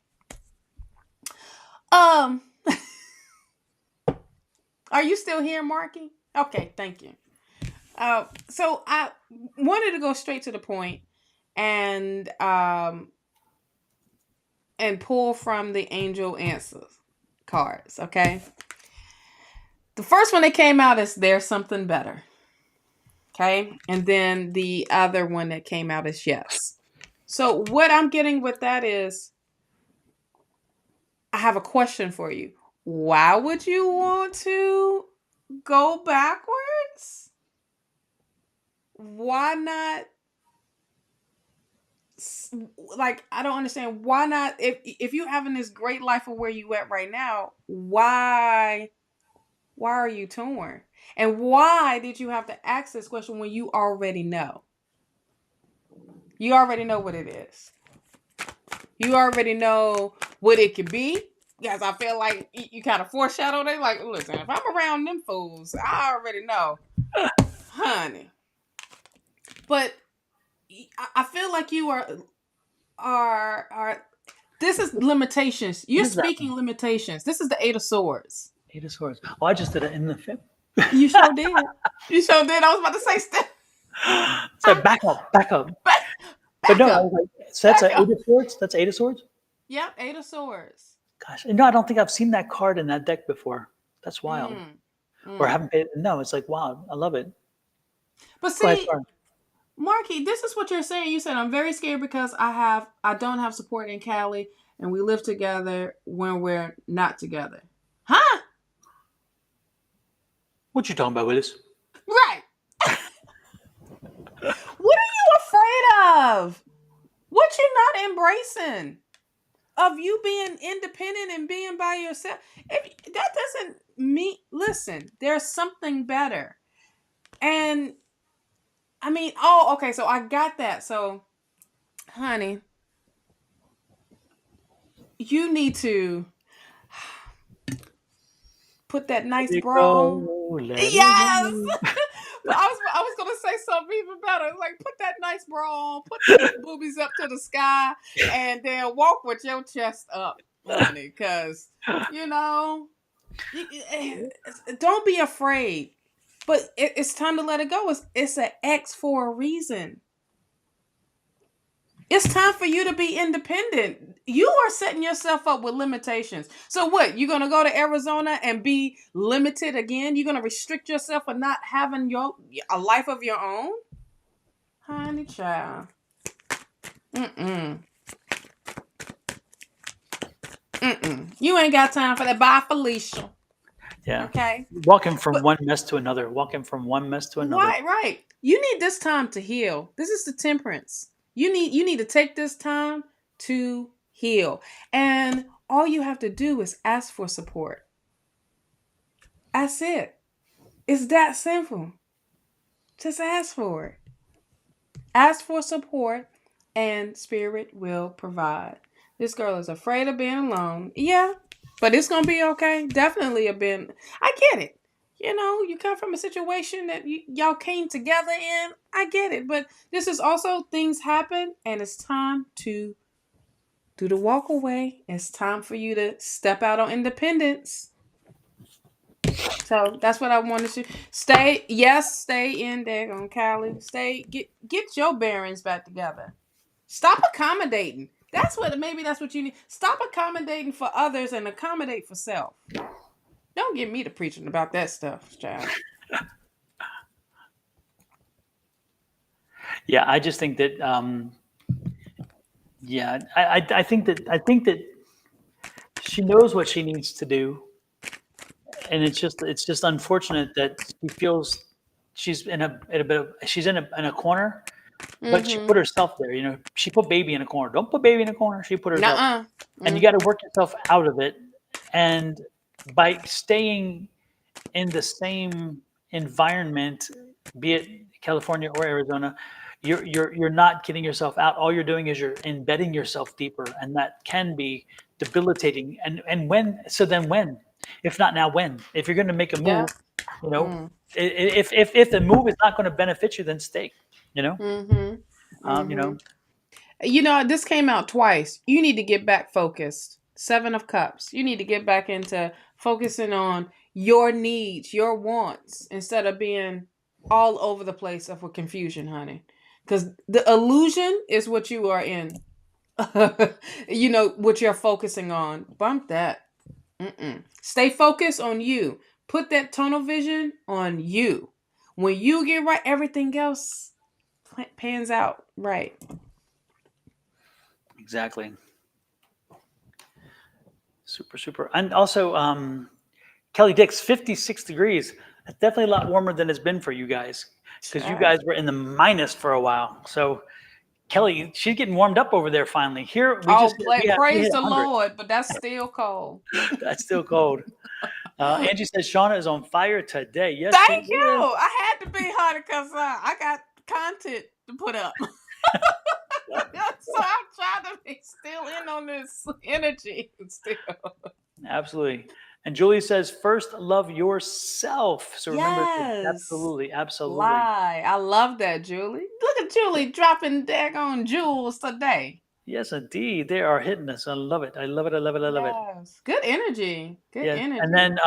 Um are you still here, Marky? Okay, thank you. So I wanted to go straight to the point and pull from the angel answers cards, okay? The first one that came out is there's something better. Okay? And then the other one that came out is yes. So what I'm getting with that is, I have a question for you. Why would you want to go backwards? Why not, like, I don't understand. Why not, if you're having this great life of where you at right now, why are you torn? And why did you have to ask this question when you already know? You already know what it is. You already know what it could be. Yes, I feel like you kind of foreshadowed it. Like, listen, if I'm around them fools, I already know, honey. But I feel like you are. This is limitations. You're speaking limitations. This is the Eight of Swords. Eight of Swords. Oh, I just did it in the film. You sure did. You sure did. I was about to say stuff. So back up. But no, I was like, so that's an Eight of Swords? That's Eight of Swords? Yep, Eight of Swords. Gosh, no, I don't think I've seen that card in that deck before. That's wild. Or haven't paid. No, it's like, wow, I love it. But see, Marky, this is what you're saying. You said, I'm very scared because I don't have support in Cali, and we live together when we're not together. Huh? What you talking about, Willis? Right. What are you afraid of? What you're not embracing? Of you being independent and being by yourself. If that doesn't mean, listen, there's something better. And I mean, oh, okay, so I got that. So, honey, you need to put that nice bra on. Yes. But I was gonna say something even better. Like, put that nice bra on, put the boobies up to the sky, and then walk with your chest up, honey. Because don't be afraid. But it's time to let it go. It's an X for a reason. It's time for you to be independent. You are setting yourself up with limitations. So what? You're going to go to Arizona and be limited again? You're going to restrict yourself for not having a life of your own? Honey child. You ain't got time for that. Bye, Felicia. Yeah. Okay. Walking from But- one mess to another. Walking from one mess to another. Right. You need this time to heal. This is the temperance. You need to take this time to heal. And all you have to do is ask for support. That's it. It's that simple. Just ask for it. Ask for support and spirit will provide. This girl is afraid of being alone. Yeah, but it's going to be okay. Definitely I get it. You know, you come from a situation that y'all came together in. I get it. But this is also things happen and it's time to do the walk away. It's time for you to step out on independence. So that's what I wanted to stay. Yes, stay in there on Cali. Get your bearings back together. Stop accommodating. Maybe that's what you need. Stop accommodating for others and accommodate for self. Don't get me to preaching about that stuff, child. Yeah, I just think that. I think that she knows what she needs to do, and it's just unfortunate that she feels she's in a corner, but she put herself there. You know, she put baby in a corner. Don't put baby in a corner. She put herself, Nuh-uh. and you got to work yourself out of it. And by staying in the same environment, be it California or Arizona, you're not getting yourself out. All you're doing is you're embedding yourself deeper, and that can be debilitating. And when? If not now, when? If you're going to make a move, Yeah. you know, if the move is not going to benefit you, then stay. You know, you know. You know, this came out twice. You need to get back focused. 7 of Cups. You need to get back into focusing on your needs, your wants, instead of being all over the place with confusion, honey. Because the illusion is what you are in. You know, what you're focusing on. Bump that. Stay focused on you. Put that tunnel vision on you. When you get right, everything else pans out right. Exactly. Super. And also, Kelly Dix, 56 degrees. That's definitely a lot warmer than it's been for you guys, because you guys were in the minus for a while. So Kelly, she's getting warmed up over there finally. Here we Praise hit the 100. Lord, but that's still cold. That's still cold. Angie says Shawna is on fire today. Yes, Thank you. I had to be hard because I got content to put up. So I'm trying to be still in on this energy still. Absolutely. And Julie says, first love yourself. So remember, Yes. absolutely. Lie. I love that, Julie. Look at Julie dropping daggone jewels today. Yes, indeed. They are hitting us. I love it. I love it. Good energy. And then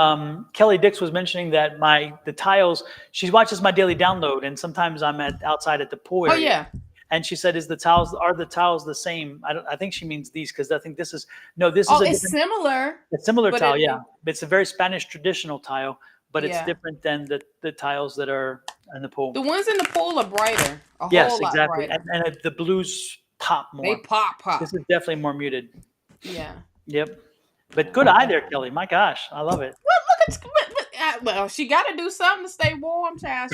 Kelly Dix was mentioning that the tiles, she watches my daily download, and sometimes I'm outside at the pool area. Oh, yeah. And she said, are the towels the same? I think she means these, because I think this is it's similar. It's similar tile, yeah. It's a very Spanish traditional tile, but it's different than the tiles that are in the pool. The ones in the pool are brighter. Yes, exactly. And the blues pop more. They pop. This is definitely more muted. Yeah. Yep. But good eye there, Kelly. My gosh, I love it. Well, she got to do something to stay warm, child.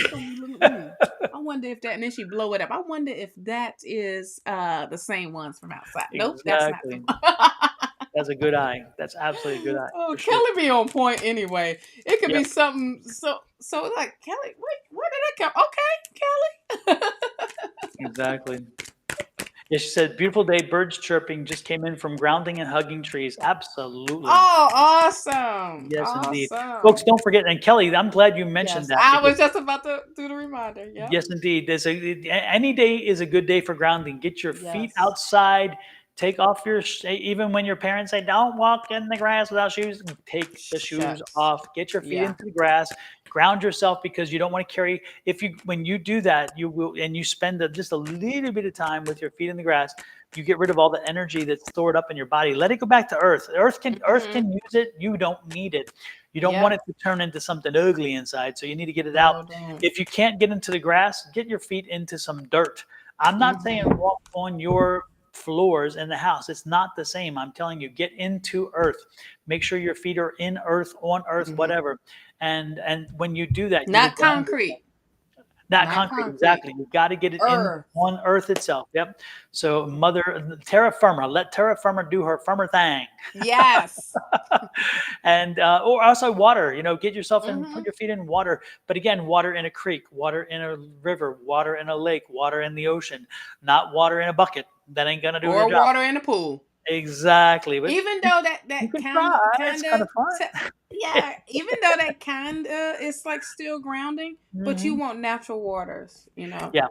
I wonder if that, and then she blow it up. I wonder if that is the same ones from outside. Nope, exactly. That's not. That's a good eye. That's absolutely a good eye. Oh, Kelly be on point anyway. It could be something so like, Kelly, where did that come? Okay, Kelly. Exactly. Yeah, she said, beautiful day, birds chirping, just came in from grounding and hugging trees. Absolutely. Oh, awesome. Yes, awesome. Indeed. Folks, don't forget, and Kelly, I'm glad you mentioned that. I was just about to do the reminder. Yeah. Yes, indeed. Any day is a good day for grounding. Get your feet outside. Take off even when your parents say, don't walk in the grass without shoes, take the shoes off. Get your feet into the grass. Ground yourself, because you don't want to carry. When you do that, you will, and you spend just a little bit of time with your feet in the grass, you get rid of all the energy that's stored up in your body. Let it go back to earth. Earth can use it. You don't need it. You don't want it to turn into something ugly inside. So you need to get it out. If you can't get into the grass, get your feet into some dirt. I'm not saying walk on your floors in the house. It's not the same. I'm telling you, get into earth. Make sure your feet are in earth, on earth, whatever. And when you do that, you will Not ground concrete. not Not concrete, concrete. exactly. You got to get it in Earth. on earth itself. Yep. So terra firma, let terra firma do her firma thing. Yes. And or also water, get yourself in, Mm-hmm. put your feet in water. But again, water in a creek, water in a river, water in a lake, water in the ocean, not water in a bucket. That ain't gonna do your Or job. water in the pool. Exactly. But Even though that you that can try. It's kind kind of of fun. yeah, even though that kind of is like still grounding, but you Hmm. want natural waters, you know. Yeah.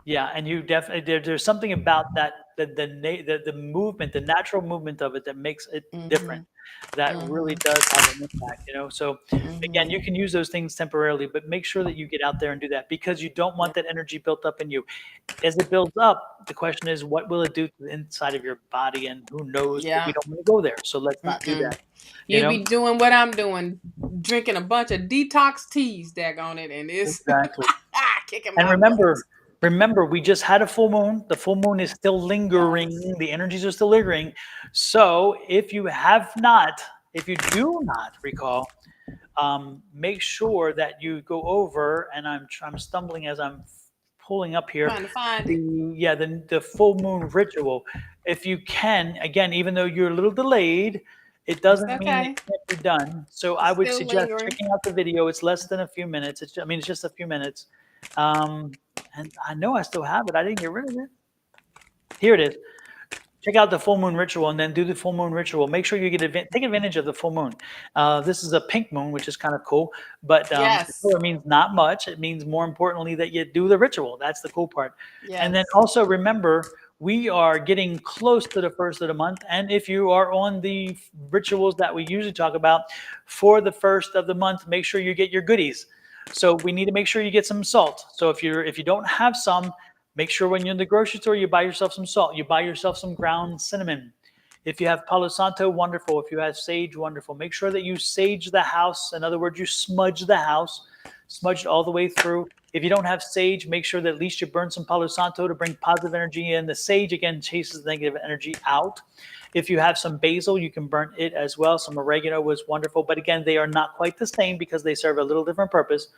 Yeah, and you definitely there's something about that the movement, the natural movement of it that makes it different. Mm-hmm. That really Mm-hmm. does have an impact. So again, Mm-hmm. you can use those things temporarily, but make sure that you get out there and do that because you don't Yeah. want that energy built up in you. As it builds up, the question is, what will it do to the inside of your body? And who knows? But we Yeah. don't want to go there, so let's not do Mm-mm. that. You You know be doing what I'm doing, drinking a bunch of detox teas, daggone it, and it's exactly. kicking And my butt. remember, we just had a full moon. The full moon is still Yes. lingering. The energies are still lingering. So if you do not recall, make sure that you go over. And I'm stumbling as I'm pulling up here. Trying to find it. The full moon ritual. If you can, again, even though you're a little delayed, it It's doesn't mean it okay. can't be done. So I It's would still suggest lingering. checking out the video. It's less than a few minutes. It's just a few minutes. Um, and I know I still have it. I didn't get rid of it. Here it is. Check out the full moon ritual and then do the full moon ritual. Make sure you take advantage of the full moon. This is a pink moon, which is kind of cool, but the Yes. color means not much. It means more importantly that you do the ritual. That's the cool part. And then Yes. also remember, we are getting close to the first of the month. And if you are on the rituals that we usually talk about for the first of the month, make sure you get your goodies. So we need to make sure you get some salt. So if you don't have some, make sure when you're in the grocery store, you buy yourself some salt. You buy yourself some ground cinnamon. If you have Palo Santo, wonderful. If you have sage, wonderful. Make sure that you sage the house. In other words, you smudge the house, smudge it all the way through. If you don't have sage, make sure that at least you burn some Palo Santo to bring positive energy in. The sage, again, chases negative energy out. If you have some basil, you can burn it as well. Some oregano was wonderful. But again, they are not quite the same because they serve a little different purpose.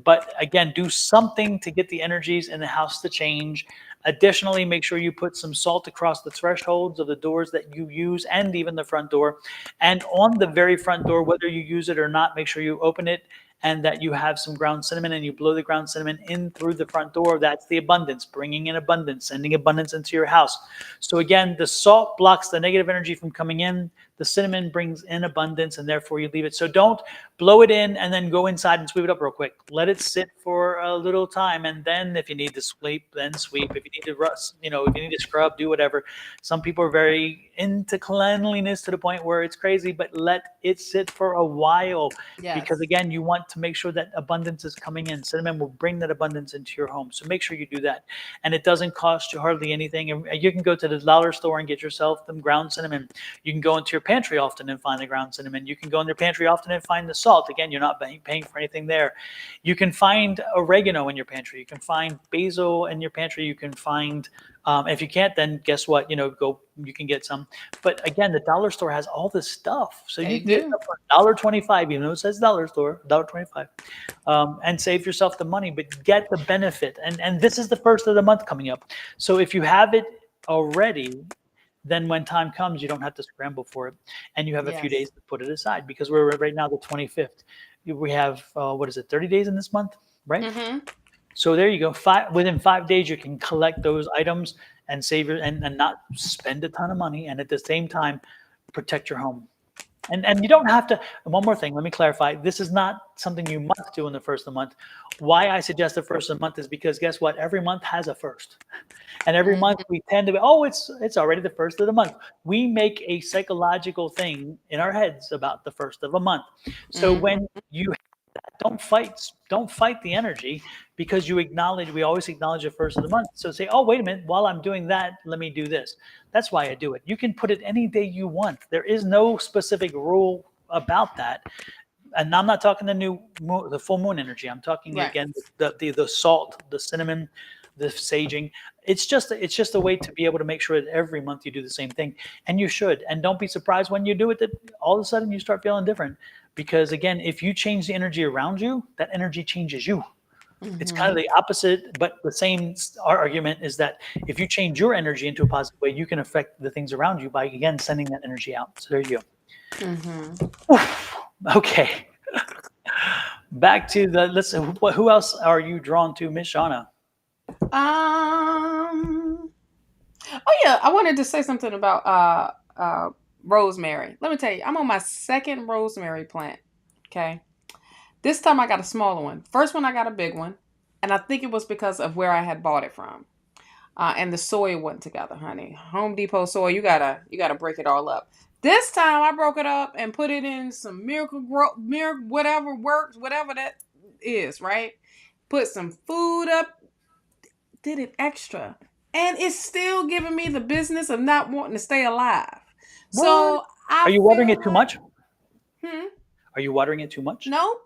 But again, do something to get the energies in the house to change. Additionally, make sure you put some salt across the thresholds of the doors that you use and even the front door. And on the very front door, whether you use it or not, make sure you open it and that you have some ground cinnamon and you blow the ground cinnamon in through the front door. That's the abundance, bringing in abundance, sending abundance into your house. So again, the salt blocks the negative energy from coming in. The cinnamon brings in abundance and therefore you leave it. So don't blow it in and then go inside and sweep it up real quick. Let it sit for a little time. And then if you need to sweep, then sweep. If you need to rust, if you need to scrub, do whatever. Some people are very into cleanliness to the point where it's crazy, but let it sit for a while because Yes. again, you want to make sure that abundance is coming in. Cinnamon will bring that abundance into your home. So make sure you do that. And it doesn't cost you hardly anything. And you can go to the dollar store and get yourself some ground cinnamon. You can go into your pantry often and find the ground cinnamon. You can go in your pantry often and find the salt. Again, you're not paying for anything there. You can find oregano in your pantry. You can find basil in your pantry. You can find, if you can't, then guess what? You can get some. But again, the dollar store has all this stuff. So you They can get do. stuff for $1.25, even though it says dollar store, $1.25, and save yourself the money, but get the benefit. And this is the first of the month coming up. So if you have it already, then when time comes, you don't have to scramble for it. And you have a few days Yes. to put it aside because we're right now the 25th. We have, 30 days in this month, right? Mm-hmm. So there you go. Within 5 days, you can collect those items and save and not spend a ton of money. And at the same time, protect your home. And you don't have to. And one more thing, let me clarify. This is not something you must do in the first of the month. Why I suggest the first of the month is because guess what? Every month has a first. And every month Mm-hmm. we tend to be, it's already the first of the month. We make a psychological thing in our heads about the first of a month. So Mm-hmm. when you don't fight the energy because we always acknowledge the first of the month. So say, oh, wait a minute, while I'm doing that, let me do this. That's why I do it. You can put it any day you want. There is no specific rule about that. And I'm not talking the full moon energy. I'm talking Right. again the salt, the cinnamon, the saging. It's just a way to be able to make sure that every month you do the same thing, and you should. And don't be surprised when you do it that all of a sudden you start feeling different. Because again, if you change the energy around you, that energy changes you. It's kind of the opposite, but the same argument is that if you change your energy into a positive way, you can affect the things around you by, again, sending that energy out. So there you go. Okay. Back to the, let's see, who else are you drawn to, Miss Shawna? Oh yeah, I wanted to say something about rosemary. Let me tell you, I'm on my second rosemary plant. Okay. This time I got a smaller one. First one I got a big one, and I think it was because of where I had bought it from. And the soil went together, honey. Home Depot soil, you gotta break it all up. This time I broke it up and put it in some miracle whatever works, whatever that is, right? Put some food up, did it extra. And it's still giving me the business of not wanting to stay alive. What? So Are you watering it too much? Are you watering it too much? No.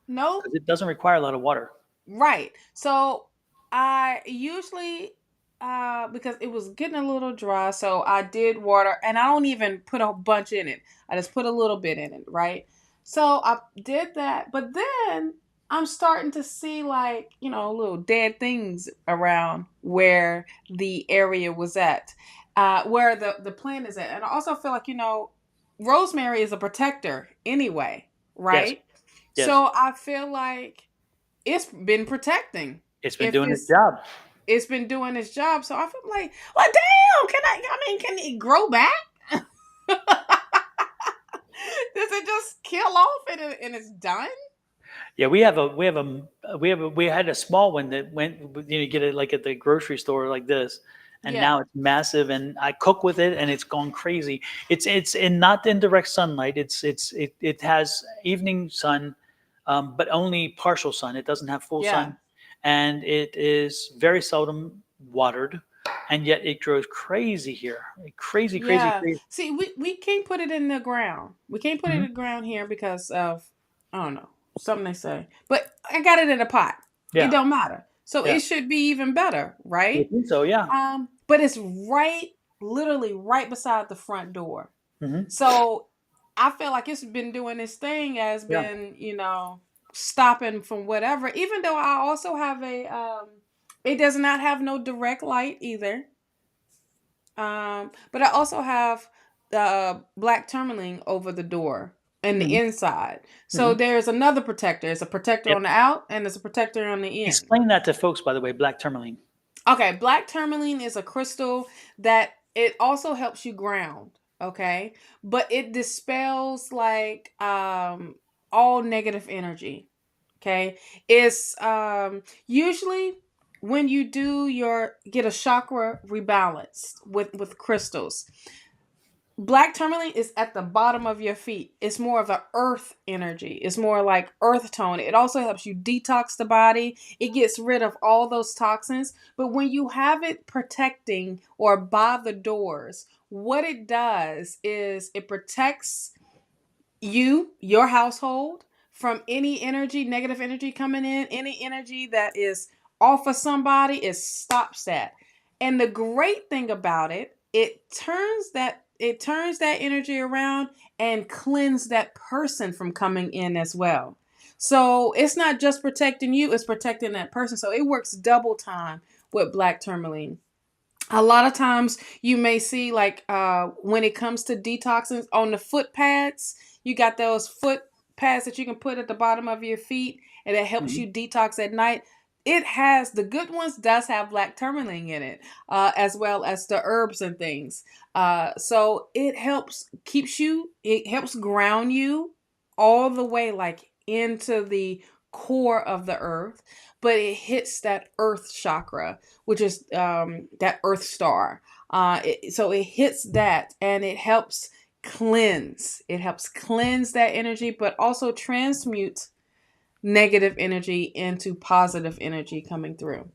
Because it doesn't require a lot of water. Right. So I usually, because it was getting a little dry, so I did water, and I don't even put a bunch in it. I just put a little bit in it, right? So I did that, but then I'm starting to see like, little dead things around where the area was at, where the plant is at. And I also feel like, rosemary is a protector anyway, right? Yes. So I feel like it's been protecting. It's been doing its job. It's been doing its job. So I feel like, well, damn, can it grow back? Does it just kill off and it's done? Yeah, we had a small one that went, you get it like at the grocery store like this. And now it's massive, and I cook with it, and it's gone crazy. It's not in direct sunlight. It has evening sun, but only partial sun. It doesn't have full sun, and it is very seldom watered, and yet it grows crazy here. Crazy. See, we can't put it in the ground. We can't put it in the ground here because of, I don't know, something they say. But I got it in a pot. Yeah. It don't matter. So it should be even better, right? I think so, yeah. But it's literally right beside the front door. So I feel like it's been doing its thing, has been, stopping from whatever. Even though I also have it does not have no direct light either. But I also have the black tourmaline over the door and the inside. So there's another protector. It's a protector on the out, and it's a protector on the in. Explain that to folks, by the way, black tourmaline. Okay, black tourmaline is a crystal that it also helps you ground, okay? But it dispels like all negative energy, okay? It's usually when you get a chakra rebalanced with crystals. Black tourmaline is at the bottom of your feet. It's more of an earth energy. It's more like earth tone. It also helps you detox the body. It gets rid of all those toxins. But when you have it protecting or by the doors, what it does is it protects your household from any energy, negative energy coming in. Any energy that is off of somebody, it stops that. And the great thing about it, it turns that energy around and cleanse that person from coming in as well. So it's not just protecting you, it's protecting that person. So it works double time with black tourmaline. A lot of times you may see like when it comes to detoxing on the foot pads, you got those foot pads that you can put at the bottom of your feet, and it helps you detox at night. It has, the good ones does have black tourmaline in it, as well as the herbs and things. So it helps ground you all the way like into the core of the earth, but it hits that earth chakra, which is that earth star. So it hits that, and it helps cleanse. It helps cleanse that energy, but also transmute negative energy into positive energy coming through.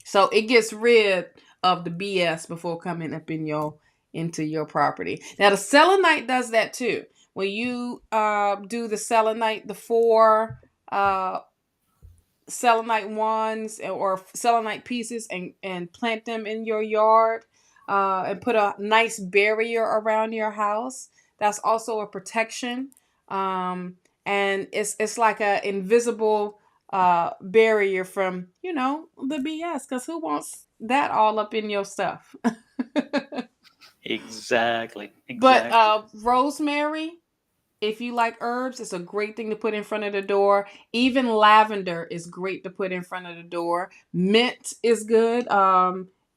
So it gets rid of the BS before coming up into your property. Now the selenite does that too. When you do the selenite, the 4 selenite wands or selenite pieces and plant them in your yard, and put a nice barrier around your house. That's also a protection. And it's like a invisible barrier from, the BS, because who wants that all up in your stuff? Exactly. But Exactly. rosemary, if you like herbs, it's a great thing to put in front of the door. Even lavender is great to put in front of the door. Mint is good.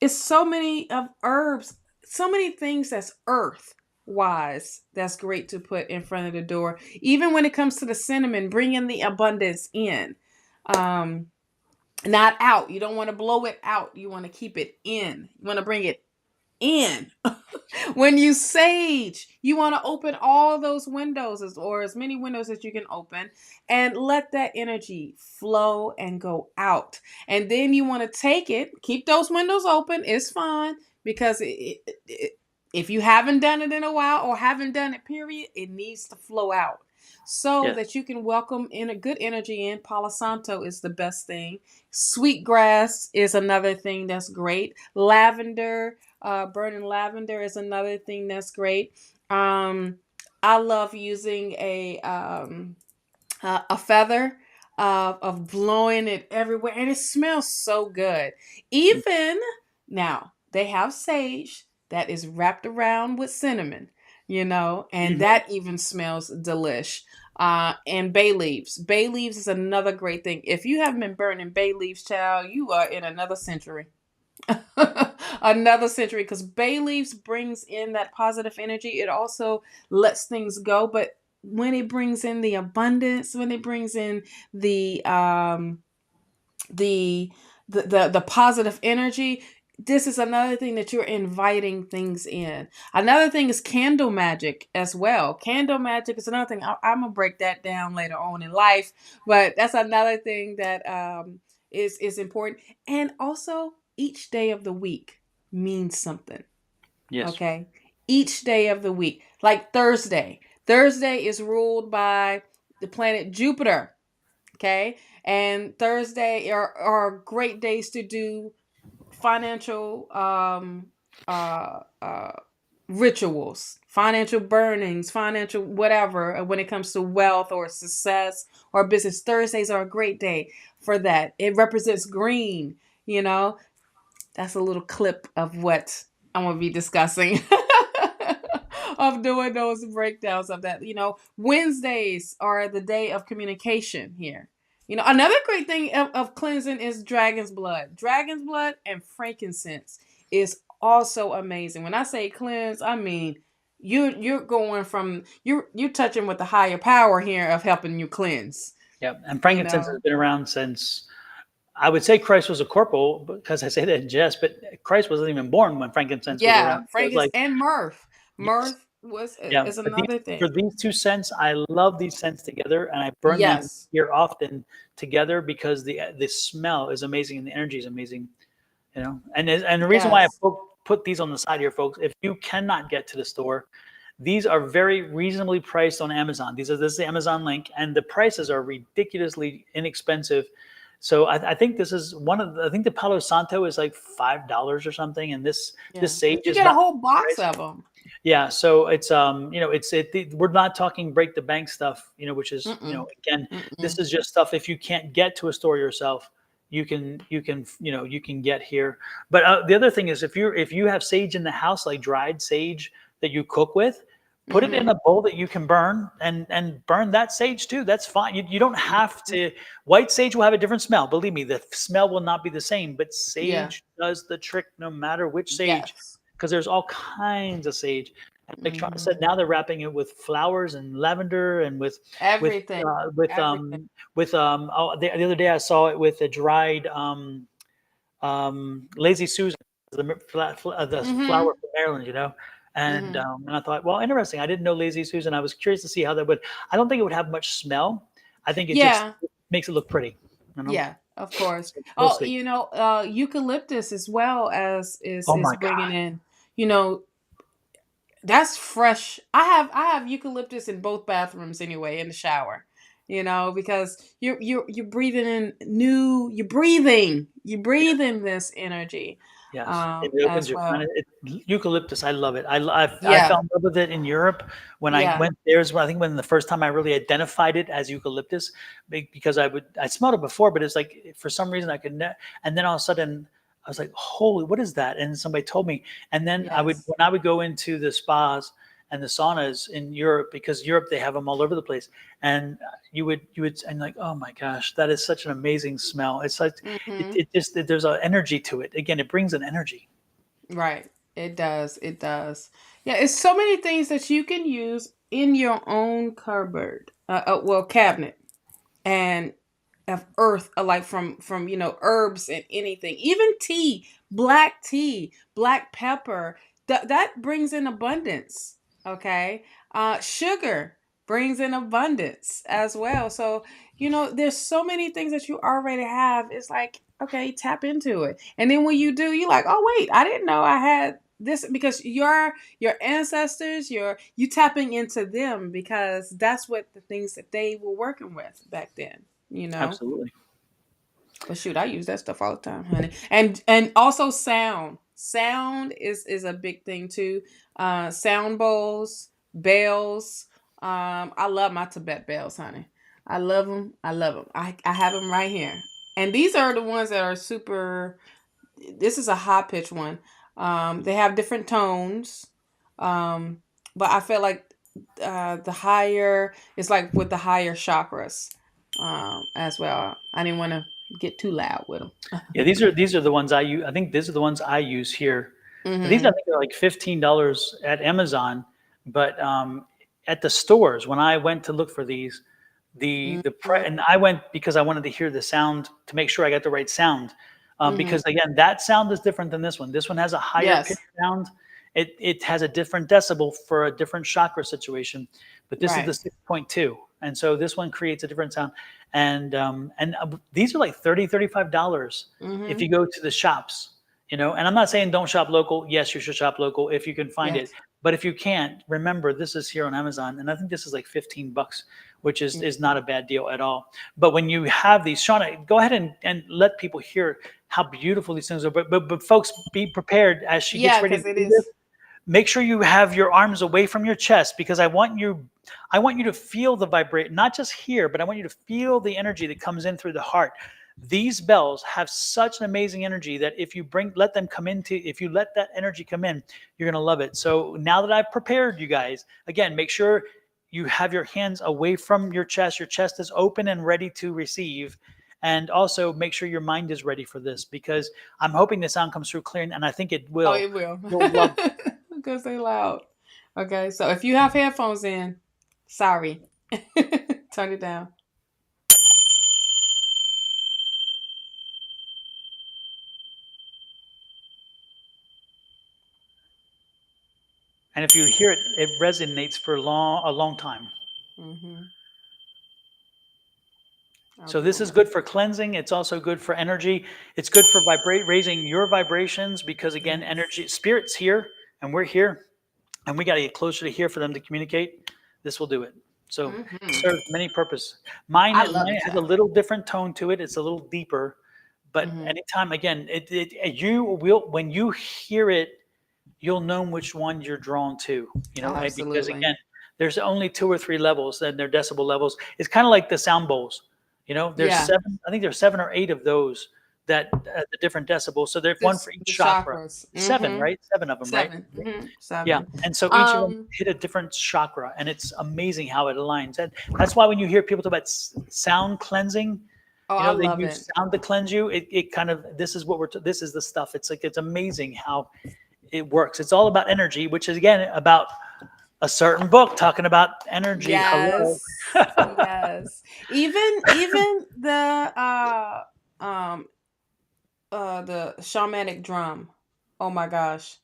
It's so many of herbs, so many things that's earth wise that's great to put in front of the door. Even when it comes to the cinnamon, bringing the abundance in. Not out. You don't want to blow it out. You want to keep it in. You want to bring it in. When you sage, you want to open all those windows, or as many windows as you can open, and let that energy flow and go out. And then you want to take it, keep those windows open. It's fine, because if you haven't done it in a while, or haven't done it, period, it needs to flow out so Yes. that you can welcome in a good energy in. Palo Santo is the best thing. Sweetgrass is another thing that's great. Lavender, burning lavender is another thing that's great. I love using a feather of blowing it everywhere, and it smells so good. Even now, they have sage that is wrapped around with cinnamon, and Mhm. that even smells delish. And bay leaves. Bay leaves is another great thing. If you haven't been burning bay leaves, child, you are in another century. Another century, because bay leaves brings in that positive energy. It also lets things go, but when it brings in the abundance, when it brings in the the the positive energy, this is another thing that you're inviting things in. Another thing is candle magic as well. Candle magic is another thing. I'm gonna break that down later on in life, but that's another thing that is important. And also, each day of the week means something. Yes. Okay, each day of the week, like Thursday. Thursday is ruled by the planet Jupiter. Okay. And Thursday are great days to do financial rituals, financial burnings, financial whatever, when it comes to wealth or success or business. Thursdays are a great day for that. It represents green, you know. That's a little clip of what I'm going to be discussing. Of doing those breakdowns of that. Wednesdays are the day of communication here. Another great thing of cleansing is dragon's blood. Dragon's blood and frankincense is also amazing. When I say cleanse, I mean you're going from you're touching with the higher power here of helping you cleanse. Yeah. And You frankincense has know. been around since, I would say Christ was a corporal, because I say that in jest, but Christ wasn't even born when frankincense was Yeah, around. So it's frankincense like, and mirth. yes. Mirth was Yeah. is But another for thing. these two scents, I love these scents together, and I burn them Yes. here often together, because the smell is amazing and the energy is amazing. And the reason why I Yes. put these on the side here, folks, if you cannot get to the store, these are very reasonably priced on Amazon. This is the Amazon link, and the prices are ridiculously inexpensive. So I think this is I think the Palo Santo is like $5 or something, and this Yeah. sage But you is get a about whole the box price. of them. Yeah, so we're not talking break the bank stuff, which is, Mm-mm. again, this Mm-mm. is just stuff, if you can't get to a store yourself, you can get here. But the other thing is, if you have sage in the house, like dried sage that you cook with, put it in Mm-hmm. a bowl that you can burn, and burn that sage too. That's fine. You don't have Mm-hmm. to. White sage will have a different smell. Believe me, the smell will not be the same, but Yeah. sage does the trick no matter which sage, Yes. because there's all kinds of sage. And like Shawna Mm-hmm. said, now they're wrapping it with flowers and lavender, and with Everything. uh, with Everything. um with the other day I saw it with a dried lazy Susan, the Mm-hmm. flower from Maryland, and Mm-hmm. um, and I thought, well, interesting. I didn't know lazy Susan. I was curious to see how that would. I don't think it would have much smell. I think it just Yeah. makes it look pretty. Yeah. Of course. So we'll Oh, see. eucalyptus as well as is Oh is my bringing God. in. You know, that's fresh. I have eucalyptus in both bathrooms anyway, in the shower. because you're breathing in you're breathing this energy, Yes, it opens as your well. eucalyptus. I love it. I Yeah, fell in love with it in Europe when I yeah, went there. Is when I think when the first time I really identified it as eucalyptus, because I smelled it before, but it's like for some reason I could and then all of a sudden I was like, holy, what is that? And somebody told me, and then yes. when I would go into the spas and the saunas in Europe, because Europe they have them all over the place, and you would and like, oh my gosh, that is such an amazing smell. It's like Hmm. there's an energy to it. Again, it brings an energy. Right. It does. It does. Yeah, it's so many things that you can use in your own cupboard, well, cabinet, and of earth, like from herbs and anything, even tea, black pepper, that brings in abundance. Okay. Sugar brings in abundance as well. So there's so many things that you already have. It's like, okay, tap into it, and then when you do, you're like, oh wait, I didn't know I had this, because your ancestors, you tapping into them, because that's what the things that they were working with back then, you know. Absolutely. But shoot, I use that stuff all the time, honey. And also sound is a big thing too. Sound bowls, bells. I love my Tibet bells, honey. I love them. I love them. I have them right here, and these are the ones that are super. This is a high pitch one. They have different tones, um, but I feel like the higher, it's like with the higher chakras, as well. I didn't want to get too loud with them. Yeah, these are the ones I use. I think these are the ones I use here. These I Hmm. think are like $15 at Amazon, but at the stores when I went to look for these, Hmm. and I went because I wanted to hear the sound to make sure I got the right sound. Hmm. Because again, that sound is different than this one. This one has a higher pitch Yes. sound. It has a different decibel for a different chakra situation, but this is the Right. 6.2, and so this one creates a different sound. And these are like $35 if you Hmm. go to the shops. And I'm not saying don't shop local. Yes, you should shop local if you can find it. Yes. But if you can't, remember this is here on Amazon, and I think this is like $15, which is not a bad deal at all. But when you have these, Shawna, go ahead and let people hear how beautiful these things are. But folks, be prepared as she gets Yeah, ready to because it do this. is. Make sure you have your arms away from your chest, because I want you to feel the vibrate, not just here, but I want you to feel the energy that comes in through the heart. These bells have such an amazing energy that if you if you let that energy come in, you're going to love it. So now that I've prepared you guys, again, make sure you have your hands away from your chest. Your chest is open and ready to receive. And also make sure your mind is ready for this, because I'm hoping the sound comes through clear, and I think it Oh, will. it will. You'll love. Because they loud. Okay, so if you have headphones in, sorry. Turn it down. And if you hear it, it resonates for a long time. Hmm. I'll So give this them is a. good for cleansing. It's also good for energy. It's good for raising your vibrations, because again, Yes. energy, spirit's here, and we're here, and we got to get closer to here for them to communicate. This will do it. So it Hmm. serves many purposes. Mine I love mine it, has a y'all. little different tone to it. It's a little deeper, but Hmm. anytime again, you will, when you hear it, you'll know which one you're drawn to, because Absolutely. again, there's only two or three levels, and they're decibel levels. It's kind of like the sound bowls. There's Yeah. seven, I think there's 7 or 8 of those that the different decibels. So there's one This for each the chakra. chakras. Seven, Hmm. right? Seven of them, right? 7. Yeah. 7. And so each of them Um. hit a different chakra, and it's amazing how it aligns. And that's why when you hear people talk about sound cleansing, Oh, I they love use it. sound to cleanse you. It kind of, this is what this is the stuff. It's like, it's amazing how it works. It's all about energy, which is again about a certain book talking about energy. Hello. Yes. Yes. Even um the shamanic drum. Oh my gosh.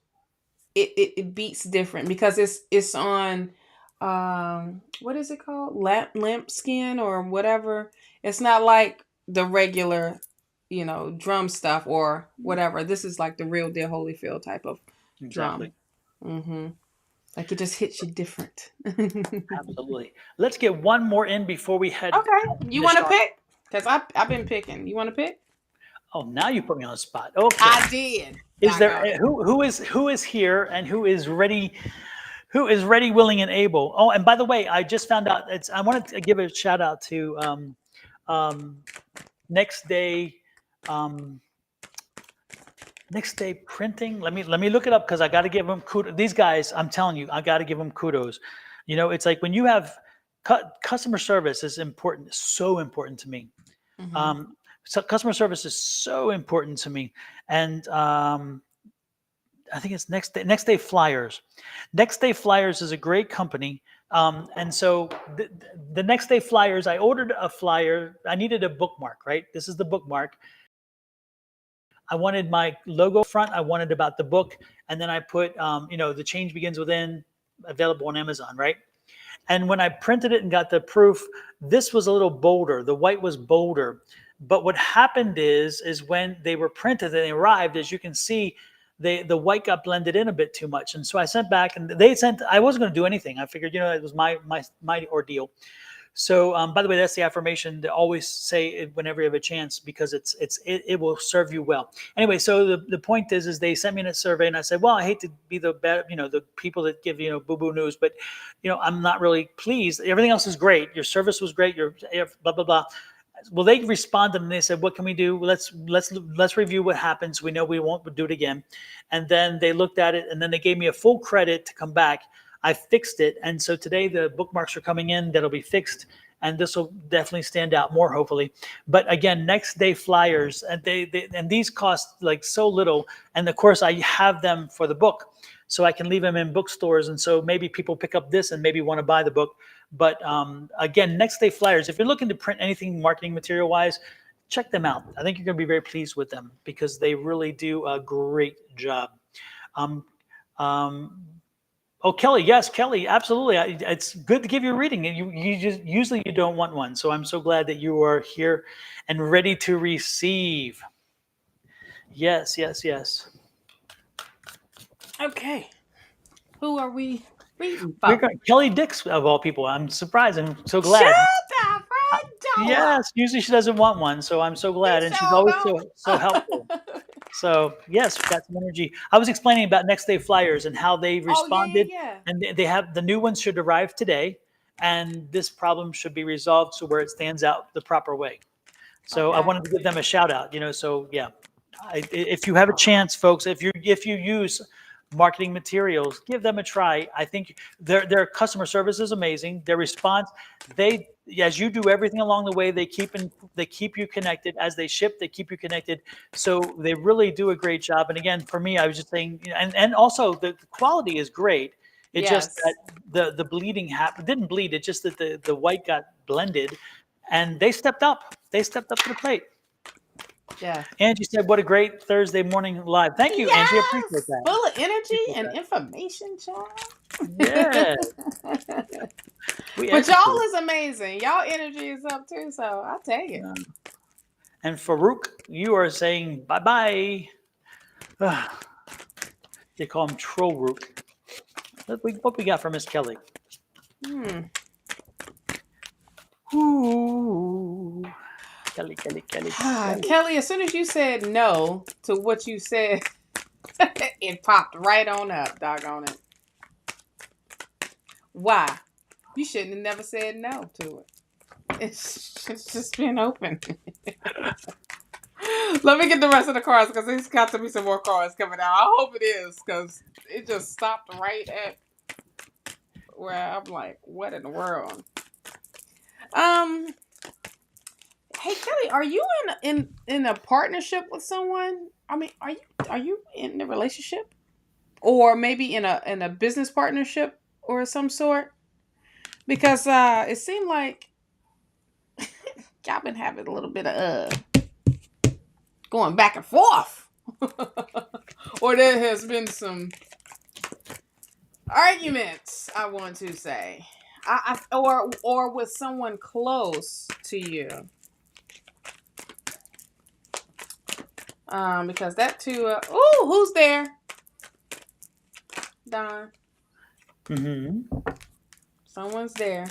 It beats different, because it's on, what is it called? Lamp skin or whatever. It's not like the regular, drum stuff or whatever. This is like the real deal Holyfield type of Exactly. drum. Mhm. Like it just hits you different. Absolutely. Let's get one more in before we head. Okay. You Miss want to Shawna. pick? Because I've been picking. You want to pick? Oh, now you put me on the spot. Okay. I did. Is there Doggone it. who is here and who is ready, willing, and able? Oh, and by the way, I just found out. I wanted to give a shout out to next day. Next day printing. Let me look it up because I got to give them kudos. These guys, I'm telling you, I got to give them kudos. You know, it's like when you have customer service is important, so important to me. Mhm. So customer service is so important to me, and I think it's Next Day Flyers. Next Day Flyers is a great company. And so the Next Day Flyers, I ordered a flyer. I needed a bookmark, right? This is the bookmark. I wanted my logo front. I wanted about the book. And then I put, the change begins within, available on Amazon, right? And when I printed it and got the proof, this was a little bolder. The white was bolder. But what happened is when they were printed and they arrived, as you can see, the white got blended in a bit too much. And so I sent back, and I wasn't going to do anything. I figured, it was my ordeal. So, by the way, that's the affirmation to always say it whenever you have a chance, because it will serve you well. Anyway, so the point is they sent me in a survey, and I said, well, I hate to be the bad, the people that give boo boo news, but I'm not really pleased. Everything else is great. Your service was great. Your blah blah blah. Well, they responded and they said, what can we do? Let's review what happens. We know we won't do it again. And then they looked at it, and then they gave me a full credit to come back. I fixed it. And so today the bookmarks are coming in that'll be fixed. And this will definitely stand out more, hopefully. But again, Next Day Flyers, and and these cost like so little. And of course, I have them for the book, so I can leave them in bookstores. And so maybe people pick up this and maybe want to buy the book. But again, Next Day Flyers, if you're looking to print anything marketing material wise, check them out. I think you're going to be very pleased with them because they really do a great job. Um, um, Oh, Kelly, yes, Kelly, absolutely. It's good to give you a reading, and you just usually you don't want one. So I'm so glad that you are here and ready to receive. Yes, yes, yes. Okay. Who are we reading We're for? going Kelly Dix of all people. I'm surprised. I'm so Shut glad. the front door. Yes, usually she doesn't want one, so I'm so You glad, and she's sure always don't. so helpful. So yes, we got some energy. I was explaining about Next Day Flyers and how they Oh yeah, responded, yeah, and they have the new ones should arrive today, and this problem should be resolved so where it stands out the proper way. yeah. So I Okay. wanted to give them a shout out. So yeah, if you have a chance, folks, if you use marketing materials, give them a try. I think their customer service is amazing. Their response, they as you do everything along the way, they keep you connected. As they ship, they keep you connected. So they really do a great job. And again, for me, I was just saying, and also the quality is great. It just Yes. that the bleeding didn't bleed. It's just that the white got blended, and they stepped up. They stepped up to the plate. Yeah. Angie said, "What a great Thursday morning live." Thank you, Angie. I appreciate Yes. that. Full of energy Appreciate and that. information, child. Yeah, we But y'all educate. is amazing. Y'all energy is up too, so I'll take it. And Farouk, you are saying bye bye. They call him Troll Rook. What we got for Miss Kelly? Hmm. Ooh, Kelly, Kelly, Kelly, Kelly. Kelly, as soon as you said no to what you said, it popped right on up, doggone it. Why? You shouldn't have never said no to it. It's just been open. Let me get the rest of the cards because there's got to be some more cards coming out. I hope it is because it just stopped right at where I'm like, what in the world? Hey Kelly, are you in a partnership with someone? I mean, are you in a relationship or maybe in a business partnership or some sort? Because it seemed like y'all been having a little bit of going back and forth. Or there has been some arguments, I want to say. Or with someone close to you. Because that too ooh, who's there? Don. Mm-hmm. Someone's there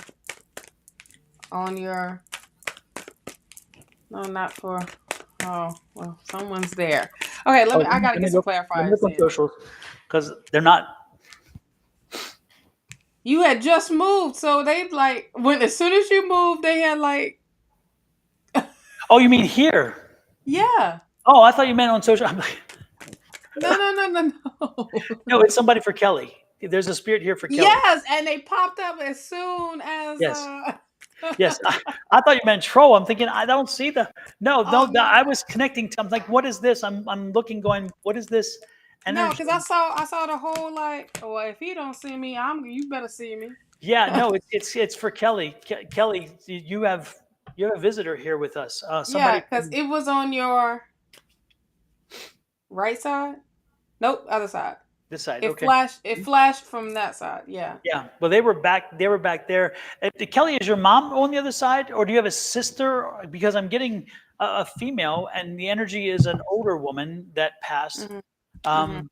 on your. No, not for. Oh, well, someone's there. Okay, Oh, I gotta let me get some look. Let me clarifiers look on then. socials because they're not. You had just moved, so they like when as soon as you moved, they had like Oh, you mean here? yeah. Oh, I thought you meant on social. I'm like, No. no, it's somebody for Kelly. There's a spirit here for Kelly. Yes, and they popped up as soon as Yes. Yes. I thought you meant troll. I'm thinking I don't see the. No, Oh no. I was connecting to. I'm like, what is this? I'm looking, going, what is this No, energy? because I saw the whole like, well, if he don't see me, you better see me. Yeah, no, it's for Kelly. Kelly, you have a visitor here with us. Yeah, Somebody because from it was on your right side. Nope, other side. this side. It Okay. flashed. It flashed from that side. Yeah. Yeah. Well, they were back. They were back there. Kelly, is your mom on the other side, or do you have a sister? Because I'm getting a female, and the energy is an older woman that passed. Mhm. Mhm. Um,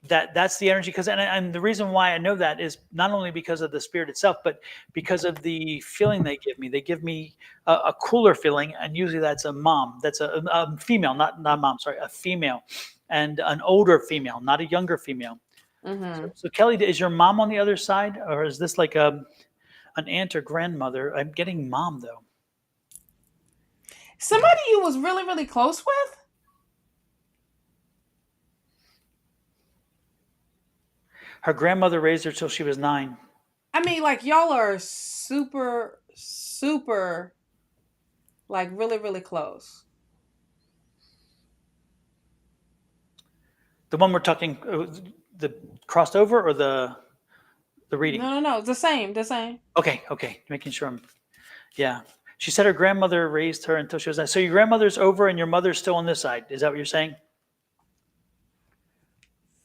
that's the energy. Because and the reason why I know that is not only because of the spirit itself, but because of the feeling they give me. They give me a cooler feeling, and usually that's a mom. That's a female, not mom. Sorry, a female, and an older female, not a younger female. Mhm. So Kelly, is your mom on the other side, or is this like an aunt or grandmother? I'm getting mom though. Somebody you was really really close with. Her grandmother raised her till she was 9. I mean, like y'all are super, like really really close. The one we're talking, the crossed over or the reading? No. The same. Okay, making sure I'm. Yeah, she said her grandmother raised her until she was 9. So your grandmother's over and your mother's still on this side. Is that what you're saying?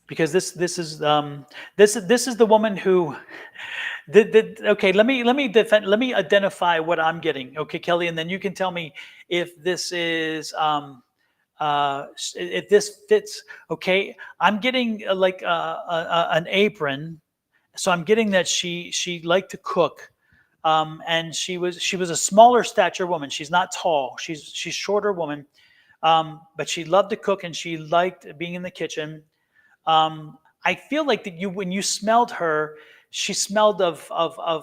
Because this is the woman who okay, let me identify what I'm getting, okay, Kelly, and then you can tell me if this is if this fits. Okay, I'm getting like an apron, so I'm getting that she liked to cook, and she was a smaller stature woman. She's not tall. She's shorter woman, but she loved to cook and she liked being in the kitchen. I feel like that you when you smelled her, she smelled of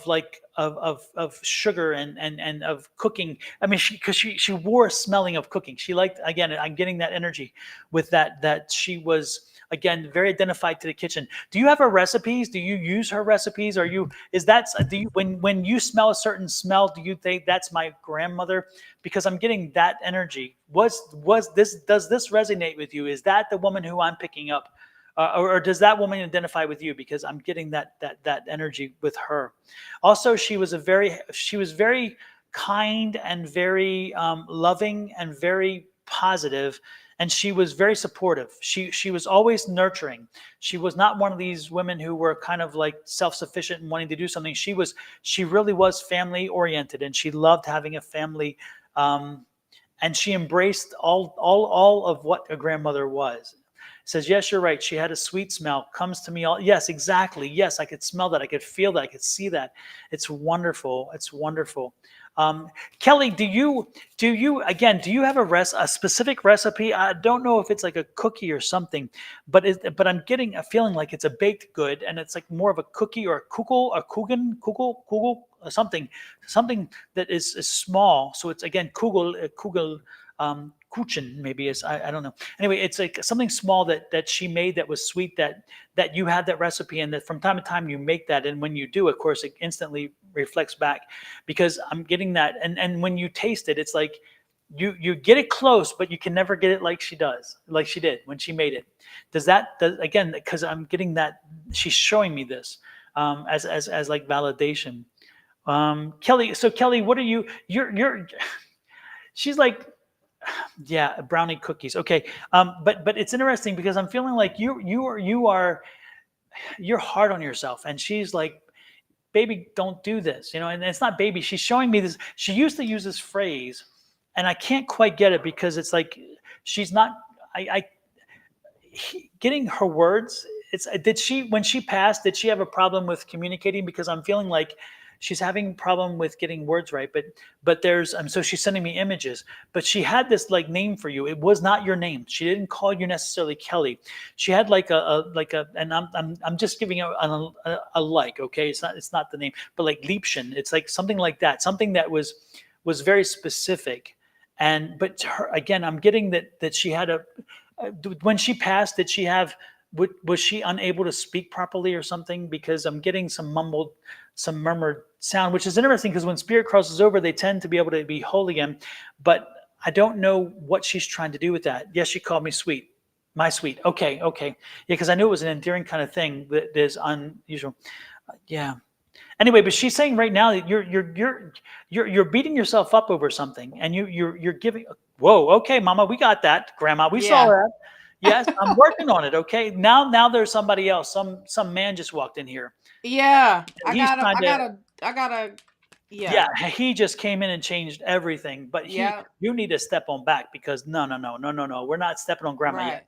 like of sugar and of cooking. I mean, she wore a smelling of cooking. She liked, again. I'm getting that energy with that she was, again, very identified to the kitchen. Do you have her recipes? Do you use her recipes? Are you is that do you when you smell a certain smell? Do you think that's my grandmother? Because I'm getting that energy. Was this does this resonate with you? Is that the woman who I'm picking up? Or does that woman identify with you? Because I'm getting that energy with her. Also, she was very kind and very loving and very positive, and she was very supportive. She was always nurturing. She was not one of these women who were kind of like self-sufficient and wanting to do something. She really was family oriented, and she loved having a family. And she embraced all of what a grandmother was. Says, yes, you're right. She had a sweet smell. Comes to me all. Yes, exactly. Yes, I could smell that. I could feel that. I could see that. It's wonderful. It's wonderful. Kelly, do you again? Do you have a specific recipe? I don't know if it's like a cookie or something, but I'm getting a feeling like it's a baked good, and it's like more of a cookie or a kugel or kugel or something that is small. So it's again kugel. Kuchen maybe is I don't know. Anyway, it's like something small that she made that was sweet, that you had that recipe, and that from time to time you make that, and when you do, of course, it instantly reflects back, because I'm getting that, and when you taste it, it's like you get it close, but you can never get it like she did when she made it. Again, because I'm getting that she's showing me this as like validation. Kelly, what are you're she's like, yeah, brownie cookies. Okay, but it's interesting because I'm feeling like you're hard on yourself, and she's like, baby, don't do this, and it's not baby. She's showing me this. She used to use this phrase, and I can't quite get it because it's like she's not. I getting her words did she, when she passed, did she have a problem with communicating? Because I'm feeling like she's having a problem with getting words right. But there's so she's sending me images. But she had this like name for you. It was not your name. She didn't call you necessarily Kelly. She had like and I'm just giving a like, okay, it's not the name, but like Liebchen. It's like something like that, something that was very specific. And but her, again, I'm getting that she had when she passed, did she have, was she unable to speak properly or something? Because I'm getting some murmured sound, which is interesting because when spirit crosses over, they tend to be able to be whole again. But I don't know what she's trying to do with that. Yes, she called me sweet, my sweet. Okay, okay, yeah, because I knew it was an endearing kind of thing that is unusual. Yeah. Anyway, but she's saying right now that you're beating yourself up over something, and you're giving. Whoa, okay, Mama, we got that. Grandma, we saw Yeah. that. Yes, I'm working on it. Okay, now there's somebody else. Some man just walked in here. Yeah. He's trying to. I gotta. Yeah, Yeah. he just came in and changed everything. But Yeah. you need to step on back because no, we're not stepping on Grandma yet. Right.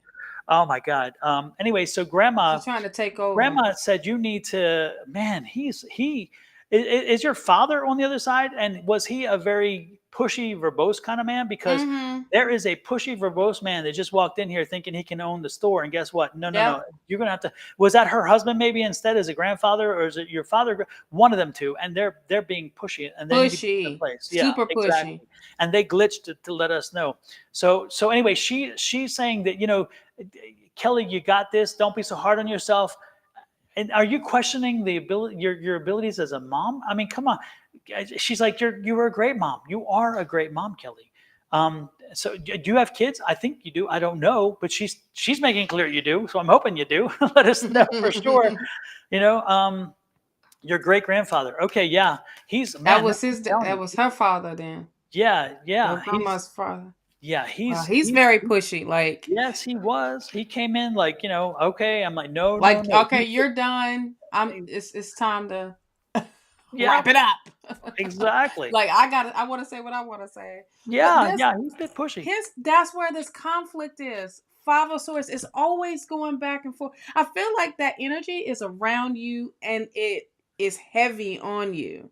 Oh my God. Anyway, so Grandma. She's trying to take over. Grandma said you need to, man, is your father on the other side? And was he a very pushy, verbose kind of man? Because Mm-hmm. there is a pushy, verbose man that just walked in here thinking he can own the store. And guess what? No. Yep. You're going to have to, was that her husband maybe instead as a grandfather, or is it your father? One of them two. And they're being pushy and they need to be in the Pushy. place. Yeah, Super exactly. pushy. And they glitched to let us know. So anyway, she's saying that, Kelly, you got this. Don't be so hard on yourself. And are you questioning the ability, your abilities as a mom? I mean, come on. She's like, you were a great mom. You are a great mom, Kelly. So do you have kids? I think you do. I don't know, but she's making clear you do. So I'm hoping you do. Let us know for sure. Your great grandfather. Okay, yeah, he's That man. was I'm telling that you. was her father then. Yeah, Your yeah. grandma's father. Yeah, Wow, he's very pushy. Like, yes, he was. He came in like, okay. I'm like, no, no, like, no. okay, you're done. It's time to Yeah, wrap it up. exactly. Like, I want to say what I want to say. But Yeah, yeah, he's a bit pushy. that's where this conflict is. Five of Swords is always going back and forth. I feel like that energy is around you and it is heavy on you.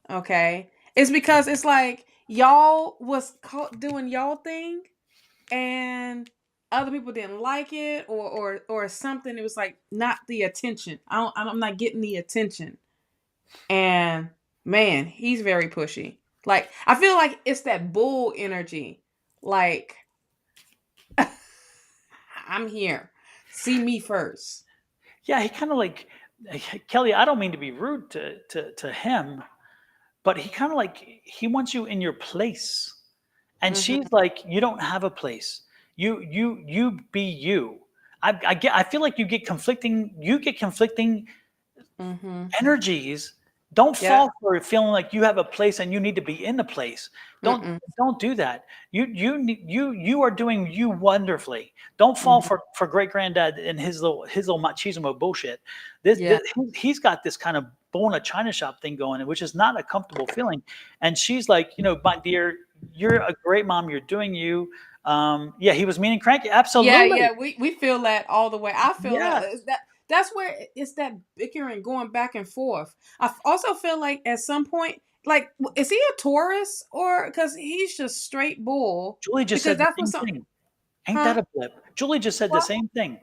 Okay, it's because it's like y'all was doing y'all thing, and other people didn't like it, or something. It was like not the attention. I'm not getting the attention, and man, he's very pushy. Like, I feel like it's that bull energy. Like, I'm here. See me first. Yeah, he kind of like Kelly. I don't mean to be rude to him, but he kind of like he wants you in your place, and Mm-hmm. she's like, you don't have a place. You be you. I feel like you get conflicting. You get conflicting Mm-hmm. energies. Don't Yeah. fall for feeling like you have a place and you need to be in the place. Don't Mm-mm. don't do that. You are doing you wonderfully. Don't fall Mm-hmm. for great granddad and his little machismo bullshit. This Yeah. he's got this kind of bull in a china shop thing going, which is not a comfortable feeling. And she's like, my dear, you're a great mom. You're doing you. Yeah, he was mean and cranky. Yeah, Absolutely. yeah, we feel that all the way. I feel that. Yes. That's where it's that bickering going back and forth. Also feel like at some point, like, is he a Taurus, or because he's just straight bull? Julie just Because said the that's what same some, thing. Ain't huh? that a blip? Julie just said the What? same thing.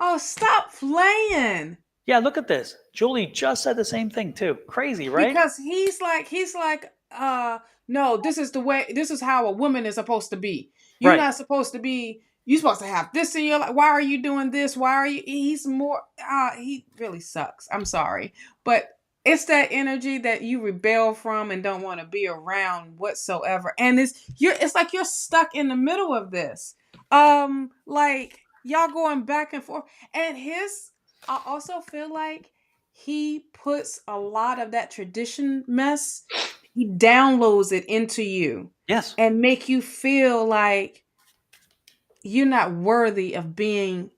Oh, stop playing. Yeah, look at this. Julie just said the same thing too. Crazy, right? Because he's like, no, this is the way, this is how a woman is supposed to be. You're Right. not supposed to be, you're supposed to have this in your life. Why are you doing this? Why are you, he's more, he really sucks. I'm sorry. But it's that energy that you rebel from and don't want to be around whatsoever. And it's like you're stuck in the middle of this. Like, y'all going back and forth. And I also feel like he puts a lot of that tradition mess, he downloads it into you Yes. and make you feel like you're not worthy of being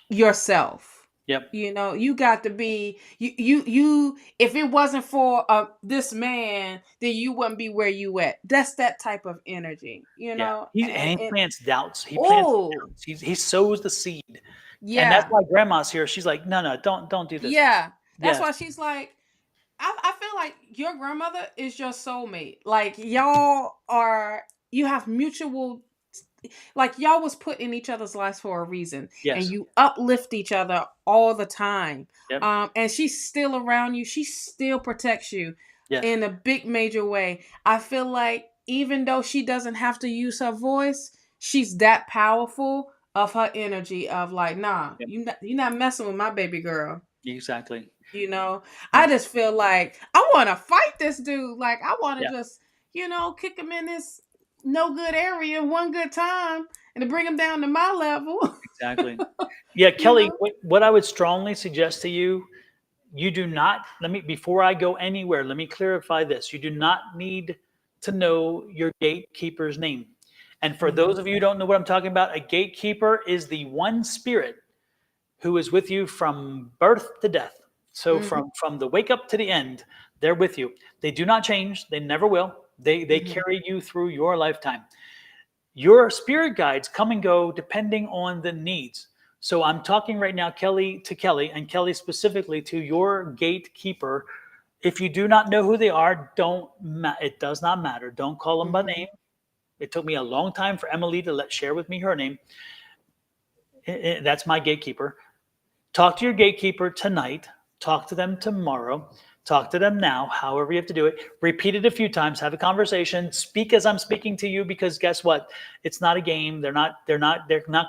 yourself. Yep. You got to be you if it wasn't for this man, then you wouldn't be where you at. That's that type of energy, Yeah. He and plants doubts. He plants oh, doubts. He sows the seed. And that's Yeah. why grandma's here. She's like, no, don't do this. Yeah. That's Yes. why she's like, I feel like your grandmother is your soulmate. Like you have mutual, like y'all was put in each other's lives for a reason, and Yes. you uplift each other all the time. Yep. And she's still around you. She still protects you Yes. in a big major way. I feel like even though she doesn't have to use her voice, she's that powerful of her energy of like, nah, Yep. you're not messing with my baby girl. Exactly. You know, I Yep. just feel like I want to fight this dude. Like I want to Yeah. just, kick him in this no good area one good time and to bring him down to my level. Exactly. Yeah, you Kelly, know? what I would strongly suggest to you, you do not, before I go anywhere, let me clarify this. You do not need to know your gatekeeper's name. And for Mhm. those of you who don't know what I'm talking about, a gatekeeper is the one spirit who is with you from birth to death. So Mhm. from the wake up to the end, they're with you. They do not change. They never will. They Mhm. carry you through your lifetime. Your spirit guides come and go depending on the needs. So I'm talking right now, Kelly to Kelly, and Kelly specifically to your gatekeeper. If you do not know who they are, it does not matter. Don't call them by Mhm. name. It took me a long time for Emily to share with me her name. That's my gatekeeper. Talk to your gatekeeper tonight. Talk to them tomorrow. Talk to them now, however you have to do it. Repeat it a few times. Have a conversation. Speak as I'm speaking to you, because guess what? It's not a game. They're not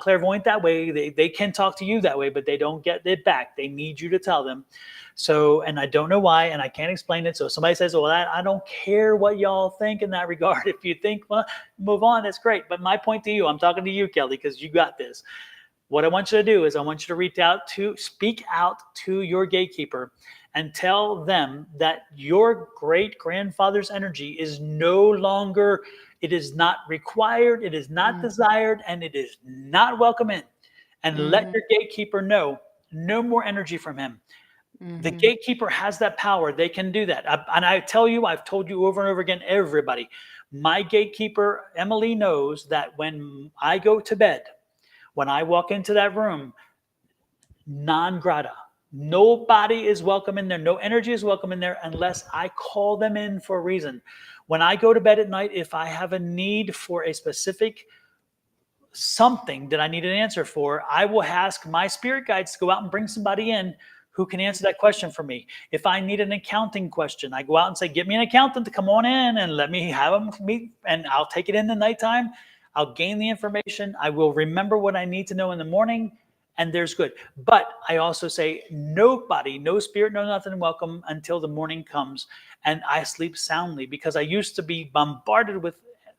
clairvoyant that way. They can talk to you that way, but they don't get it back. They need you to tell them. So, and I don't know why, and I can't explain it. So if somebody says, well, I don't care what y'all think in that regard. If you think, well, move on, that's great. But my point to you, I'm talking to you, Kelly, because you got this. What I want you to do is I want you to speak out to your gatekeeper and tell them that your great grandfather's energy is no longer, it is not required, it is not Mhm. desired, and it is not welcome in. And let Mhm. your gatekeeper know no more energy from him. The Mhm. gatekeeper has that power. They can do that. And I tell you, I've told you over and over again, everybody, my gatekeeper, Emily, knows that when I go to bed, when I walk into that room, non grata. Nobody is welcome in there. No energy is welcome in there unless I call them in for a reason. When I go to bed at night, if I have a need for a specific something that I need an answer for, I will ask my spirit guides to go out and bring somebody in who can answer that question for me. If I need an accounting question, I go out and say, get me an accountant to come on in and let me have them meet, and I'll take it in the nighttime. I'll gain the information. I will remember what I need to know in the morning, and there's good. But I also say, nobody, no spirit, no nothing, welcome until the morning comes and I sleep soundly, because I used to be bombarded with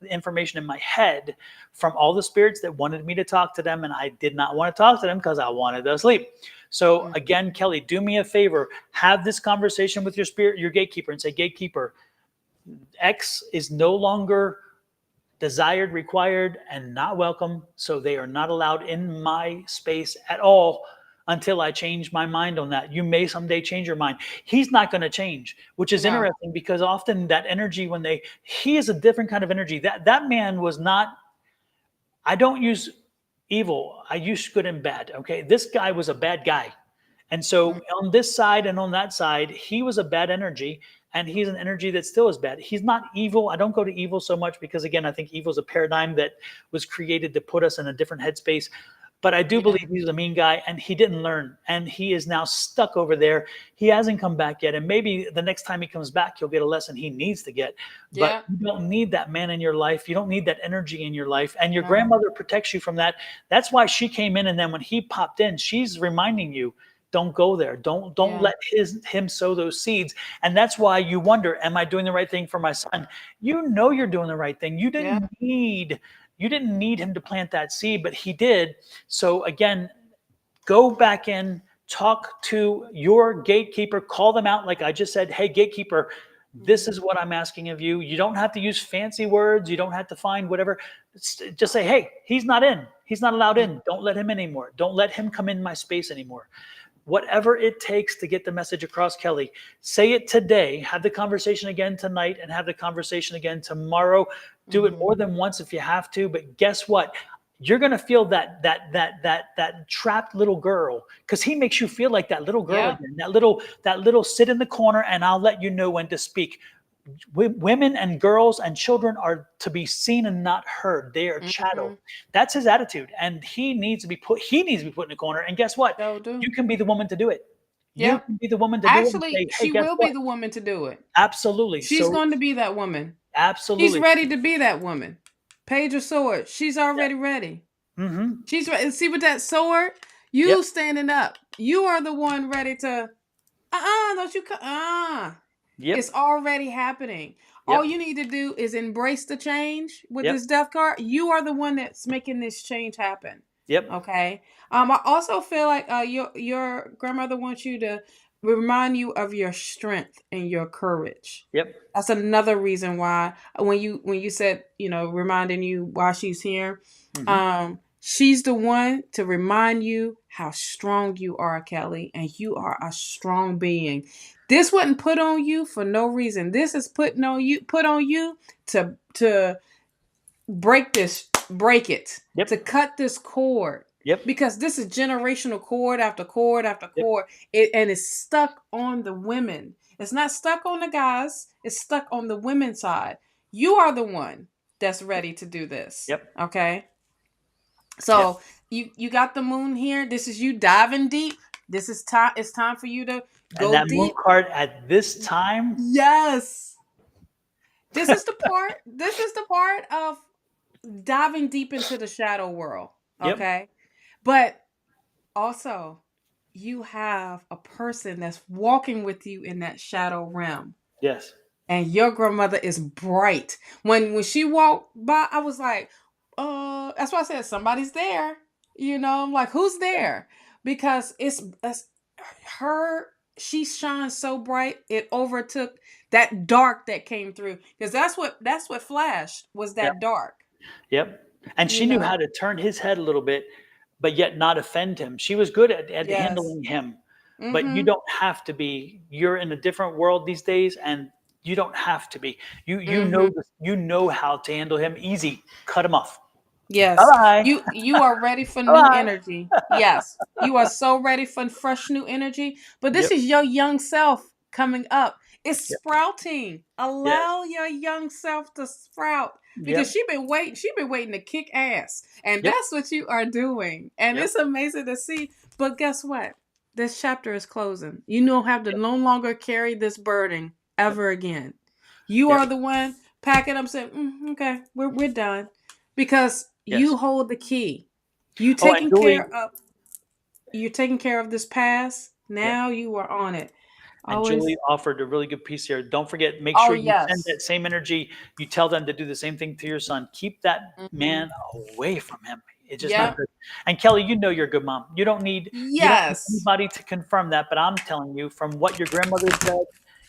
information in my head from all the spirits that wanted me to talk to them, and I did not want to talk to them because I wanted to sleep. So Mhm. again, Kelly, do me a favor, have this conversation with your spirit, your gatekeeper, and say, gatekeeper, X is no longer desired, required, and not welcome, so they are not allowed in my space at all until I change my mind on that. You may someday change your mind. He's not going to change, which is No. interesting, because often that energy, he is a different kind of energy. That man was not, I don't use evil. I use good and bad. Okay. This guy was a bad guy. And Mhm. so on this side and on that side, he was a bad energy, and he's an energy that still is bad. He's not evil. I don't go to evil so much because, again, I think evil is a paradigm that was created to put us in a different headspace. But I do Yeah. believe he's a mean guy, and he didn't learn, and he is now stuck over there. He hasn't come back yet, and maybe the next time he comes back, he'll get a lesson he needs to get. But Yeah. you don't need that man in your life. You don't need that energy in your life, and your No. grandmother protects you from that. That's why she came in, and then when he popped in, she's reminding you, don't go there. Don't Yeah. let him sow those seeds. And that's why you wonder, am I doing the right thing for my son? You know you're doing the right thing. Yeah. You didn't need him to plant that seed, but he did. So again, go back in, talk to your gatekeeper, call them out like I just said. Hey, gatekeeper, this Mhm. is what I'm asking of you. You don't have to use fancy words. You don't have to find whatever. Just say, hey, he's not in. He's not allowed Mhm. in. Don't let him in anymore. Don't let him come in my space anymore. Whatever it takes to get the message across, Kelly, say it today, have the conversation again tonight, and have the conversation again tomorrow. Do it Mhm. more than once if you have to, but guess what? you're going to feel that trapped little girl, because he makes you feel like that little girl Yeah. again, that little sit in the corner and I'll let you know when to speak. Women and girls and children are to be seen and not heard. They are chattel. Mm-hmm. That's his attitude, and he needs to be put in the corner. And guess what? So do. You can be the woman to do it. You Yep. can be the woman to do it and Actually, say, hey, she guess will be what? the woman to do it. Absolutely. She's So going to be that woman. She's absolutely. ready to be that woman. Page of Swords. She's already ready. Mm-hmm. She's ready. See with that sword? You Yep. standing up. You are the one ready to. Don't you? Yep. It's already happening. All Yep. you need to do is embrace the change with Yep. this death card. You are the one that's making this change happen. Yep. Okay. I also feel like your grandmother wants you to remind you of your strength and your courage. Yep. That's another reason why when you said, reminding you why she's here, Mm-hmm. she's the one to remind you how strong you are, Kelly, and you are a strong being. This wasn't put on you for no reason. This is put on you to break it, Yep. to cut this cord. Yep. Because this is generational cord after cord after Yep. cord. And it's stuck on the women. It's not stuck on the guys. It's stuck on the women's side. You are the one that's ready to do this. Yep. Okay. Yep. So you got the moon here. This is you diving deep. This is time. It's time for you to go And that deep. moon card at this time. Yes. This is the part. This is the part of diving deep into the shadow world. Yep. Okay. But also, you have a person that's walking with you in that shadow realm. Yes. And your grandmother is bright. When she walked by, I was like, that's why I said somebody's there. I'm like, who's there? Because it's her. She shines so bright, it overtook that dark that came through. Because that's what flashed was that Yep. dark. Yep. And she You knew know? how to turn his head a little bit, but yet not offend him. She was good at Yes. handling him. But you Mm-hmm. don't have to be. You're in a different world these days, and you don't have to be. You Mm-hmm. know this, you know how to handle him. Easy. Cut him off. Yes. Bye-bye. You are ready for new Bye-bye. energy. Yes. You are so ready for fresh new energy. But this Yep. is your young self coming up. It's Yep. sprouting. Yes. Allow your young self to sprout. Because Yep. she's been waiting to kick ass. And Yep. that's what you are doing. And Yep. it's amazing to see. But guess what? This chapter is closing. You don't have to no longer carry this burden ever again. You Yep. are the one packing up saying, okay, we're done. Because Yes. you hold the key. You Oh, and taking Julie, you're taking care of this past. yep. Now you are on it. And Always. Julie offered a really good piece here. Don't forget, make Oh, sure you send yes. that same energy. You tell them to do the same thing to your son. Keep that man away from him. It's just not Yep. good. And Kelly, you know you're a good mom. You don't need Yes. anybody to confirm that, but I'm telling you, from what your grandmother said,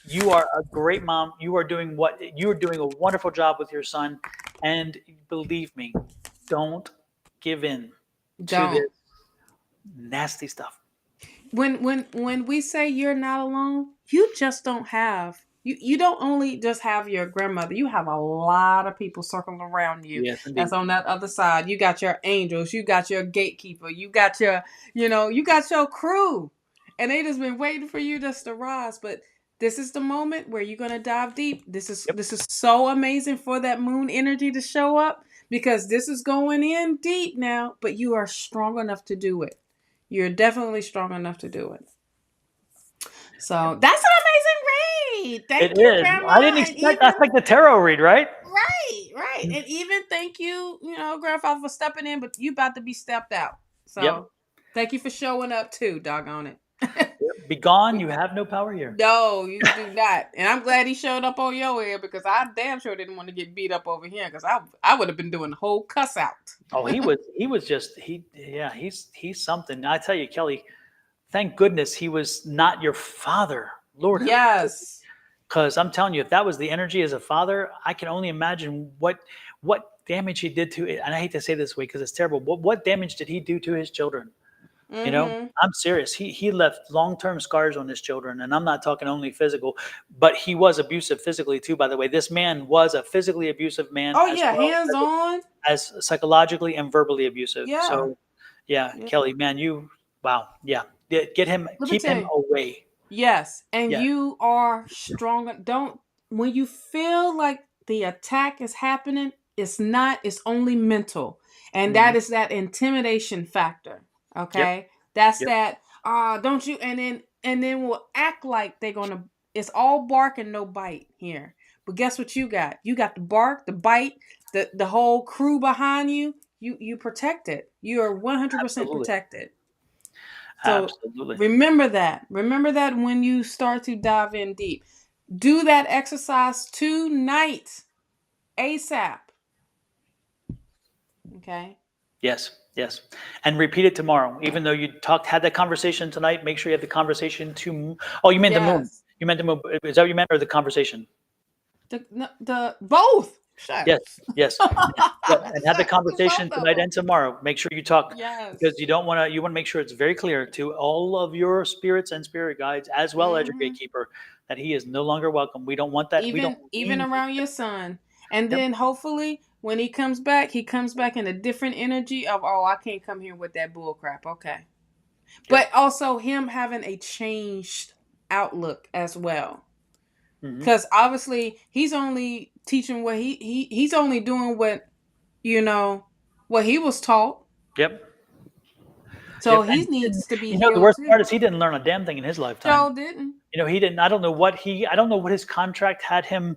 you are a great mom. You are doing a wonderful job with your son. And believe me, don't give in to Don't. this nasty stuff. When we say you're not alone, you just don't have you don't only just have your grandmother, you have a lot of people circling around you. Yes, indeed. That's on that other side. You got your angels, you got your gatekeeper, you got your you got your crew. And they just been waiting for you just to rise. But this is the moment where you're gonna dive deep. This is so amazing for that moon energy to show up, because this is going in deep now, but you are strong enough to do it. You're definitely strong enough to do it. So that's an amazing read. Thank you, is. Grandma. I didn't And expect even that's like the tarot read, right? right. And even thank you, Grandfather, for stepping in, but you about to be stepped out. So Yep. thank you for showing up too, doggone it. Be gone. You have no power here. No, you do not. And I'm glad he showed up on your end, because I damn sure didn't want to get beat up over here, because I would have been doing the whole cuss out. Oh, he's something. I tell you, Kelly, thank goodness he was not your father. Lord. Yes. Because I'm telling you, if that was the energy as a father, I can only imagine what damage he did to it. And I hate to say this way because it's terrible. What damage did he do to his children? You know, Mm-hmm. I'm serious. He left long-term scars on his children, and I'm not talking only physical, but he was abusive physically too. By the way, this man was a physically abusive man Oh as yeah, well hands on. as psychologically and verbally abusive. Yeah. So, yeah, Yeah. Kelly, man, wow, yeah, get him, Let me keep tell him you. away. Yes, and Yeah, you are stronger. Don't when you feel like the attack is happening, it's not, it's only mental. And hmm that is that intimidation factor. yep, Okay? That's yep, that don't you and then will act like they're gonna it's all bark and no bite here. But guess what you got? You got the bark, the bite, the whole crew behind you. You protected. You are 100% absolutely, protected. So absolutely. remember that. Remember that when you start to dive in deep. Do that exercise tonight, ASAP. Okay. Yes, yes, and repeat it tomorrow. Even though you had that conversation tonight, make sure you have the conversation to. Oh, you meant the moon. Yes. You meant the moon. Is that what you meant, or the conversation? The both. Yes, Shucks. yes, yep, and have the Shucks to conversation both of tonight them. and tomorrow. Make sure you talk Yes. because you want to make sure it's very clear to all of your spirits and spirit guides as well as your Hmm. gatekeeper that he is no longer welcome. We don't want that. We don't Even need. around your son. And Yep, then hopefully when he comes back in a different energy of, oh, I can't come here with that bull crap. Okay. yep. But also him having a changed outlook as well. Hmm. Because obviously he's only teaching what he's only doing what you know what he was taught. Yep, So yep. he And needs to be the healed worst too. part is he didn't learn a damn thing in his lifetime. Joe didn't. He didn't. I don't know what his contract had him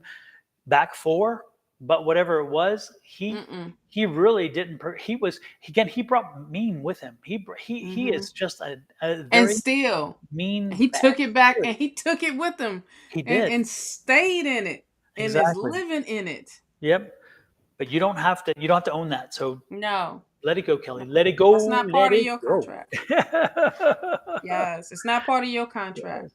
back for, but whatever it was, Mm-mm. he really didn't. He brought mean with him. He Mm-hmm. is just a And very still, mean he bad took it back spirit. and he took it with him, He and did stayed in it and is exactly. living in it. Yep. But you don't have to. You don't have to own that. So No, let it go, Kelly. no, Let it go. that's not Let part of it your go. contract. Yes, it's not part of your contract.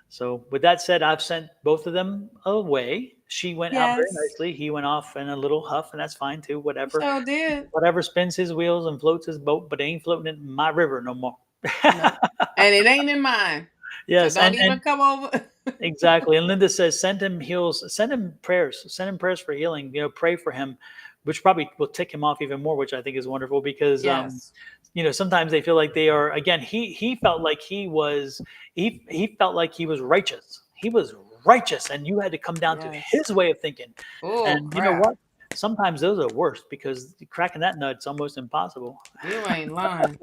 So with that said, I've sent both of them away. She went out very Yes, nicely. He went off in a little huff, and that's fine too. you sure did. Whatever spins his wheels and floats his boat, but it ain't floating in my river no more. No, and it ain't in mine. So Yes, don't and even come over. exactly. And Linda says, send him prayers for healing. Pray for him, which probably will tick him off even more, which I think is wonderful because Yes. sometimes they feel like they are. Again, he felt like he felt like he was righteous. He was righteous, and you had to come down to Yes. his way of thinking. Oh And you know crap. what? Sometimes those are worse because cracking that nut's almost impossible. You ain't lying.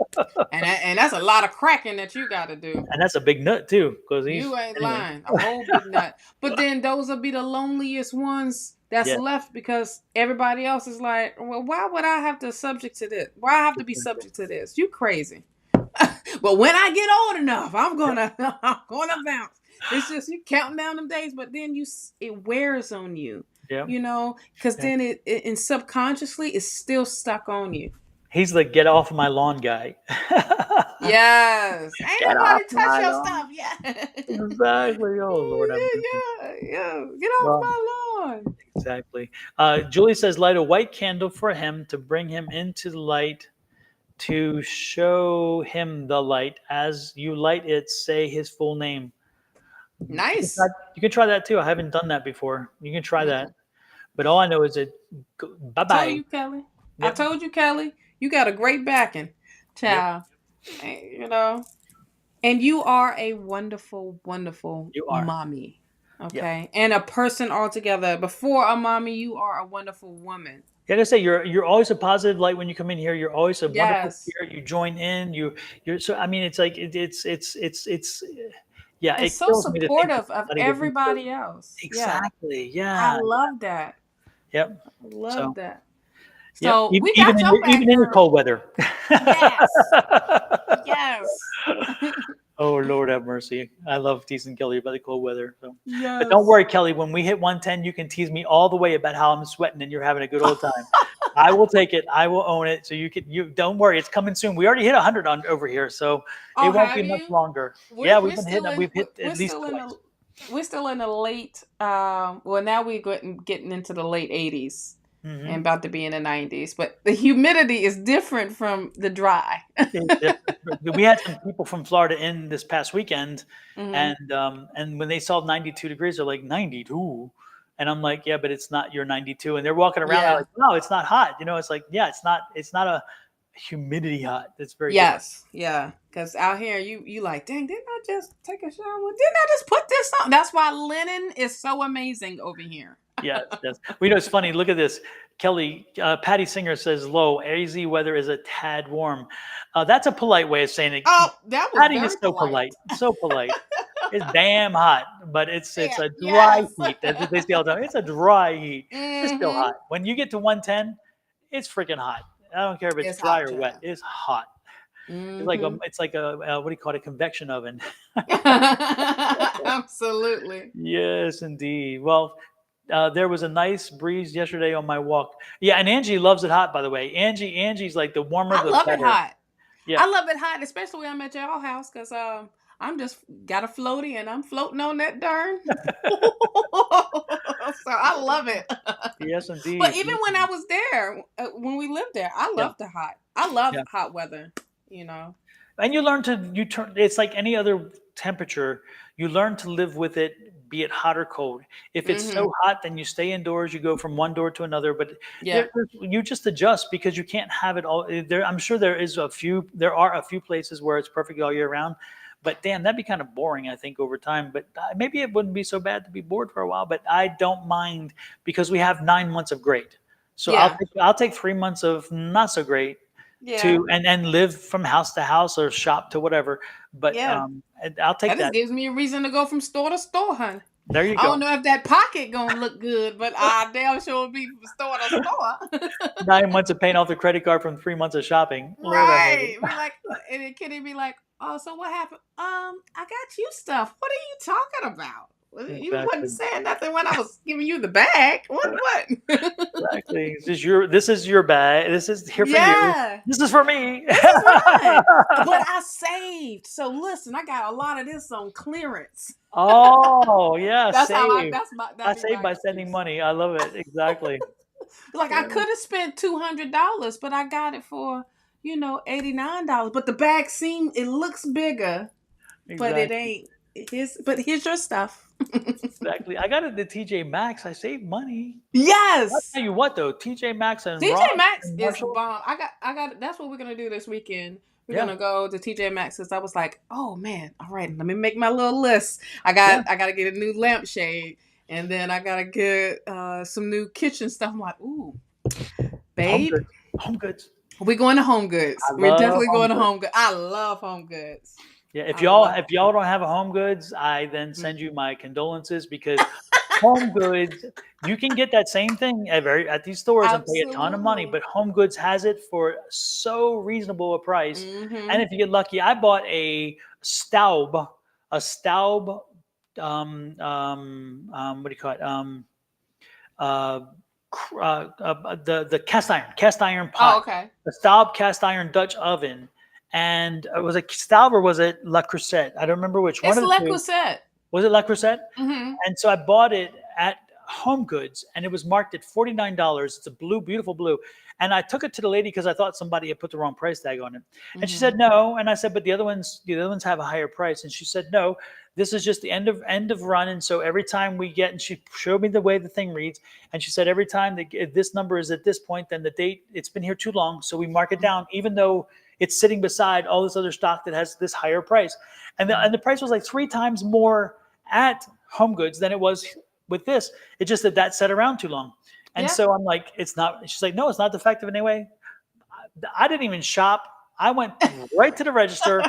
And that's a lot of cracking that you gotta do. And that's a big nut too, because You he's ain't anyway. lying. A whole big nut. But then those will be the loneliest ones that's Yeah, left because everybody else is like, well, why would I have to subject to this? Why I have to be exactly. subject to this? You crazy. But when I get old enough, I'm gonna I'm gonna bounce. It's just you counting down them days, but then it wears on you, Yeah, because yeah. then it and subconsciously it's still stuck on you. He's the get off my lawn guy. Yes, ain't Get off nobody touch my your lawn. stuff. Yeah, Exactly. Oh Lord, have mercy. yeah. Get off Well, my lawn. exactly. Julie says, light a white candle for him to bring him into the light, to show him the light. As you light it, say his full name. Nice. You can try that too. I haven't done that before. You can try that. Mm-mm. But all I know is that bye I told bye. you, Kelly. I Yep. told you, Kelly. You got a great backing, Yep. child. And you are a wonderful, wonderful You are. mommy. Yep. Okay. And a person altogether. Before a mommy, you are a wonderful woman. Like I say, you're always a positive light when you come in here. You're always a wonderful Yes. spirit. You join in. You're so. I mean, it's like it's. Yeah, And it so kills me to think that supportive of somebody would be so. everybody else. Yeah. Exactly. I Yeah. love that. Yep. I love So. that. Yep. So we Even got in your back, even in your girl. cold weather. Yes. Yes. Oh Lord have mercy. I love teasing Kelly about the cold weather. So. But don't Yes. worry, Kelly. When we hit 110, you can tease me all the way about how I'm sweating and you're having a good old time. I will take it. I will own it. So you don't worry. It's coming soon. We already hit 100 on over here, so it Oh, won't be have much you? longer. We're Yeah, we've we're been still hitting. in We've hit at least the twice. we're still in the late well now we're getting into the late 80s. and about to be in the 90s. But the humidity is different from the dry. We had some people from Florida in this past weekend, Mhm. and when they saw 92 degrees, they're like 92, and I'm like, yeah, but it's not your 92, and they're walking around they're Yeah. like, no, it's not hot. It's like, yeah, it's not a humidity hot. It's very different. Yes. Yeah. Because out here, you like, dang, didn't I just take a shower? Didn't I just put this on? That's why linen is so amazing over here. Yes, yes. It's funny. Look at this. Kelly, Patty Singer says low. AZ weather is a tad warm. That's a polite way of saying it. Oh, that was Patty is very so polite. polite. So polite. It's damn hot, but it's Yeah. a dry Yes. heat. That's what they say all the time. It's a dry heat. It's still Hmm. hot. When you get to 110, it's freaking hot. I don't care if it's It's dry hot, or wet. child. It's hot. Hmm. It's like a what do you call it? A convection oven. Absolutely. Yes, indeed. Well, there was a nice breeze yesterday on my walk. Yeah, and Angie loves it hot, by the way. Angie's like the warmer I the love it better. hot. Yeah, I love it hot, especially when I'm at y'all house, because I'm just got a floaty and I'm floating on that darn. So I love it. yes, But indeed. even Yes, when I indeed. was there, when we lived there, I Yeah, love the hot. I love yeah. hot weather. You know. And you turn. It's like any other temperature. You learn to live with it, be it hot or cold. If it's Hmm. so hot, then you stay indoors. You go from one door to another. But Yeah. you just adjust because you can't have it all. I'm sure there are a few places where it's perfect all year round. But damn, that'd be kind of boring, I think, over time. But maybe it wouldn't be so bad to be bored for a while. But I don't mind because we have 9 months of great. So Yeah. I'll take 3 months of not so great Yeah. to and live from house to house or shop to whatever. But Yeah. and I'll take That just that. gives me a reason to go from store to store, honey. There you I don't go. know if that pocket gonna look good, but I damn sure be from store to store. 9 months of paying off the credit card from 3 months of shopping. Lord have Right. mercy. Be like, and then Kitty be like, oh, so what happened? I got you stuff. What are you talking about? Well, you wasn't Exactly. saying nothing when I was giving you the bag. What? Exactly. This is your bag. This is here for you. Yeah. This is for me. This is mine. But I saved. So listen, I got a lot of this on clearance. Oh yeah, That's how save. I that'd be save my by sending excuse. money. I love it. Exactly. Like I Yeah, could have spent $200, but I got it for, $89. But the bag it looks bigger, but it exactly. ain't. Here's your stuff. Exactly. I got it at TJ Maxx. I saved money. I'll Yes. tell you what though, TJ Maxx and TJ Ross Maxx and is Marshall. bomb. I got that's what we're gonna do this weekend. We're Yeah. gonna go to TJ Maxx because I was like, oh man, all right, let me make my little list. Yeah. I gotta get a new lampshade, and then I gotta get some new kitchen stuff. I'm like, ooh, Home babe, goods. Home goods. we're going to Home Goods. I We're love definitely home going to goods. Home Goods. I love Home Goods. Yeah, I love if y'all don't have a Home Goods, I then it. send you my condolences because Home Goods, you can get that same thing at these stores and pay a ton of money, Absolutely. but Home Goods has it for so reasonable a price. And Mm-hmm. if you get lucky, I bought a Staub, what do you call it? Uh, the cast iron Oh, pot, okay. the Staub cast iron Dutch oven, and was it Staub or was it La Crusette? I don't remember which one It's of the Le two. Creuset. Was it La Crusette? Mm-hmm. And so I bought it at Home Goods, and it was marked at $49. It's a beautiful blue. And I took it to the lady because I thought somebody had put the wrong price tag on it. And she Mm-hmm. said no. And I said, but the other ones have a higher price. And she said no. This is just the end of run. And so every time we get, and she showed me the way the thing reads, and she said every time that this number is at this point, then the date it's been here too long, so we mark it down, even though it's sitting beside all this other stock that has this higher price. And the price was like 3 times more at Home Goods than it was with this. It's just that sat around too long. And Yeah. so I'm like, it's not. She's like, no, it's not defective in any way. I didn't even shop. I went right to the register,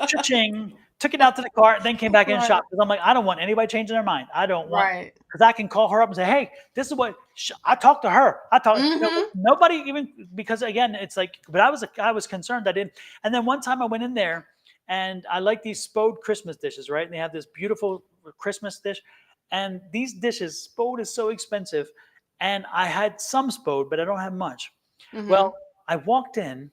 cha-ching, took it out to the car, then came back in and Right. shopped because I'm like, I don't want anybody changing their mind. I don't want Right. because I can call her up and say, hey, this is what I talked to her. I talked. Mm-hmm. Nobody even because again, it's like. But I was concerned. I didn't. And then one time I went in there and I like these Spode Christmas dishes, right? And they have this beautiful Christmas dish. And these dishes, Spode is so expensive. And I had some Spode, but I don't have much. Mm-hmm. Well, I walked in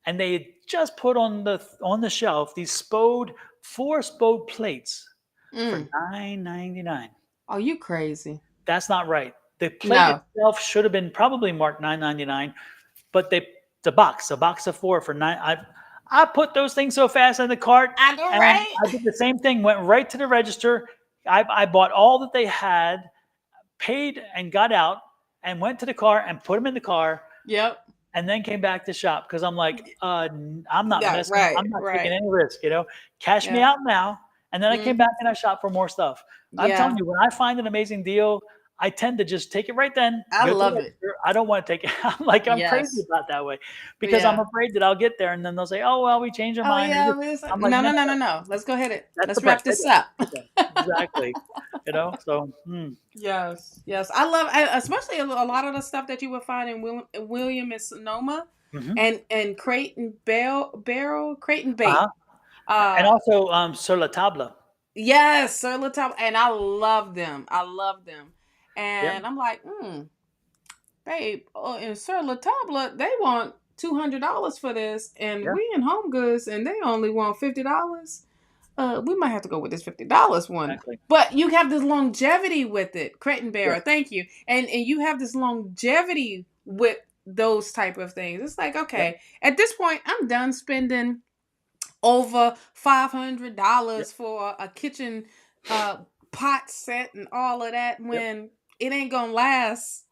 and they had just put on the shelf these four Spode plates for Mm. $9.99. Oh, you crazy. That's not right. The plate No. itself should have been probably marked $9.99, but a box of four for nine. I put those things so fast in the cart, I know, and right? I did the same thing. Went right to the register. I bought all that they had, paid, and got out, and went to the car and put them in the car, Yep. and then came back to shop because I'm like, I'm not Yeah, messing. right, I'm not taking right. any risk. Cash me Yeah. out now. And then I came Mhm. back and I shopped for more stuff. I'm telling Yeah. you, when I find an amazing deal, I tend to just take it right then. I Go to the love it. register. I don't want to take it. I'm crazy Yes. about that way because I'm Yeah. afraid that I'll get there and then they'll say, "Oh well, we changed our Oh mind." yeah, I'm like, no, "No, no, no, no, no, no, no. Let's go ahead and that's the let's price." wrap this up. Okay. Exactly. So Yes, yes. I love, especially a lot of the stuff that you would find in William and Sonoma, mhm. and Crate and Barrel, Crate and Uh-huh. Bait. And Uh, also, sur la table. yes, Sir Latab, and I love them. I love them, Yep. and I'm like, babe, in Sir Latable, they want $200 for this, and Yeah. we in Home Goods, and they only want $50. We might have to go with this $50 one. Exactly. But you have this longevity with it, Crate and Yeah. Barrel. Thank you, and you have this longevity with those type of things. It's like, Yep. okay, at this point, I'm done spending over Yep. $500 for a kitchen pot set and all of that Yep. when it ain't gonna last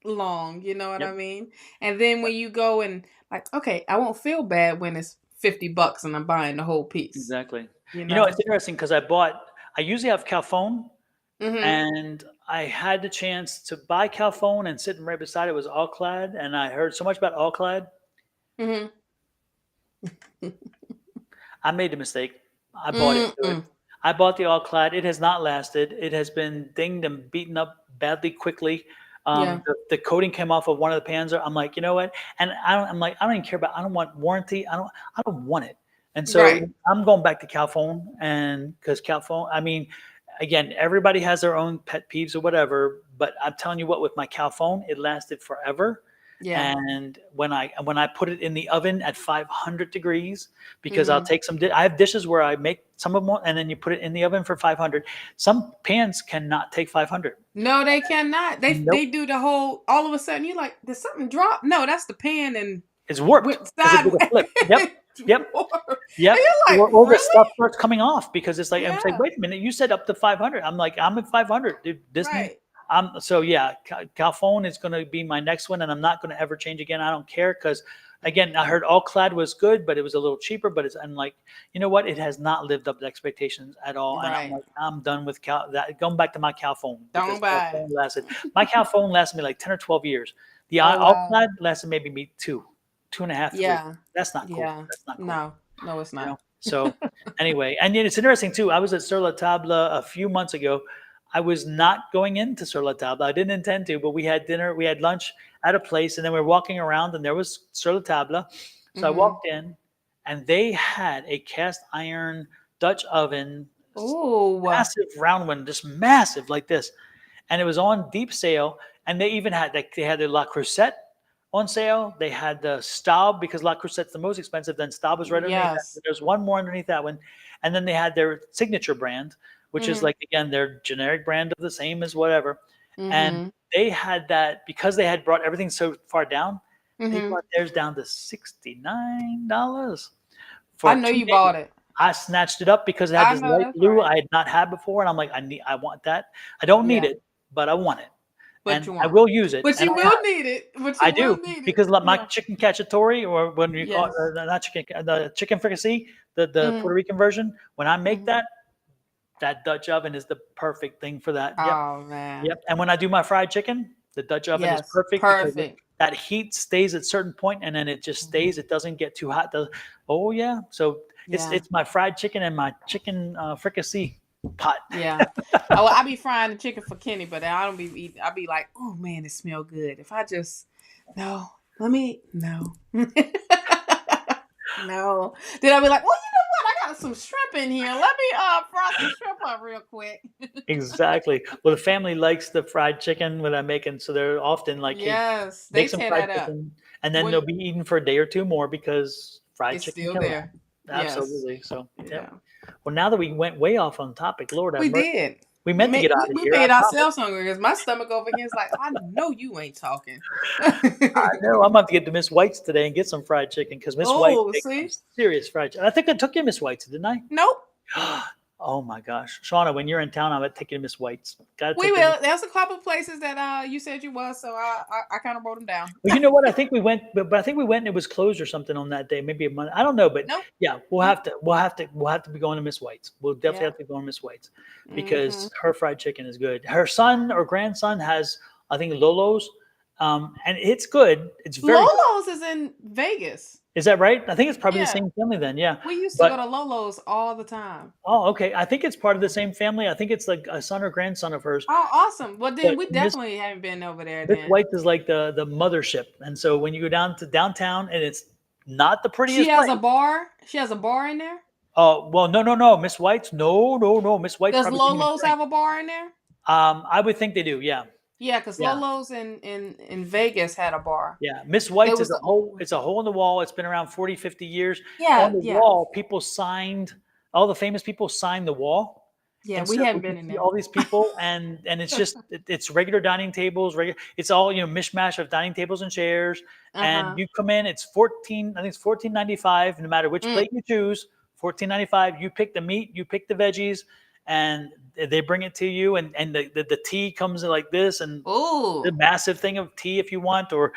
long, you know what Yep. I mean? And then when you go and like, okay, I won't feel bad when it's $50 and I'm buying the whole piece, Exactly. you It's know? interesting because I usually have Calphone, Mm-hmm. and I had the chance to buy Calphone, and sitting right beside it was All Clad, and I heard so much about All Clad. Mm-hmm. I made the mistake. I bought into it. Mm-mm. I bought the All Clad. It has not lasted. It has been dinged and beaten up badly quickly. Yeah. The coating came off of one of the pans. I'm like, you know what? And I'm like, I don't even care about. I don't want warranty. I don't want it. And so Right. I'm going back to Calphone, and because Calphone, I mean, again, everybody has their own pet peeves or whatever. But I'm telling you what, with my Calphone, it lasted forever. Yeah. And when I put it in the oven at 500 degrees, because I'll Mm-hmm. take I have dishes where I make some of them, and then you put it in the oven for 500. Some pans cannot take 500. No, they cannot. Nope. They do the whole. All of a sudden, you're like, did something drop? No, that's the pan and It's warped went because it did a sideways. flip. Yep. Yep. And Yep. you're like, Or the really? stuff starts coming off because it's like, I'm saying, Yeah. wait a minute, you said up to 500. I'm like, I'm at 500, dude. This needs. Right. So yeah, Calphone is going to be my next one, and I'm not going to ever change again. I don't care because, again, I heard All Clad was good, but it was a little cheaper. But I'm like, you know what? It has not lived up to expectations at all, and I'm Right. like, I'm done with that. Going back to my Calphone because Don't buy it. Calphone lasted. My Calphone lasted me like 10 or 12 years. The Oh All wow. Clad lasted maybe me 2.5, 3. Yeah. That's not cool. Yeah. That's not cool. No. No, it's not. So anyway, and it's interesting too. I was at Sur La Table a few months ago. I was not going into Sur La Table. I didn't intend to, but we had dinner, we had lunch at a place, and then we were walking around, and there was Sur La Table. So I Mm-hmm. walked in, and they had a cast iron Dutch oven, Oh. massive round one, just massive like this, and it was on deep sale. And they even had they had the La Crusette on sale. They had the Staub because La Crusette's the most expensive. Then Staub was right underneath that. Yes. There's one more underneath that one, and then they had their signature brand, which is Mm-hmm. like again their generic brand of the same as whatever. And Mm-hmm. they had that because they had brought everything so far down. They Mm-hmm. brought theirs down to $69 I for know 2 you days. bought it. I snatched it up because it had I this know light that's blue right. I had not had before, and I'm like, I want that. I don't need Yeah. it, but I want it, But and you I want it. will use it. But And you will need it. But I you will do need it. because like my Yeah. chicken cacciatore, or when you call Yes. it, not chicken, the chicken fricassee, the Mm-hmm. Puerto Rican version. When I make Mm-hmm. that Dutch oven is the perfect thing for that. Yep. Oh man. Yep. And when I do my fried chicken, the Dutch oven is Yes. perfect because Perfect. that heat stays at a certain point, and then it just Mm-hmm. stays. It doesn't get too hot. Oh yeah. So Yeah. it's my fried chicken and my chicken fricassee pot. Yeah. Oh, I be frying the chicken for Kenny, but I don't be eating. I be like, oh man, it smell good. If I just no, no. No. Then I'll be like, well, you know what? I got some shrimp in here. Let me fry some shrimp up real quick. Exactly. Well, the family likes the fried chicken when I'm making, so they're often like, "Hey, Yes, they make some tear fried that up. chicken," and then they'll When be eaten for a day or two more because fried it's chicken still killer. there. Yes. Absolutely. So, Yeah. yep. Well, now that we went way off on topic, Lord have We mercy. did. We meant to get out of we here. I made promise. ourselves hungry because my stomach over here is like, I know you ain't talking. I know. I'm about to get to Miss White's today and get some fried chicken because Miss White Oh, makes some see? serious fried chicken. I think I took you to Miss White's, didn't I? Nope. Oh my gosh, Shawna, when you're in town, I'm gonna take you to Miss White's. Gotta We take you. will. There's a couple places that you said you was, so I kind of wrote them down. Well, you know what? I think we went, but I think we went and it was closed or something on that day, maybe a month. I don't know, but Nope. yeah, we'll have to be going to Miss White's. We'll definitely Yeah. have to be going to Miss White's Mhm. because her fried chicken is good. Her son or grandson has, I think, Lolo's, and it's good. It's very good. Lolo's is in Vegas. Is that right? I think it's probably the Yeah. same family then. Yeah, We used to but go to Lolo's all the time. oh, okay. I think it's part of the same family. I think it's like a son or grandson of hers. Oh, awesome. Well, then But we definitely haven't been over there Miss then. White's is like the mothership, and so when you go down to downtown, and it's not the She prettiest has a place. bar. She has a bar in there. Oh well, no. Miss White's, no. Miss White's Does probably can't even Lolo's drink. have a bar in there? I would think they do. Yeah, Yeah, because yeah, Lolo's in Vegas had a bar. yeah. Miss It White's is was a the hole. It's a hole in the wall. It's been around 40, 50 years. On yeah, the yeah, wall, people signed. All the famous people signed the wall. yeah. And We so hadn't you been in see there. all these people, and it's just it's regular dining tables, regular. It's all mishmash of dining tables and chairs. And Uh-huh. you come in, it's 14. I think it's 14.95. No matter which Mm. plate you choose, 14.95. You pick the meat, you pick the veggies, and they bring it to you. And the tea comes in like this, and the Ooh. massive thing of tea if you want, or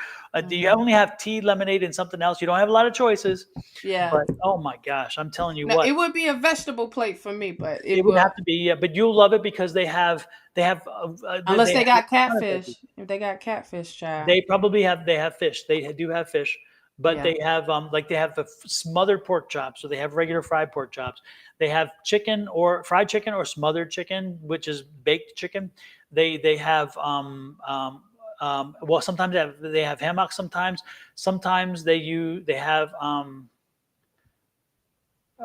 do you Mhm. only have tea, lemonade, and something else? You don't have a lot of choices, Yeah. but oh my gosh, I'm telling you No, what. it would be a vegetable plate for me, but It it would will have to be, yeah, but you'll love it because unless they they have a got ton of veggies. catfish. If they got catfish, child. They have fish. They do have fish, but Yeah. they have like they have the smothered pork chops, so they have regular fried pork chops. They have chicken or fried chicken or smothered chicken, which is baked chicken. They have well, sometimes they have hammock. Sometimes they have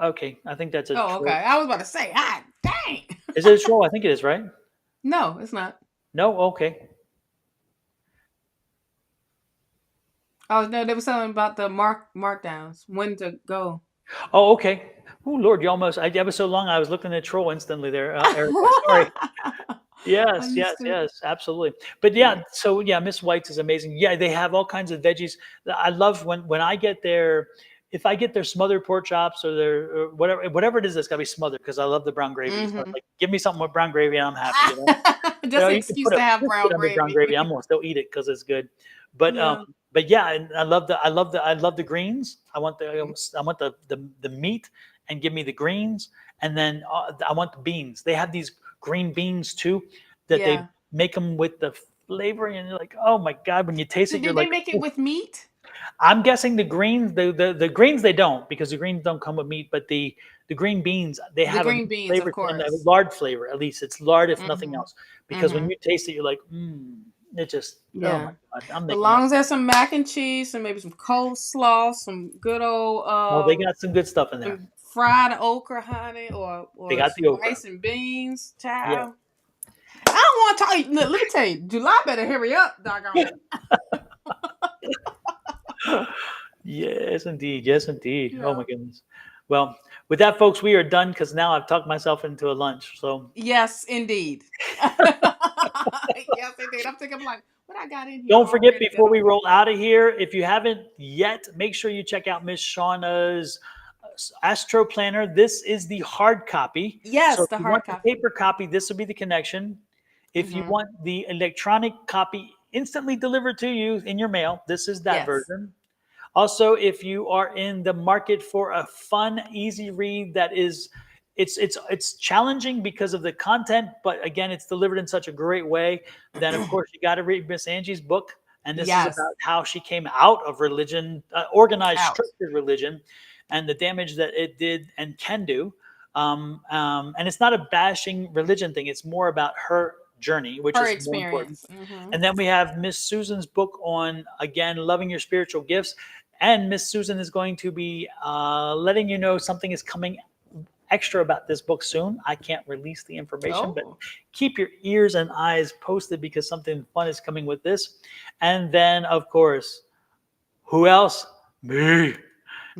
okay. I think that's a Oh, okay. troll. I was about to say, dang. Is it a troll? I think it is, right? No, it's not. No, okay. Oh no, they were telling about the markdowns, when to go. Oh, okay. Oh, Lord, you almost. That was so long. I was looking at troll instantly there, Erica. Sorry. I Yes, used yes, to. yes, absolutely. But Yeah. yeah, so yeah, Miss White's is amazing. Yeah, they have all kinds of veggies. I love when I get their, if I get their smothered pork chops or their or whatever it is that's got to be smothered because I love the brown gravy. So it's Hmm. like, give me something with brown gravy and I'm happy. Just an You can excuse to have just brown put it under brown gravy. gravy. I'm gonna still eat it because it's good. But Yeah. but yeah, and I love the greens. I want the meat and give me the greens, and then I want the beans. They have these green beans too that they Yeah. make them with the flavor, and you're like, oh my god, when you taste So it, you're did they like, make it "Ooh." with meat? I'm guessing the greens, the greens they don't because the greens don't come with meat, but the green beans they The have a green meat beans, of flavor to them, a course. lard flavor at least. It's lard if nothing Hmm. else, because when Hmm. you taste it, you're like, it just, oh my Yeah. god, I'm As making that. long as there's some mac and cheese and maybe some coleslaw, some good old Well, they got some good stuff in there. some fried okra, honey, They or got the some okra. rice and beans, Yeah. child. I don't want to talk. Look, let me tell you, July better hurry up, doggone it. Yes, indeed. Yes, indeed. Oh my Yeah. goodness. Well, with that, folks, we are done because now I've talked myself into a lunch. So Yes, indeed. Yes, indeed. I'm thinking like, what I got in here don't forget already that before I'm we roll out of here, if you haven't yet, make sure you check out Miss Shawna's Astro Planner. This is the hard copy. So yes, if the you want hard the copy. paper copy, this will be the connection. If you Hmm. want the electronic copy instantly delivered to you in your mail, this is that Yes. version. Also, if you are in the market for a fun, easy read that is, it's challenging because of the content, but again, it's delivered in such a great way. Then, of course, you got to read Miss Angie's book, and this is Yes. about how she came out of religion, organized, Out. structured religion, and the damage that it did and can do. And it's not a bashing religion thing; it's more about her journey, which Her is more important. experience. Hmm. And then we have Miss Susan's book on, again, loving your spiritual gifts. And Miss Susan is going to be letting you know something is coming extra about this book soon. I can't release the information, but Oh. keep your ears and eyes posted because something fun is coming with this. And then, of course, who else? Me.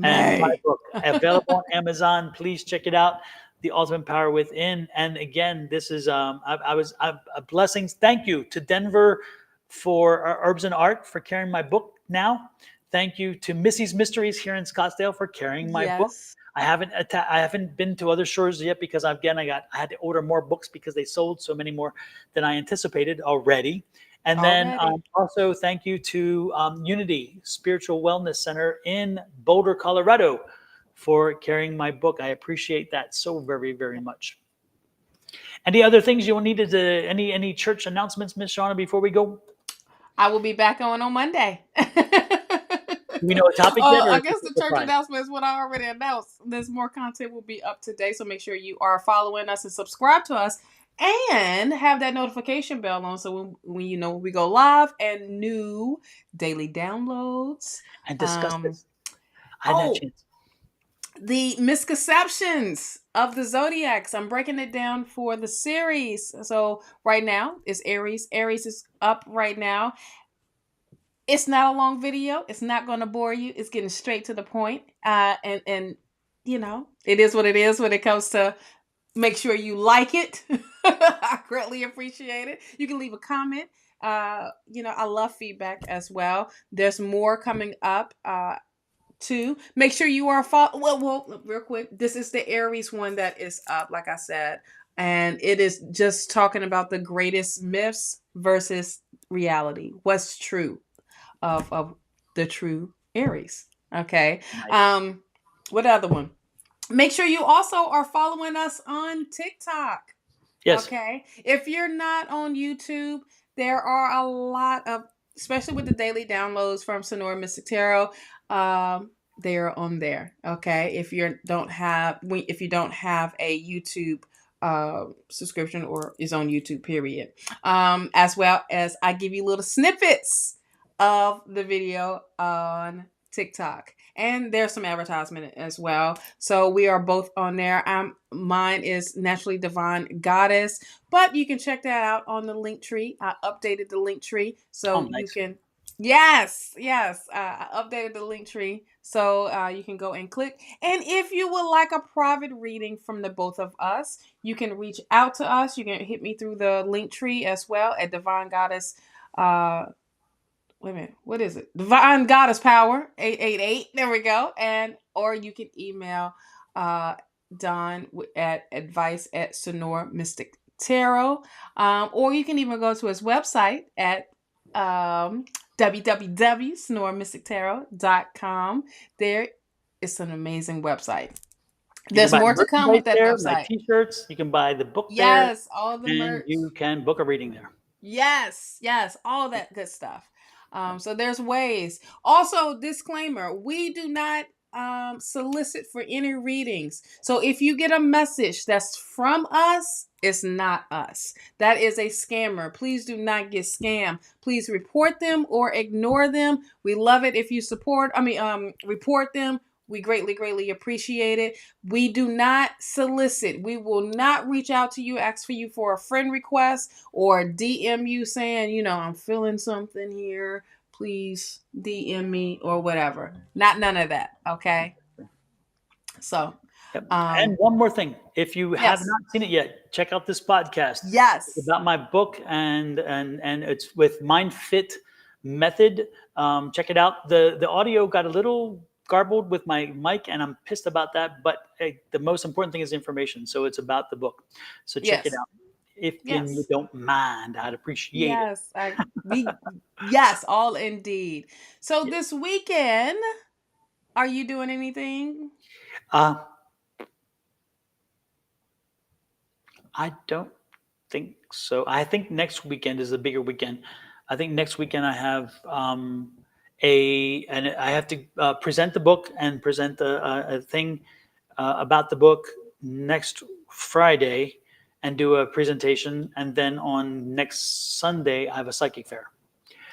And my May. book available on Amazon. Please check it out. the ultimate power within. And again, this is blessings. Thank you to Denver for Herbs and Art for carrying my book now. Thank you to Missy's Mysteries here in Scottsdale for carrying my book. Yes. I haven't been to other stores yet because I had to order more books because they sold so many more than I anticipated already. And then also thank you to Unity Spiritual Wellness Center in Boulder, Colorado, for carrying my book. I appreciate that so very, very much. Any other things you needed to any church announcements, Miss Shawna, before we go? I will be back on Monday. Do we know a topic yet? I guess the church announcement is what I already announced. There's more content will be up today, so make sure you are following us and subscribe to us, and have that notification bell on so when you know when we go live and new daily downloads. And discuss this. I had that chance. The misconceptions of the zodiacs. I'm breaking it down for the series. So right now is Aries. Aries is up right now. It's not a long video. It's not going to bore you. It's getting straight to the point. And you know, it is what it is when it comes to make sure you like it. I greatly appreciate it. You can leave a comment. You know, I love feedback as well. There's more coming up. Too. Make sure you are well, real quick. This is the Aries one that is up, like I said. And it is just talking about the greatest myths versus reality. What's true of the true Aries. Okay. Nice. What other one? Make sure you also are following us on TikTok. Yes. Okay. If you're not on YouTube, there are a lot of, especially with the daily downloads from Sonoran Mystic Tarot, they are on there. Okay. If you don't have a YouTube subscription or is on YouTube, period. As well as I give you little snippets of the video on TikTok. And there's some advertisement as well. So we are both on there. Mine is Naturally Divine Goddess, but you can check that out on the link tree. I updated the link tree so nice. you can. Yes. I updated the link tree so you can go and click. And if you would like a private reading from the both of us, you can reach out to us. You can hit me through the link tree as well at Divine Goddess. Wait a minute. What is it? Divine Goddess Power 888. There we go. Or you can email Don at advice@Sonoran Mystic Tarot. Or you can even go to his website at www.sonoranmystictarot.com. There is an amazing website. There's more to come with that website. My t-shirts. You can buy the book there. Yes, all the merch. You can book a reading there. Yes, all that good stuff. So there's ways. Also, disclaimer, we do not solicit for any readings. So if you get a message that's from us, it's not us. That is a scammer. Please do not get scammed. Please report them or ignore them. We love it if you report them. We greatly appreciate it. We do not solicit. We will not reach out to you, ask for you for a friend request or DM you saying, you know, I'm feeling something here. Please DM me or whatever. None of that. Okay. So, and one more thing, if you have not seen it yet, check out this podcast. Yes. It's about my book and it's with Mind Fit Method. Check it out. The audio got a little garbled with my mic and I'm pissed about that, but the most important thing is information. So it's about the book. So check it out. If you don't mind, I'd appreciate it. Yes, all indeed. So this weekend, are you doing anything? I don't think so. I think next weekend is a bigger weekend. I think next weekend I have and I have to present the book and present a thing about the book next Friday and do a presentation. And then on next Sunday, I have a psychic fair.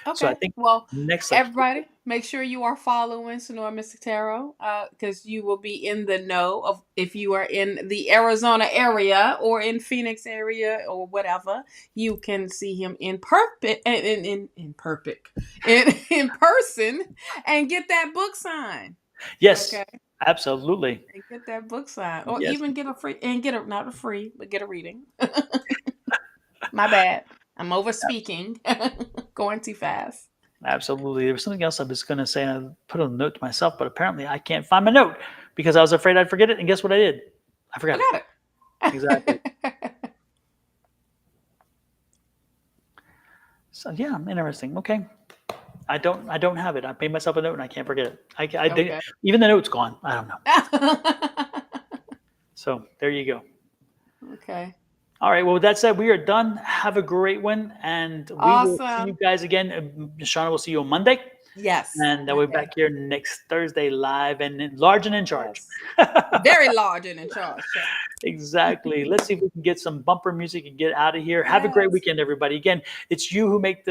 Okay. So I think everybody, make sure you are following Sonoran Mystic Tarot because you will be in the know of if you are in the Arizona area or in Phoenix area or whatever. You can see him in person and get that book signed. Yes. Okay. Absolutely. And get that book signed, or Yes. even get a free and get a not a free, but get a reading. My bad. I'm over speaking, going too fast. Absolutely. There was something else I was going to say. I put a note to myself, but apparently I can't find my note because I was afraid I'd forget it. And guess what I did? I forgot it. Forgot it. Exactly. So yeah, interesting. Okay. I don't have it. I made myself a note and I can't forget it. I did, Okay. even the note's gone. I don't know. So there you go. Okay. All right. Well, with that said, we are done. Have a great one. And we will see you Awesome. guys again. Shawna will see you on Monday. Yes. And we'll be Monday. back here next Thursday live and large and in charge. Yes. Very large and in charge. Chef. Exactly. Let's see if we can get some bumper music and get out of here. Have a great Yes. weekend, everybody. Again, it's you who make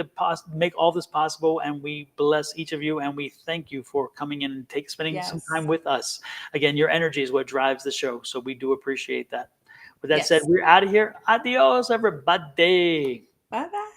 all this possible, and we bless each of you, and we thank you for coming in and spending some time Yes. with us. Again, your energy is what drives the show, so we do appreciate that. With that said, Yes. we're out of here. Adios, everybody. Bye bye.